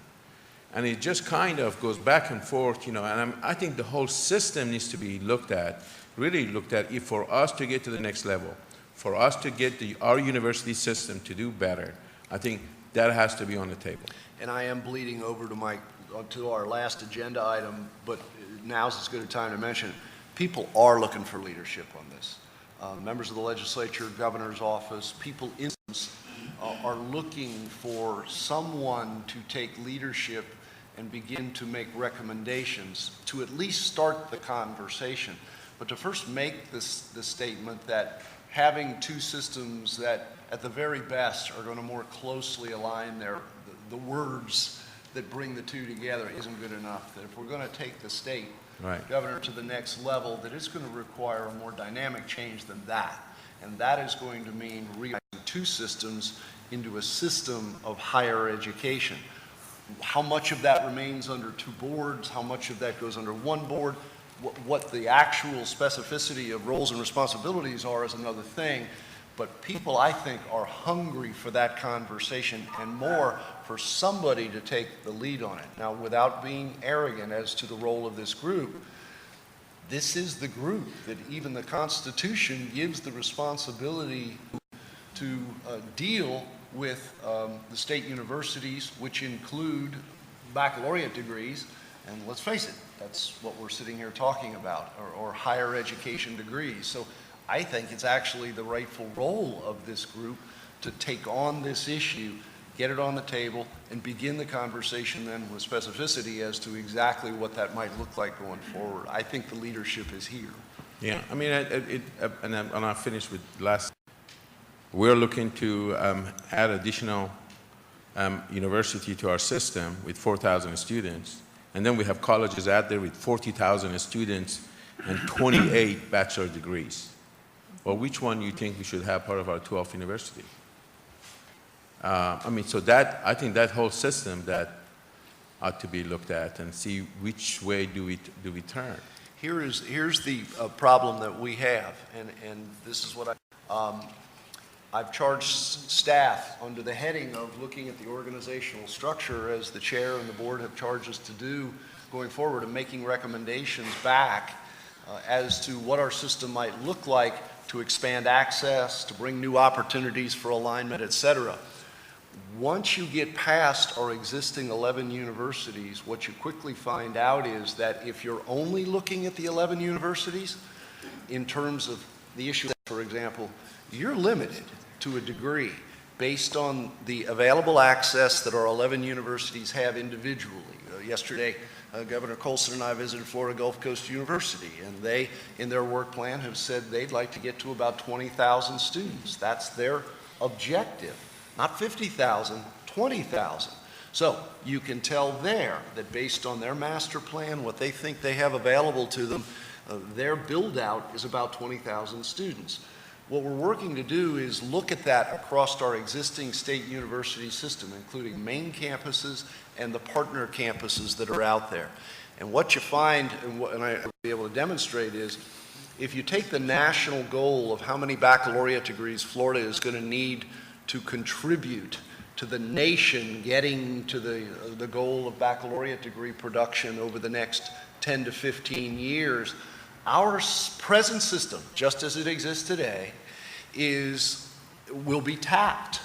and it just kind of goes back and forth, you know, and I think the whole system needs to be looked at, really looked at, if for us to get to the next level, for us to get our university system to do better, I think that has to be on the table. And I am bleeding over to our last agenda item, but now's as good a time to mention, people are looking for leadership on this. Members of the legislature, governor's office, people in are looking for someone to take leadership and begin to make recommendations to at least start the conversation. But to first make the statement that having two systems that at the very best are going to more closely align the words that bring the two together isn't good enough. That if we're going to take the state, right, Governor, to the next level, that it's going to require a more dynamic change than that. And that is going to mean reuniting two systems into a system of higher education. How much of that remains under two boards, how much of that goes under one board, what the actual specificity of roles and responsibilities are is another thing. But people, I think, are hungry for that conversation and more for somebody to take the lead on it. Now, without being arrogant as to the role of this group, this is the group that even the Constitution gives the responsibility to deal with the state universities, which include baccalaureate degrees, and let's face it, that's what we're sitting here talking about, or higher education degrees. So I think it's actually the rightful role of this group to take on this issue, get it on the table, and begin the conversation then with specificity as to exactly what that might look like going forward. I think the leadership is here. Yeah, I mean, and I'll finish with last. We're looking to add additional university to our system with 4,000 students, and then we have colleges out there with 40,000 students and 28 bachelor degrees. Well, which one do you think we should have part of our 12th university? I mean, so that, I think that whole system that ought to be looked at and see which way do we turn. Here's the problem that we have, and this is what I've charged staff under the heading of looking at the organizational structure, as the chair and the board have charged us to do going forward, and making recommendations back as to what our system might look like to expand access, to bring new opportunities for alignment, et cetera. Once you get past our existing 11 universities, what you quickly find out is that if you're only looking at the 11 universities, in terms of the issue, for example, you're limited to a degree based on the available access that our 11 universities have individually. Yesterday, Governor Colson and I visited Florida Gulf Coast University, and they, in their work plan, have said they'd like to get to about 20,000 students. That's their objective. Not 50,000, 20,000. So you can tell there that based on their master plan, what they think they have available to them, their build-out is about 20,000 students. What we're working to do is look at that across our existing state university system, including main campuses and the partner campuses that are out there. And what you find, and I'll be able to demonstrate, is if you take the national goal of how many baccalaureate degrees Florida is going to need to contribute to the nation getting to the goal of baccalaureate degree production over the next 10 to 15 years, our present system, just as it exists today, will be tapped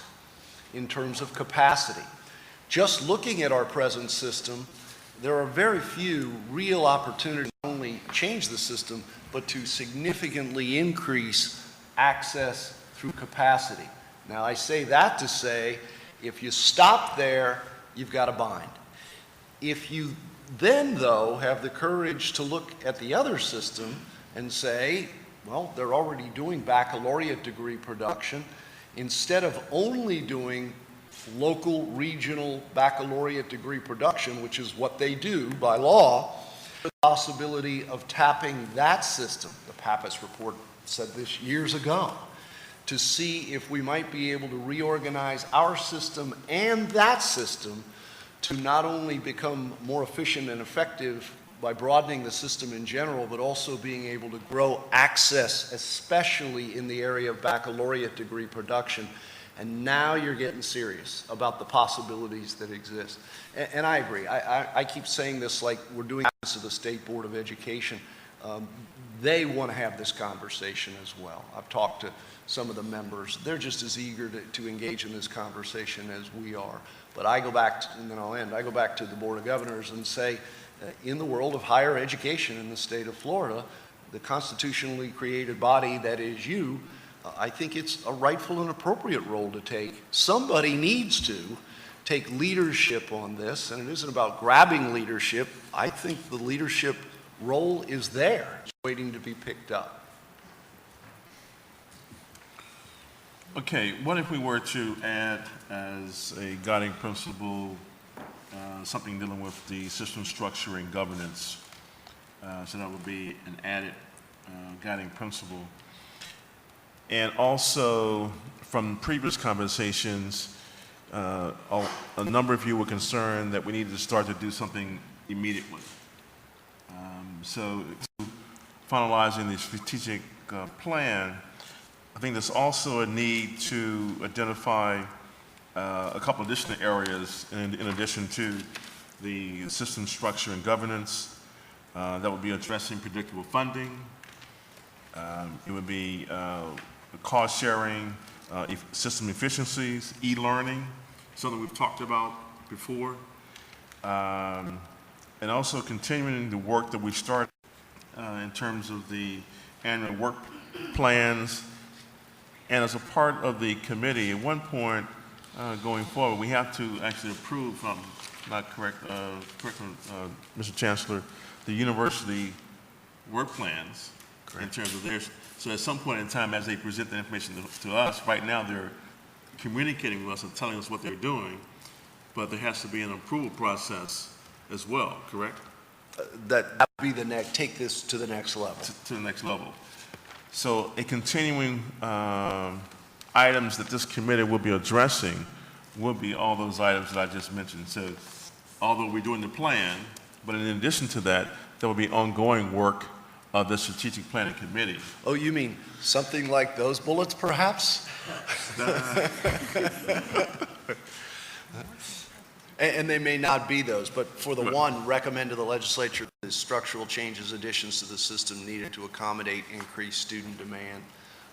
in terms of capacity. Just looking at our present system, there are very few real opportunities to not only change the system, but to significantly increase access through capacity. Now, I say that to say, if you stop there, you've got a bind. If you then, though, have the courage to look at the other system and say, well, they're already doing baccalaureate degree production, instead of only doing local, regional baccalaureate degree production, which is what they do by law, the possibility of tapping that system. The Pappas report said this years ago, to see if we might be able to reorganize our system and that system to not only become more efficient and effective by broadening the system in general, but also being able to grow access, especially in the area of baccalaureate degree production. And now you're getting serious about the possibilities that exist. And I agree. I keep saying this like we're doing this to the State Board of Education. They want to have this conversation as well. I've talked to some of the members. They're just as eager to engage in this conversation as we are. But I go back, and then I'll end, I go back to the Board of Governors and say, in the world of higher education in the state of Florida, the constitutionally created body that is you, I think it's a rightful and appropriate role to take. Somebody needs to take leadership on this, and it isn't about grabbing leadership. I think the leadership role is there, waiting to be picked up. Okay, what if we were to add as a guiding principle something dealing with the system structure and governance? So that would be an added guiding principle. And also, from previous conversations, a number of you were concerned that we needed to start to do something immediately. So, finalizing the strategic plan, I think there's also a need to identify a couple additional areas in addition to the system structure and governance. That would be addressing predictable funding. It would be cost sharing, system efficiencies, e-learning, something we've talked about before. And also continuing the work that we started in terms of the annual work plans. And as a part of the committee, at one point going forward, we have to actually approve, if I'm not correct, Mr. Chancellor, the university work plans in terms of theirs. So at some point in time, as they present the information to us, right now they're communicating with us and telling us what they're doing, but there has to be an approval process as well, correct? That would be the next, take this to the next level. To the next level. So a continuing items that this committee will be addressing will be all those items that I just mentioned. So although we're doing the plan, but in addition to that, there will be ongoing work of the strategic planning committee. Oh, you mean something like those bullets, perhaps? And they may not be those, but for the one, recommend to the legislature the structural changes, additions to the system needed to accommodate increased student demand,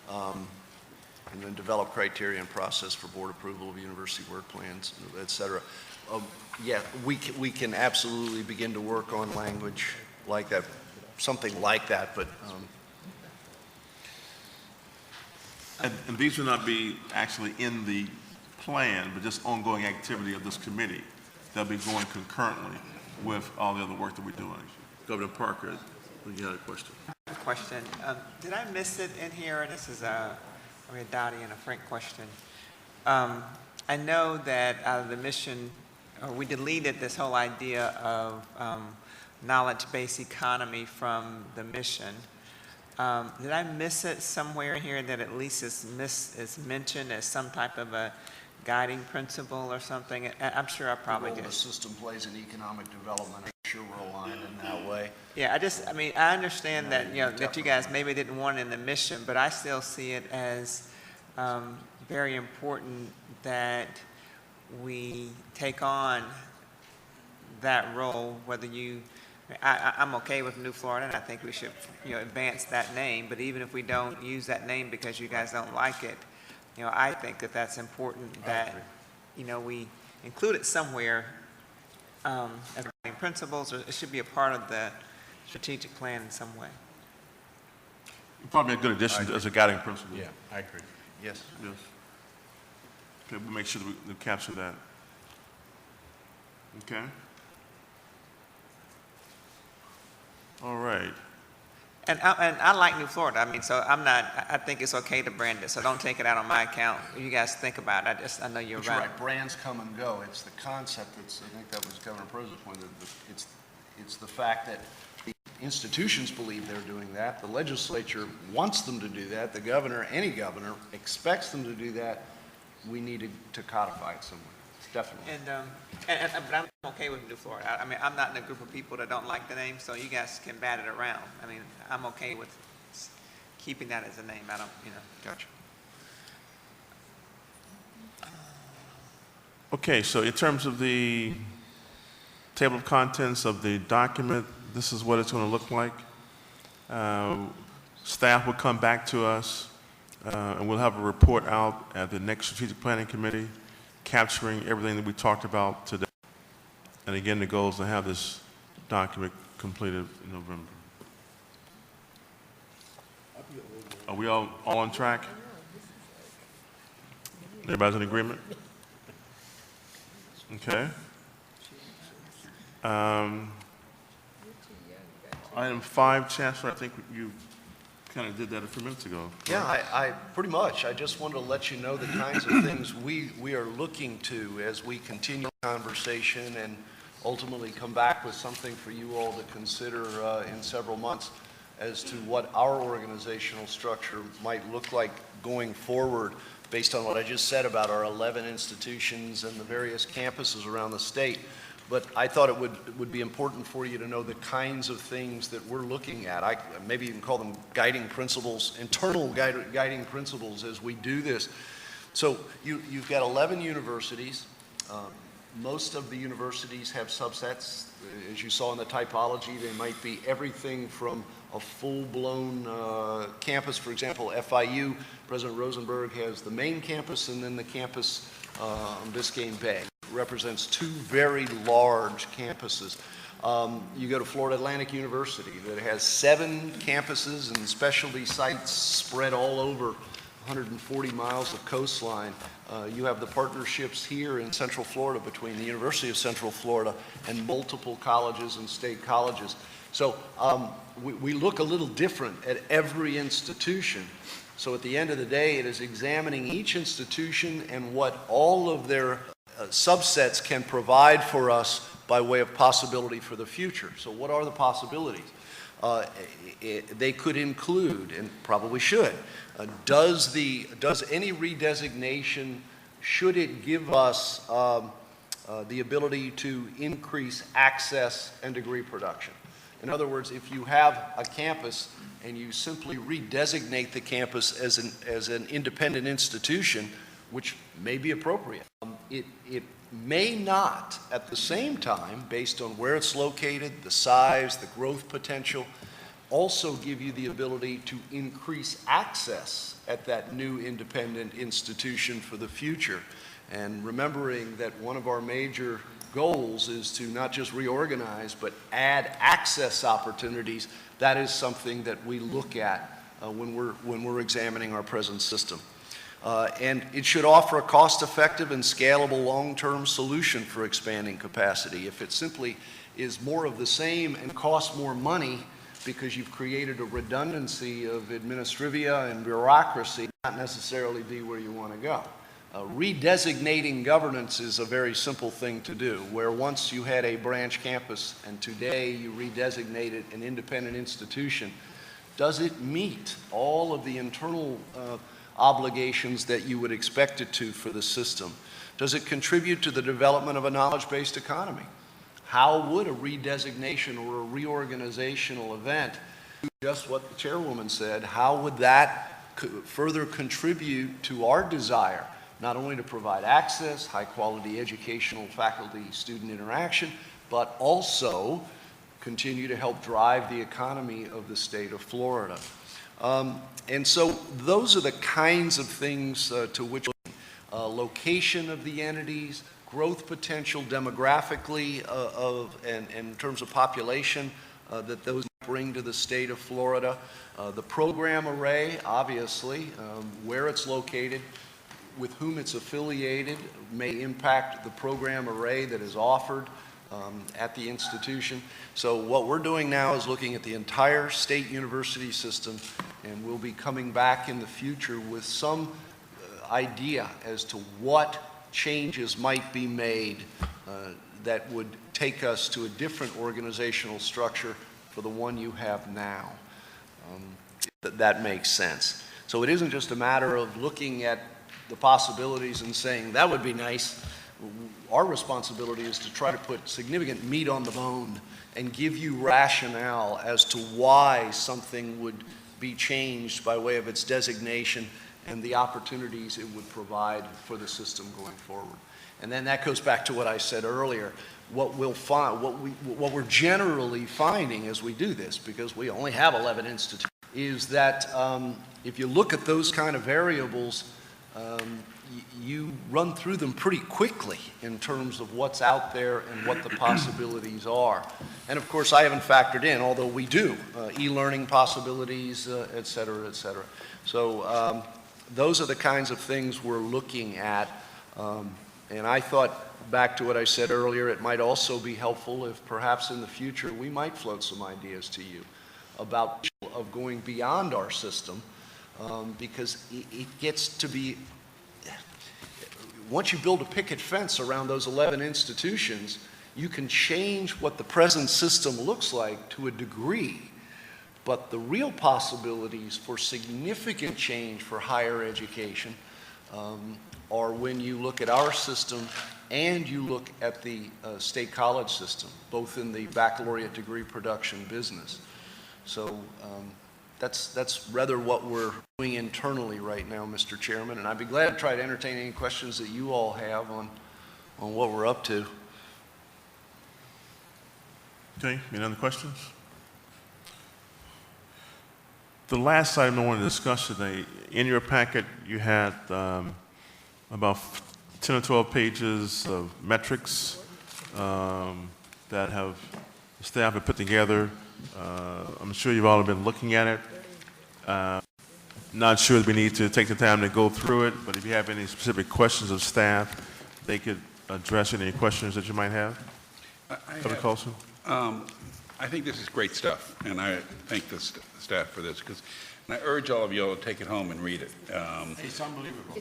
and then develop criteria and process for board approval of university work plans, et cetera. Yeah, we can absolutely begin to work on language like that, something like that, but and these will not be actually in the plan, but just ongoing activity of this committee. They'll be going concurrently with all the other work that we're doing. Governor Parker, you had a question. Question. Did I miss it in here? This is a Dottie and a Frank question. I know that out of the mission we deleted this whole idea of knowledge-based economy from the mission. Did I miss it somewhere here that at least is mentioned as some type of a guiding principle or something? I'm sure I probably The did. role the system plays in economic development, I'm sure we're aligned in that way. Yeah, I mean, I understand that, that you guys maybe didn't want it in the mission, but I still see it as very important that we take on that role, whether I'm okay with New Florida, and I think we should, advance that name, but even if we don't use that name because you guys don't like it, I think that that's important that, we include it somewhere as guiding principles, or it should be a part of the strategic plan in some way. Probably a good addition as a guiding principle. Yeah, I agree. Yes. Yes. Okay, we'll make sure that we capture that. Okay. All right. And I like New Florida. I mean, so I think it's okay to brand it, so don't take it out on my account. You guys think about it. I know you're But right. you're right, brands come and go. It's the concept that's, I think that was Governor President's point, that it's the fact that the institutions believe they're doing that. The legislature wants them to do that. The governor, any governor, expects them to do that. We need to codify it somewhere. Definitely. But I'm okay with New Florida. I mean, I'm not in a group of people that don't like the name, so you guys can bat it around. I mean, I'm okay with keeping that as a name. I don't, Gotcha. Okay, so in terms of the table of contents of the document, this is what it's going to look like. Staff will come back to us, and we'll have a report out at the next Strategic Planning Committee, capturing everything that we talked about today. And again, the goal is to have this document completed in November. Are we all on track? Everybody's in agreement? Okay. Item 5, Chancellor, I think you kind of did that a few minutes ago. Yeah, I pretty much. I just wanted to let you know the kinds of things we are looking to as we continue the conversation and ultimately come back with something for you all to consider in several months as to what our organizational structure might look like going forward based on what I just said about our 11 institutions and the various campuses around the state. But I thought it would be important for you to know the kinds of things that we're looking at. I maybe even call them guiding principles, internal guiding principles as we do this. So you've got 11 universities. Most of the universities have subsets. As you saw in the typology, they might be everything from a full-blown campus. For example, FIU, President Rosenberg has the main campus and then the campus on Biscayne Bay. Represents 2 very large campuses. You go to Florida Atlantic University that has 7 campuses and specialty sites spread all over 140 miles of coastline. You have the partnerships here in Central Florida between the University of Central Florida and multiple colleges and state colleges. So we look a little different at every institution. So at the end of the day, it is examining each institution and what all of their subsets can provide for us by way of possibility for the future. So what are the possibilities? They could include, and probably should, does any redesignation, should it give us the ability to increase access and degree production? In other words, if you have a campus and you simply redesignate the campus as an independent institution, which may be appropriate, it may not, at the same time, based on where it's located, the size, the growth potential, also give you the ability to increase access at that new independent institution for the future. And remembering that one of our major goals is to not just reorganize, but add access opportunities. That is something that we look at when we're examining our present system. And it should offer a cost-effective and scalable long-term solution for expanding capacity. If it simply is more of the same and costs more money because you've created a redundancy of administrivia and bureaucracy, not necessarily be where you want to go. Redesignating governance is a very simple thing to do, where once you had a branch campus and today you redesignated an independent institution, does it meet all of the internal obligations that you would expect it to for the system? Does it contribute to the development of a knowledge-based economy? How would a redesignation or a reorganizational event, just what the chairwoman said, how would that further contribute to our desire not only to provide access, high-quality educational faculty-student interaction, but also continue to help drive the economy of the state of Florida? And so those are the kinds of things to which location of the entities, growth potential demographically and in terms of population that those bring to the state of Florida. The program array, obviously, where it's located, with whom it's affiliated, may impact the program array that is offered at the institution. So what we're doing now is looking at the entire state university system, and we'll be coming back in the future with some idea as to what changes might be made that would take us to a different organizational structure for the one you have now. That makes sense. So it isn't just a matter of looking at the possibilities and saying, that would be nice. Our responsibility is to try to put significant meat on the bone and give you rationale as to why something would be changed by way of its designation and the opportunities it would provide for the system going forward. And then that goes back to what I said earlier. What we'll find, what we're generally finding as we do this, because we only have 11 institutes, is that if you look at those kind of variables, you run through them pretty quickly in terms of what's out there and what the possibilities are. And of course, I haven't factored in, although we do, e-learning possibilities, et cetera, et cetera. So those are the kinds of things we're looking at. And I thought, back to what I said earlier, it might also be helpful if perhaps in the future we might float some ideas to you about of going beyond our system, because it gets to be, once you build a picket fence around those 11 institutions, you can change what the present system looks like to a degree. But the real possibilities for significant change for higher education are when you look at our system and you look at the state college system, both in the baccalaureate degree production business. So that's rather what we're doing internally right now, Mr. Chairman, and I'd be glad to try to entertain any questions that you all have on what we're up to. Okay, any other questions? The last item I want to discuss today, in your packet you had about 10 or 12 pages of metrics that have staff have put together. I'm sure you've all been looking at it. Not sure that we need to take the time to go through it, but if you have any specific questions of staff, they could address any questions that you might have. Colson? I think this is great stuff, and I thank the staff for this, and I urge all of you all to take it home and read it. It's unbelievable.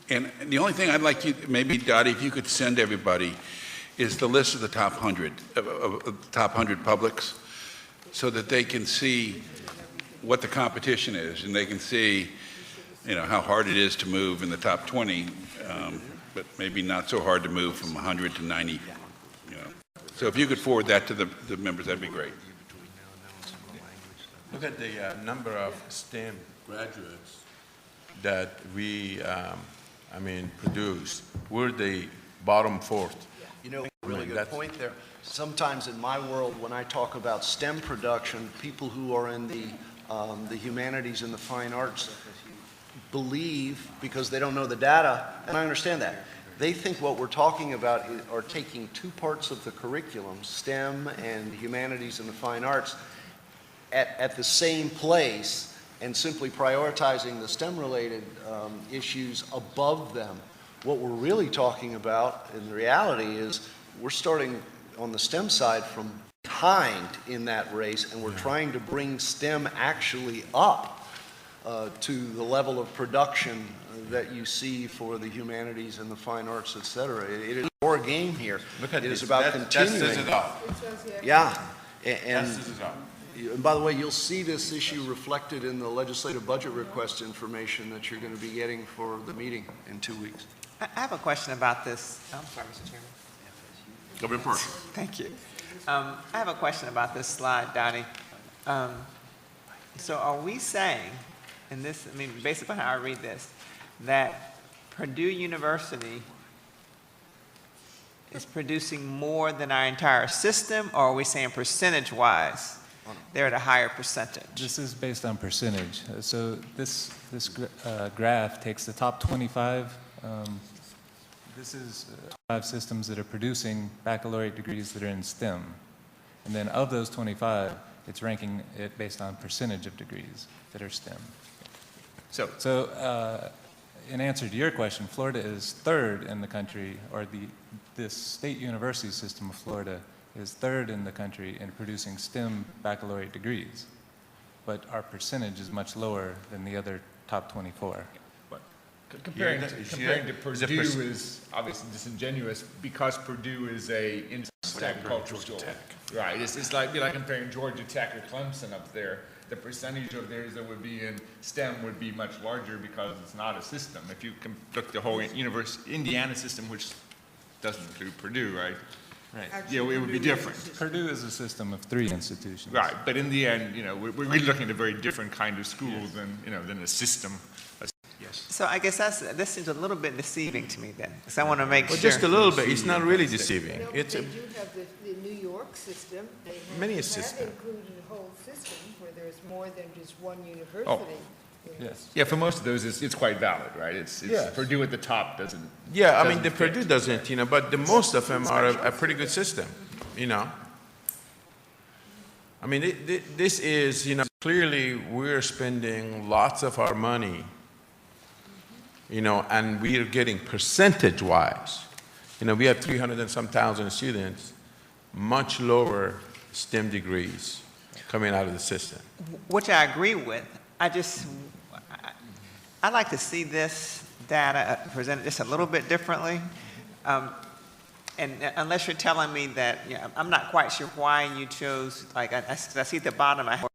And the only thing I'd like you, maybe Dottie, if you could send everybody, is the list of the top 100, top 100 publics, so that they can see what the competition is, and they can see, you know, how hard it is to move in the top 20, but maybe not so hard to move from 100 to 90. You know. So if you could forward that to the members, that'd be great. Look at the number of STEM graduates that we, produce. We're the bottom fourth. You know, really good point there. Sometimes in my world, when I talk about STEM production, people who are in the humanities and the fine arts believe, because they don't know the data, and I understand that, they think what we're talking about are taking two parts of the curriculum, STEM and humanities and the fine arts, at the same place and simply prioritizing the STEM-related issues above them. What we're really talking about in reality is we're starting on the STEM side from behind in that race, and we're trying to bring STEM actually up. to the level of production that you see for the humanities and the fine arts, et cetera. It is more game here. Look at it this. is about That continuing. says it all. Yeah, That says it all. and by the way, you'll see this issue reflected in the legislative budget request information that you're going to be getting for the meeting in 2 weeks. I have a question about this. I'm sorry, Mr. Chairman. Governor Parker. Thank you. I have a question about this slide, Dottie. So are we saying, and this, I mean, based upon how I read this, that Purdue University is producing more than our entire system, or are we saying percentage-wise, they're at a higher percentage? This is based on percentage. So this graph takes the top 25. This is 5 systems that are producing baccalaureate degrees that are in STEM. And then of those 25, it's ranking it based on percentage of degrees that are STEM. So in answer to your question, Florida is 3rd in the country, or this state university system of Florida is 3rd in the country in producing STEM baccalaureate degrees. But our percentage is much lower than the other top 24. Comparing to Purdue is obviously disingenuous because Purdue is a agricultural school. Right. It's like comparing Georgia Tech or Clemson up there. The percentage of theirs that would be in STEM would be much larger because it's not a system. If you can look at the whole Indiana system, which doesn't include Purdue, right? Right. Yeah, it would be different. Purdue is a system of 3 institutions. Right, but in the end, we're looking at a very different kind of school than a system. Yes. So I guess this seems a little bit deceiving to me then, because I want to make sure. Just a little bit. It's not really deceiving. No, It's they do have the New York system. They have, Many they have system. included a whole system where there's more than just one university. Oh. Yes. Yeah, for most of those, it's quite valid, right? It's Yes. Purdue at the top doesn't. Yeah, I mean, doesn't the fit. Purdue doesn't, but the most of them are a pretty good system, I mean, this is, clearly we're spending lots of our money, and we're getting percentage-wise. We have 300 and some thousand students, much lower STEM degrees coming out of the system. Which I agree with. I'd like to see this data presented just a little bit differently. And unless you're telling me that, I'm not quite sure why you chose, like, I see at the bottom, I have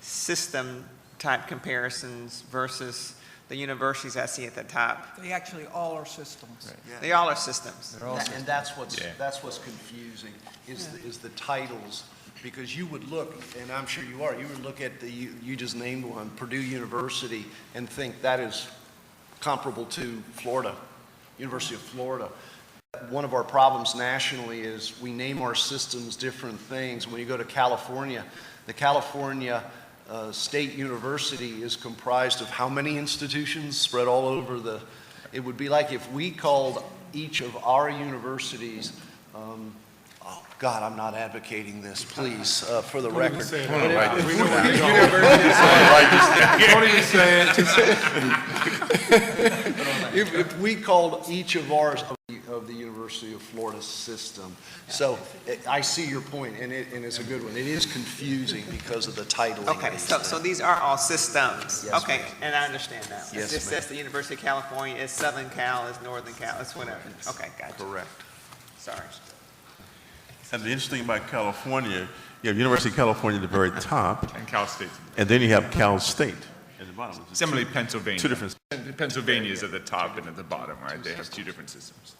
system type comparisons versus the universities I see at the top. They actually all are systems. Right. Yeah. They all are systems. And that's what's confusing, is the titles. Because you would look, and I'm sure you are, you would look at you just named one, Purdue University, and think that is comparable to Florida, University of Florida. One of our problems nationally is we name our systems different things. When you go to California, the California State University is comprised of how many institutions spread all over it would be like if we called each of our universities, God, I'm not advocating this, please, for the record. If we called each of ours of the University of Florida system. So I see your point, and it's a good one. It is confusing because of the titling. Okay, so these are all systems. Yes, okay, ma'am. and I understand now. Yes, It says the University of California is Southern Cal, is Northern Cal, it's whatever. Okay, gotcha. Correct. Sorry. And the interesting thing about California, you have University of California at the very top, And Cal State. and then you have Cal State at the bottom. It's Similarly, Pennsylvania. two different. Pennsylvania is at the top and at the bottom, right? They have 2 different systems.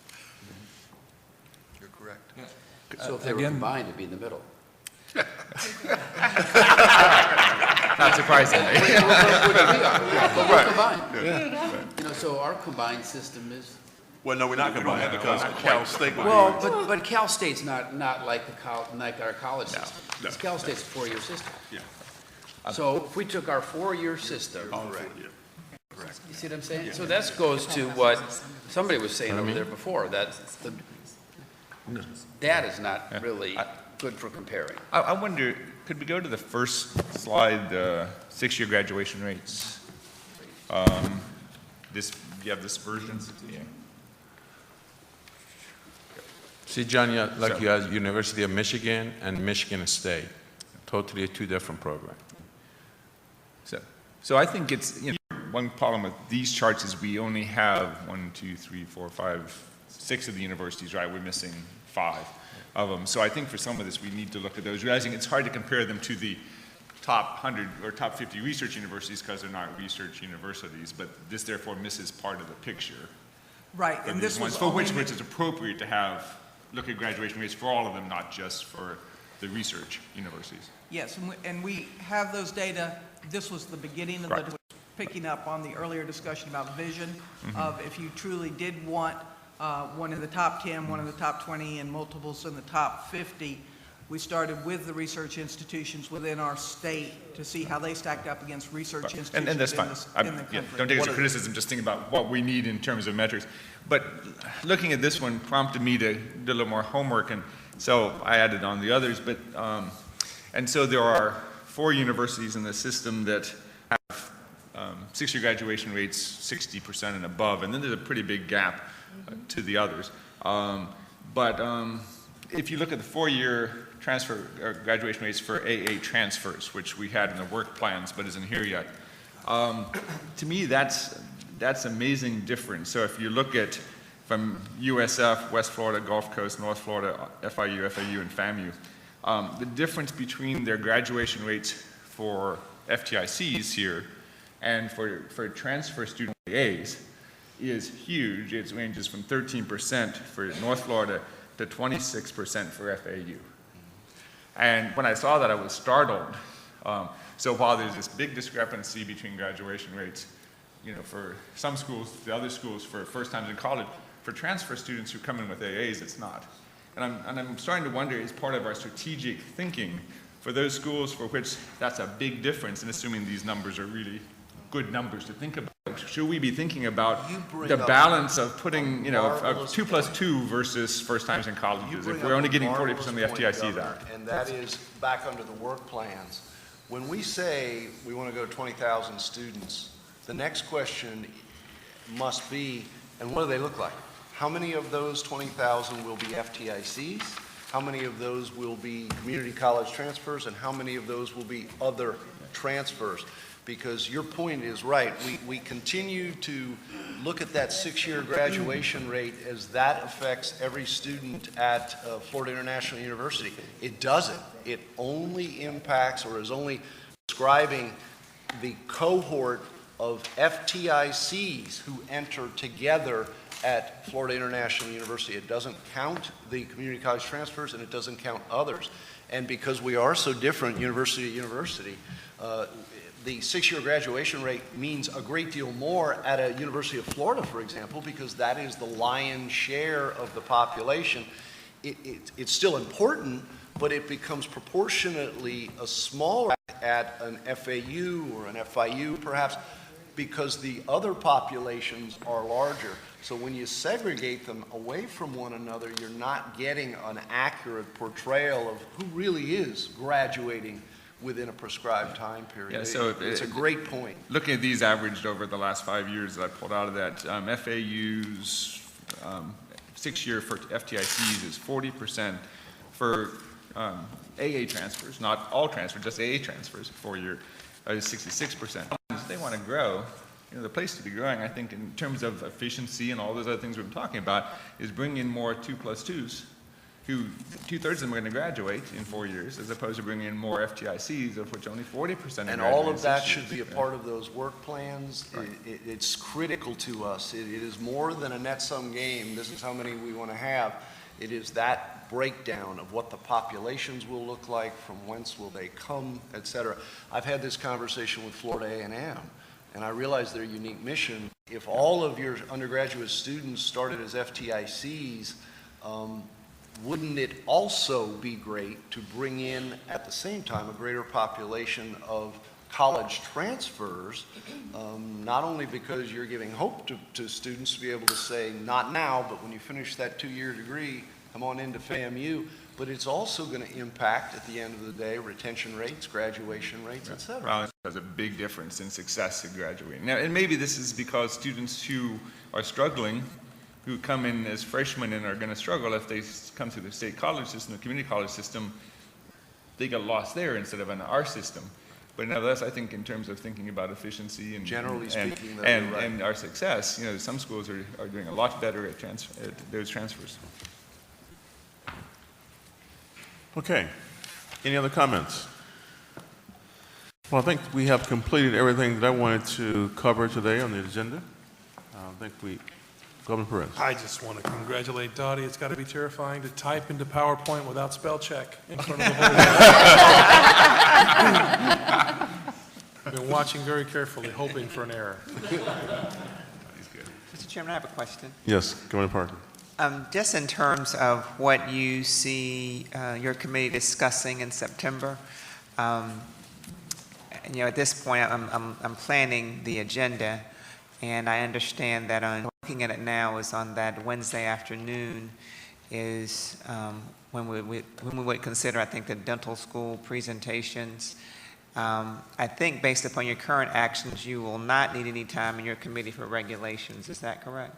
You're correct. So if they were combined, it'd be in the middle. Not surprisingly. But we're combined. So our combined system is. Well, no, we're not combined because Cal State would Well, but Cal State's not like our college system. no. Cal State's a 4-year system. Yeah. So if we took our 4-year system, Correct. you see what I'm saying? So that goes to what somebody was saying over there before, that the data's not really good for comparing. I wonder, could we go to the first slide, 6-year graduation rates? Do you have this version? Yeah. See, John, you have University of Michigan and Michigan State, totally 2 different programs. So I think it's, one problem with these charts is we only have 1, 2, 3, 4, 5, 6 of the universities, right? We're missing 5 of them. So I think for some of this, we need to look at those, realizing it's hard to compare them to the top 100 or top 50 research universities because they're not research universities, but this therefore misses part of the picture. Right, and this was for which it's appropriate to look at graduation rates for all of them, not just for the research universities. Yes, and we have those data. This was the beginning of the picking up on the earlier discussion about vision of if you truly did want one in the top 10, one in the top 20, and multiples in the top 50. We started with the research institutions within our state to see how they stacked up against research institutions and that's fine. in the country. Don't take it as a criticism, just think about what we need in terms of metrics. But looking at this one prompted me to do a little more homework, and so I added on the others. But and so there are 4 universities in the system that have 6-year graduation rates 60% and above, and then there's a pretty big gap to the others. If you look at the 4-year transfer graduation rates for AA transfers, which we had in the work plans but isn't here yet, to me that's amazing difference. So if you look at from USF, West Florida, Gulf Coast, North Florida, FIU, FAU, and FAMU, the difference between their graduation rates for FTICs here and for transfer student AAs is huge. It ranges from 13% for North Florida to 26% for FAU. And when I saw that, I was startled. So while there's this big discrepancy between graduation rates, for some schools, the other schools for first times in college, for transfer students who come in with AAs, it's not. And I'm starting to wonder, is part of our strategic thinking for those schools for which that's a big difference, and assuming these numbers are really good numbers to think about, should we be thinking about the balance of putting, 2 plus 2 versus first times in colleges if we're only getting 40% of the FTIC there? And that is back under the work plans. When we say we want to go to 20,000 students, the next question must be, and what do they look like? How many of those 20,000 will be FTICs? How many of those will be community college transfers? And how many of those will be other transfers? Because your point is right. We continue to look at that 6-year graduation rate as that affects every student at Florida International University. It doesn't. It only impacts or is only describing the cohort of FTICs who enter together at Florida International University. It doesn't count the community college transfers, and it doesn't count others. And because we are so different university to university, the 6-year graduation rate means a great deal more at a University of Florida, for example, because that is the lion's share of the population. It's still important, but it becomes proportionately a smaller at an FAU or an FIU, perhaps, because the other populations are larger. So when you segregate them away from one another, you're not getting an accurate portrayal of who really is graduating within a prescribed time period. Yeah, so it's a great point. Looking at these averaged over the last 5 years that I pulled out of that, FAU's 6-year for FTICs is 40%. For AA transfers, not all transfers, just AA transfers, 4-year is 66%. They want to grow. The place to be growing, I think, in terms of efficiency and all those other things we've been talking about, is bringing in more 2 plus 2s, who 2/3 of them are going to graduate in 4 years, as opposed to bringing in more FTICs, of which only 40% are And all of that should be a part of those work plans. Right. It's critical to us. It is more than a net-sum game. This is how many we want to have. It is that breakdown of what the populations will look like, from whence will they come, et cetera. I've had this conversation with Florida A&M, and I realize their unique mission. If all of your undergraduate students started as FTICs, wouldn't it also be great to bring in, at the same time, a greater population of college transfers, not only because you're giving hope to students to be able to say, not now, but when you finish that 2-year degree, come on into FAMU, but it's also going to impact, at the end of the day, retention rates, graduation rates, et cetera. Well, it has a big difference in success in graduating. Now, and maybe this is because students who are struggling, who come in as freshmen and are going to struggle if they come through the state college system, the community college system, they get lost there instead of in our system. But nevertheless, I think in terms of thinking about efficiency and Generally speaking, though, and, you're right. and our success, you know, some schools are doing a lot better at those transfers. Okay. Any other comments? Well, I think we have completed everything that I wanted to cover today on the agenda. Governor Perez. I just want to congratulate Dottie. It's got to be terrifying to type into PowerPoint without spell check in front of the whole world. I've been watching very carefully, hoping for an error. Mr. Chairman, I have a question. Yes, Governor Parker. Just in terms of what you see your committee discussing in September, you know, at this point, I'm planning the agenda, and I understand that on looking at it now is on that Wednesday afternoon is when we would consider, I think, the dental school presentations. I think based upon your current actions, you will not need any time in your committee for regulations. Is that correct?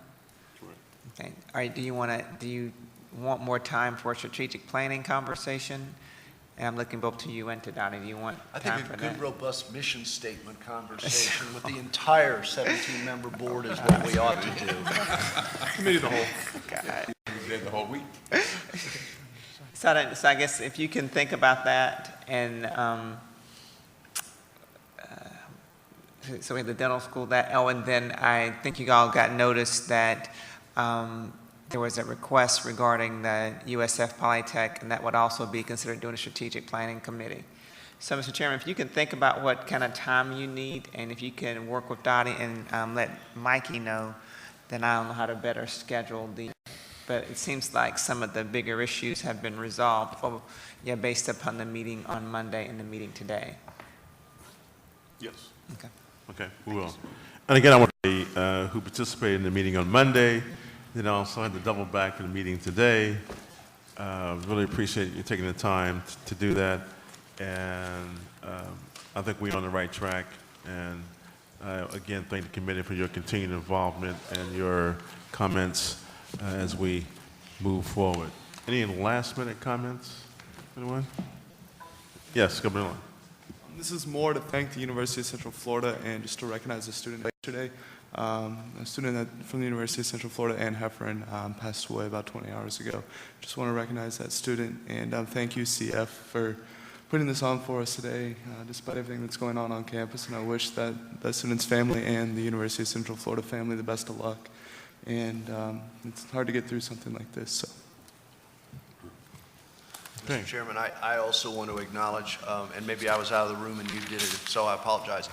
Correct. Okay. All right, do you want more time for a strategic planning conversation? And I'm looking both to you and to Donnie. Do you want I time think for a that? good, robust mission statement conversation with the entire 17-member board is what we ought to do. Committee of the whole. Did the whole week. So I guess if you can think about that, and so we have the dental school, and then I think you all got notice that there was a request regarding the USF Polytech, and that would also be considered doing a strategic planning committee. So, Mr. Chairman, if you can think about what kind of time you need, and if you can work with Dottie and let Mikey know, then I don't know how to better schedule the. But it seems like some of the bigger issues have been resolved, based upon the meeting on Monday and the meeting today. Yes. Okay. Okay, we will. And again, I want to who participated in the meeting on Monday, then also had to double back to the meeting today. Really appreciate you taking the time to do that. And I think we're on the right track. And again, thank the committee for your continued involvement and your comments as we move forward. Any last minute comments? Anyone? Yes, Governor Long. This is more to thank the University of Central Florida and just to recognize a student yesterday. A student from the University of Central Florida, Ann Heffern, passed away about 20 hours ago. Just want to recognize that student, and thank you, CF, for putting this on for us today, despite everything that's going on campus. And I wish that student's family and the University of Central Florida family the best of luck. And it's hard to get through something like this. So. Mr. Chairman, I also want to acknowledge, and maybe I was out of the room and you did it, so I apologize.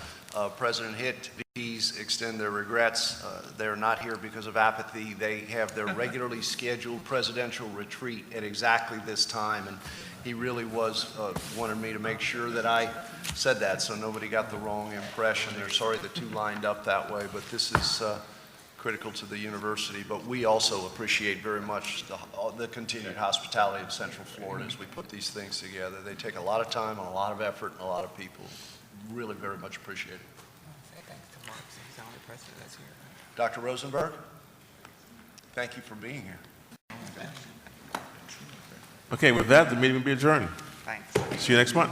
President Hitt, VPs extend their regrets. They're not here because of apathy. They have their regularly scheduled presidential retreat at exactly this time, and he really wanted me to make sure that I said that so nobody got the wrong impression. They're sorry the two lined up that way, but this is critical to the university, but we also appreciate very much the continued hospitality of Central Florida as we put these things together. They take a lot of time and a lot of effort and a lot of people. Really very much appreciate it. Dr. Rosenberg, thank you for being here. Okay, with that, the meeting will be adjourned. Thanks. See you next month.